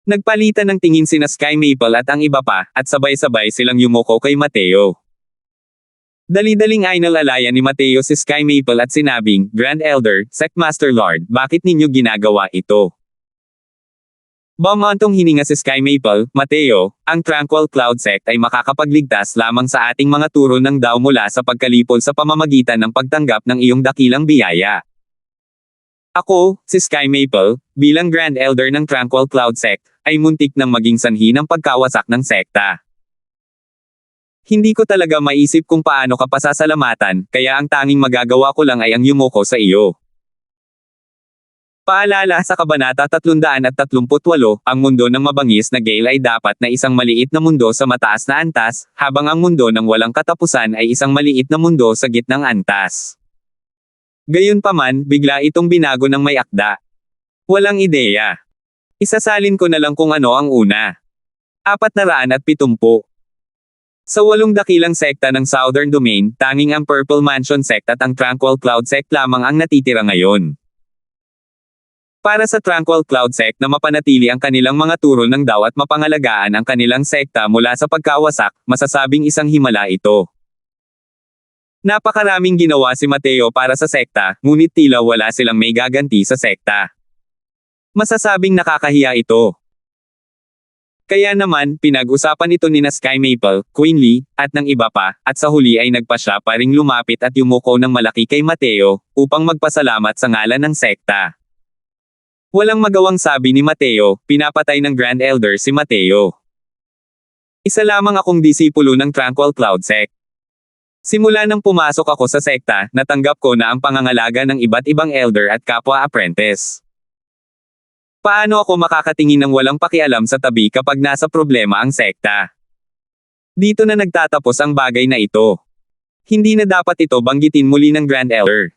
Nagpalitan ng tingin sina Sky Maple at ang iba pa, at sabay-sabay silang yumuko kay Mateo. Dali-daling inalalayan ni Mateo si Sky Maple at sinabing, "Grand Elder, Sect Master Lord, bakit ninyo ginagawa ito?" Bumantong hininga si Sky Maple, "Mateo, ang Tranquil Cloud Sect ay makakapagligtas lamang sa ating mga turo ng Dao mula sa pagkalipol sa pamamagitan ng pagtanggap ng iyong dakilang biyaya. Ako, si Sky Maple, bilang Grand Elder ng Tranquil Cloud Sect, ay muntik nang maging sanhi ng pagkawasak ng sekta. Hindi ko talaga maisip kung paano ka pasasalamatan, kaya ang tanging magagawa ko lang ay ang yumuko sa iyo." Paalala sa Kabanata 338, ang mundo ng mabangis na Gale ay dapat na isang maliit na mundo sa mataas na antas, habang ang mundo ng walang katapusan ay isang maliit na mundo sa gitnang antas. Gayunpaman, bigla itong binago ng may akda. Walang ideya. Isasalin ko na lang kung ano ang una. 470. Sa 8 dakilang sekta ng Southern Domain, tanging ang Purple Mansion Sect at ang Tranquil Cloud Sect lamang ang natitira ngayon. Para sa Tranquil Cloud Sect na mapanatili ang kanilang mga turo ng Dao at mapangalagaan ang kanilang sekta mula sa pagkawasak, masasabing isang himala ito. Napakaraming ginawa si Mateo para sa sekta, ngunit tila wala silang may gaganti sa sekta. Masasabing nakakahiya ito. Kaya naman, pinag-usapan ito ni Sky Maple, Queen Lee, at ng iba pa, at sa huli ay nagpa siya pa ring lumapit at yumuko ng malaki kay Mateo, upang magpasalamat sa ngalan ng sekta. Walang magawang sabi ni Mateo, pinapatay ng Grand Elder si Mateo. Isa lamang akong disipulo ng Tranquil Cloud Sect. Simula nang pumasok ako sa sekta, natanggap ko na ang pangangalaga ng iba't ibang elder at kapwa apprentice. Paano ako makakatingin ng walang pakialam sa tabi kapag nasa problema ang sekta? Dito na nagtatapos ang bagay na ito. Hindi na dapat ito banggitin muli ng Grand Elder.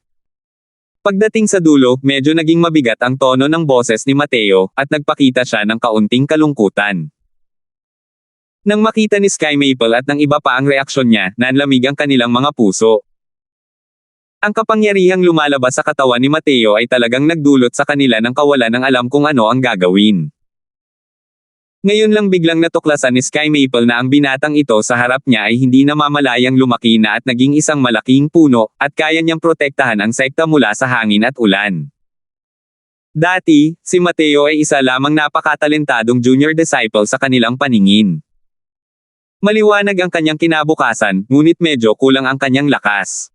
Pagdating sa dulo, medyo naging mabigat ang tono ng boses ni Mateo, at nagpakita siya ng kaunting kalungkutan. Nang makita ni Sky Maple at ng iba pa ang reaksyon niya, nanlamig ang kanilang mga puso. Ang kapangyarihang lumalabas sa katawan ni Mateo ay talagang nagdulot sa kanila ng kawalan ng alam kung ano ang gagawin. Ngayon lang biglang natuklasan ni Sky Maple na ang binatang ito sa harap niya ay hindi namamalayang lumaki na at naging isang malaking puno, at kaya niyang protektahan ang sekta mula sa hangin at ulan. Dati, si Mateo ay isa lamang napakatalentadong junior disciple sa kanilang paningin. Maliwanag ang kanyang kinabukasan, ngunit medyo kulang ang kanyang lakas.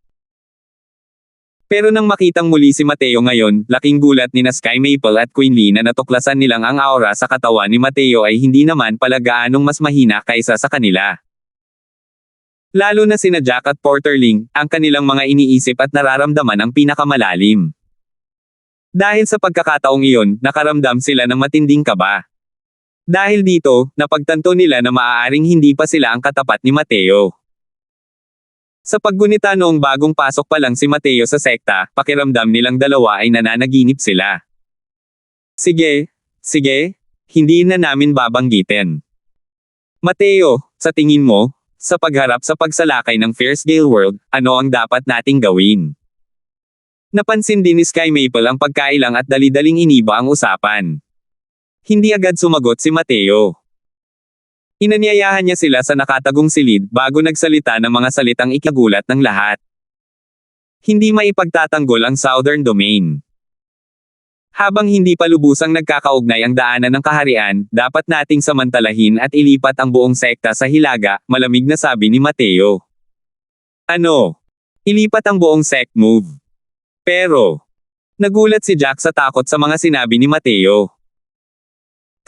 Pero nang makitang muli si Mateo ngayon, laking gulat ni Sky Maple at Queen Lee na natuklasan nilang ang aura sa katawan ni Mateo ay hindi naman pala gaanong mas mahina kaysa sa kanila. Lalo na sina Jack at Porterling, ang kanilang mga iniisip at nararamdaman ang pinakamalalim. Dahil sa pagkakataong iyon, nakaramdam sila ng matinding kaba. Dahil dito, napagtanto nila na maaaring hindi pa sila ang katapat ni Mateo. Sa paggunita noong bagong pasok pa lang si Mateo sa sekta, pakiramdam nilang dalawa ay nananaginip sila. Sige, hindi na namin babanggitin. Mateo, sa tingin mo, sa pagharap sa pagsalakay ng Fierce Gale World, ano ang dapat nating gawin? Napansin din ni Sky Maple ang pagkailang at dali-daling iniba ang usapan. Hindi agad sumagot si Mateo. Inanyayahan niya sila sa nakatagong silid bago nagsalita ng mga salitang ikagulat ng lahat. Hindi maipagtatanggol ang Southern Domain. Habang hindi pa lubusang nagkakaugnay ang daanan ng kaharian, dapat nating samantalahin at ilipat ang buong sekta sa Hilaga, malamig na sabi ni Mateo. Ano? Ilipat ang buong sect move. Pero, nagulat si Jack sa takot sa mga sinabi ni Mateo.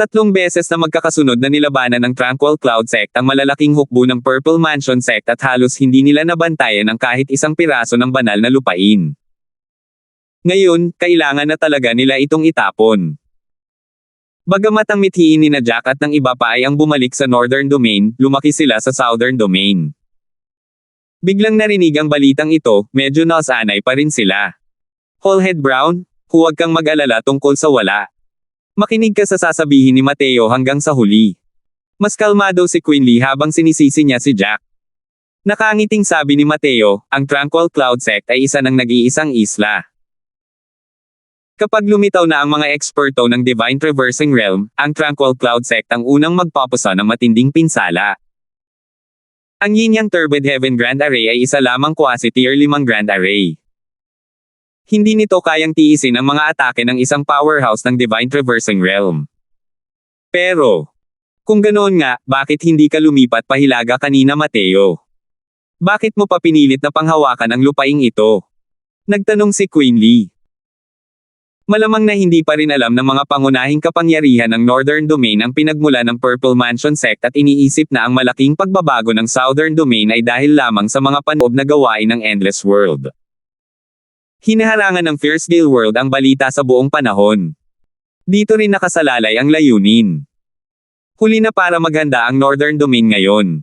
3 beses na magkakasunod na nilabanan ng Tranquil Cloud Sect ang malalaking hukbo ng Purple Mansion Sect at halos hindi nila nabantayan ang kahit isang piraso ng banal na lupain. Ngayon, kailangan na talaga nila itong itapon. Bagamat ang mithiin ni na Jack at ng iba pa ay ang bumalik sa Northern Domain, lumaki sila sa Southern Domain. Biglang narinig ang balitang ito, medyo nasanay pa rin sila. Hallhead Brown, huwag kang mag-alala tungkol sa wala. Makinig ka sa sasabihin ni Mateo hanggang sa huli. Mas kalmado si Quinley habang sinisisi niya si Jack. Nakangiting sabi ni Mateo, ang Tranquil Cloud Sect ay isa ng nag-iisang isla. Kapag lumitaw na ang mga eksperto ng Divine Traversing Realm, ang Tranquil Cloud Sect ang unang magpapusa ng matinding pinsala. Ang Yin Yang Turbid Heaven Grand Array ay isa lamang quasi-tier 5 Grand Array. Hindi nito kayang tiisin ang mga atake ng isang powerhouse ng Divine Traversing Realm. Pero, kung ganoon nga, bakit hindi ka lumipat pa Hilaga kanina Mateo? Bakit mo pa pinilit na panghawakan ang lupaing ito? Nagtanong si Quinley. Malamang na hindi pa rin alam ng mga pangunahing kapangyarihan ng Northern Domain ang pinagmula ng Purple Mansion Sect at iniisip na ang malaking pagbabago ng Southern Domain ay dahil lamang sa mga panoob na gawain ng Endless World. Hinaharangan ng Fierce Gale World ang balita sa buong panahon. Dito rin nakasalalay ang layunin. Huli na para maghanda ang Northern Domain ngayon.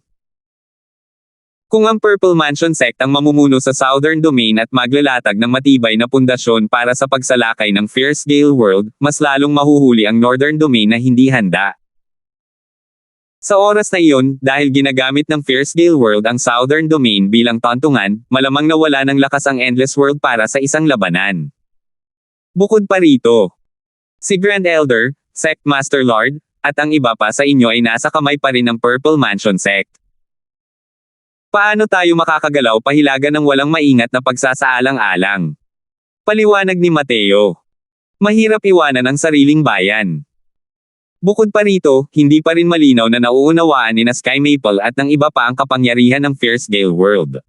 Kung ang Purple Mansion Sect ang mamumuno sa Southern Domain at maglalatag ng matibay na pundasyon para sa pagsalakay ng Fierce Gale World, mas lalong mahuhuli ang Northern Domain na hindi handa. Sa oras na iyon, dahil ginagamit ng Fierce Gale World ang Southern Domain bilang tantungan, malamang nawala ng lakas ang Endless World para sa isang labanan. Bukod pa rito, si Grand Elder, Sect Master Lord, at ang iba pa sa inyo ay nasa kamay pa rin ng Purple Mansion Sect. Paano tayo makakagalaw pa Hilaga ng walang maingat na pagsasaalang-alang? Paliwanag ni Mateo. Mahirap iwanan ang sariling bayan. Bukod pa rito, hindi pa rin malinaw na nauunawaan ni na Sky Maple at ng iba pa ang kapangyarihan ng Fierce Gale World.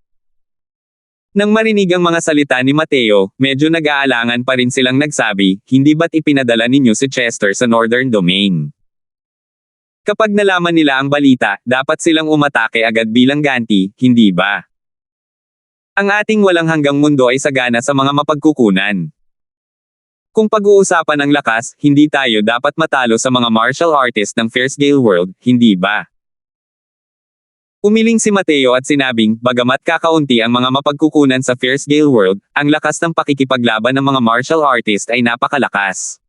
Nang marinig ang mga salita ni Mateo, medyo nag-aalangan pa rin silang nagsabi, hindi ba't ipinadala ninyo si Chester sa Northern Domain? Kapag nalaman nila ang balita, dapat silang umatake agad bilang ganti, hindi ba? Ang ating walang hanggang mundo ay sagana sa mga mapagkukunan. Kung pag-uusapan ang lakas, hindi tayo dapat matalo sa mga martial artist ng Fierce Gale World, hindi ba? Umiling si Mateo at sinabing, bagamat kakaunti ang mga mapagkukunan sa Fierce Gale World, ang lakas ng pakikipaglaban ng mga martial artist ay napakalakas.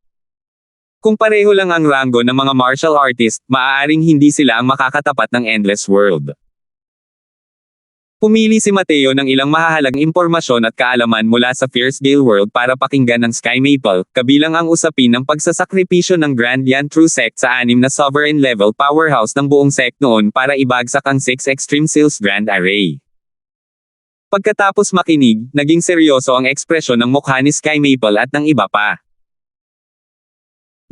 Kung pareho lang ang ranggo ng mga martial artist, maaaring hindi sila ang makakatapat ng Endless World. Pumili si Mateo ng ilang mahahalagang impormasyon at kaalaman mula sa Fierce Gale World para pakinggan ng Sky Maple, kabilang ang usapin ng pagsasakripisyo ng Grand Yan True Sect sa 6 na sovereign level powerhouse ng buong sect noon para ibagsak ang 6 Extreme Seals Grand Array. Pagkatapos makinig, naging seryoso ang ekspresyon ng mukha ni Sky Maple at ng iba pa.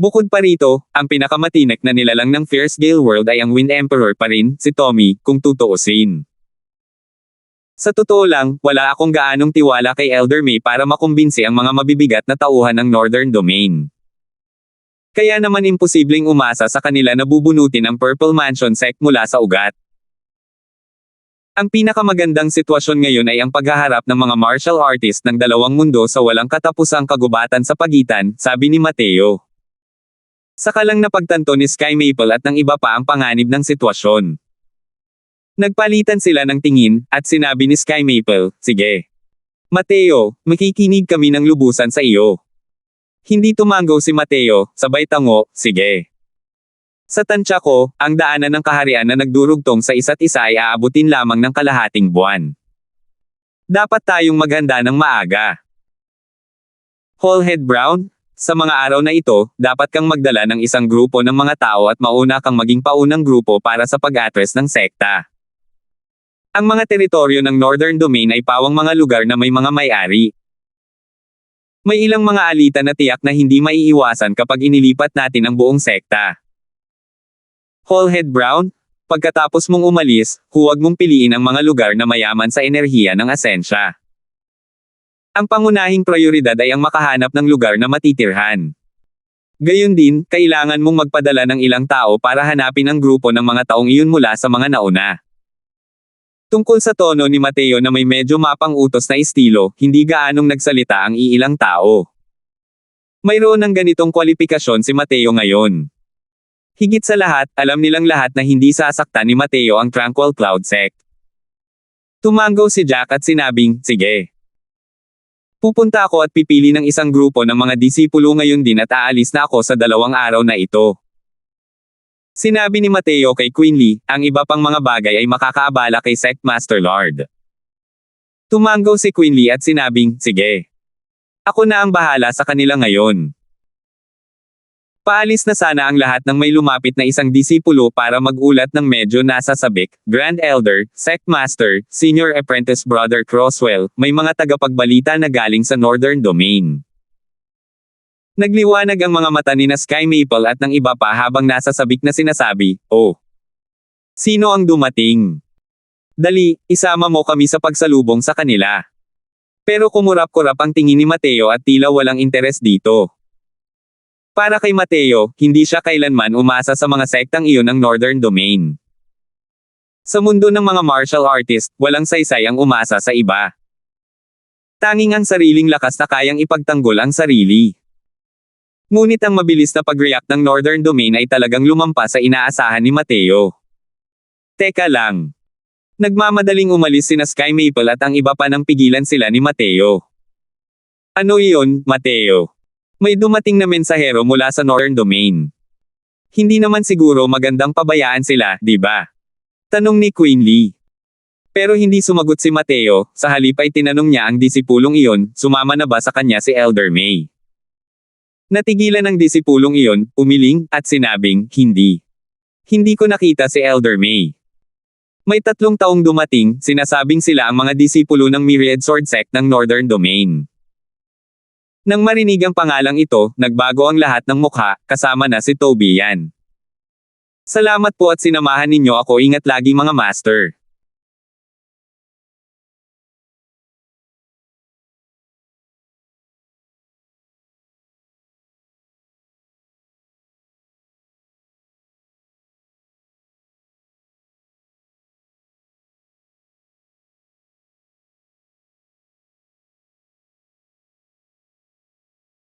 Bukod pa rito, ang pinakamatinik na nilalang ng Fierce Gale World ay ang Wind Emperor pa rin, si Tommy, kung tutuusin. Sa totoo lang, wala akong gaanong tiwala kay Elder May para makumbinsi ang mga mabibigat na tauhan ng Northern Domain. Kaya naman imposibleng umasa sa kanila na bubunutin ang Purple Mansion Sect mula sa ugat. Ang pinakamagandang sitwasyon ngayon ay ang paghaharap ng mga martial artist ng dalawang mundo sa walang katapusang kagubatan sa pagitan, sabi ni Mateo. Saka lang napagtanto ni Sky Maple at ng iba pa ang panganib ng sitwasyon. Nagpalitan sila ng tingin, at sinabi ni Sky Maple, sige. Mateo, makikinig kami ng lubusan sa iyo. Hindi tumanggo si Mateo, sabay tango, sige. Sa tansya ko, ang daanan ng kaharian na nagdurugtong sa isa't isa ay aabutin lamang ng kalahating buwan. Dapat tayong maghanda ng maaga. Hallhead Brown, Sa mga araw na ito, dapat kang magdala ng isang grupo ng mga tao at mauna kang maging paunang grupo para sa pag-address ng sekta. Ang mga teritoryo ng Northern Domain ay pawang mga lugar na may mga may-ari. May ilang mga alitan na tiyak na hindi maiiwasan kapag inilipat natin ang buong sekta. Hallhead Brown, pagkatapos mong umalis, huwag mong piliin ang mga lugar na mayaman sa enerhiya ng asensya. Ang pangunahing prioridad ay ang makahanap ng lugar na matitirhan. Gayun din, kailangan mong magpadala ng ilang tao para hanapin ang grupo ng mga taong iyon mula sa mga nauna. Tungkol sa tono ni Mateo na may medyo mapang-utos na estilo, hindi gaanong nagsalita ang iilang tao. Mayroon ng ganitong kwalifikasyon si Mateo ngayon. Higit sa lahat, alam nilang lahat na hindi sasaktan ni Mateo ang Tranquil Cloud Sect. Tumango si Jack at sinabing, sige. Pupunta ako at pipili ng isang grupo ng mga disipulo ngayon din at aalis na ako sa 2 araw na ito. Sinabi ni Mateo kay Quinley, ang iba pang mga bagay ay makakaabala kay Sect Master Lord. Tumango si Quinley at sinabing, sige. Ako na ang bahala sa kanila ngayon. Paalis na sana ang lahat ng may lumapit na isang disipulo para mag-ulat ng medyo nasa sabik, Grand Elder, Sect Master, Senior Apprentice Brother Crosswell, may mga tagapagbalita na galing sa Northern Domain. Nagliwanag ang mga mata ni na Sky Maple at ng iba pa habang nasa sabik na sinasabi, oh. Sino ang dumating? Dali, isama mo kami sa pagsalubong sa kanila. Pero kumurap-kurap ang tingin ni Mateo at tila walang interes dito. Para kay Mateo, hindi siya kailanman umasa sa mga sektang iyon ng Northern Domain. Sa mundo ng mga martial artist, walang saysay ang umasa sa iba. Tanging ang sariling lakas na kayang ipagtanggol ang sarili. Ngunit ang mabilis na pag-react ng Northern Domain ay talagang lumampas sa inaasahan ni Mateo. Teka lang. Nagmamadaling umalis sina Sky Maple at ang iba pa nang pigilan sila ni Mateo. Ano iyon, Mateo? May dumating na mensahero mula sa Northern Domain. Hindi naman siguro magandang pabayaan sila, di ba? Tanong ni Quinley. Pero hindi sumagot si Mateo, sa halip ay tinanong niya ang disipulong iyon, sumama na ba sa kanya si Elder May? Natigilan ng disipulong iyon, umiling, at sinabing, hindi. Hindi ko nakita si Elder May. May 3 taong dumating, sinasabing sila ang mga disipulo ng Myriad Sword Sect ng Northern Domain. Nang marinig ang pangalang ito, nagbago ang lahat ng mukha, kasama na si Tobian. Salamat po at sinamahan ninyo ako, ingat lagi mga master.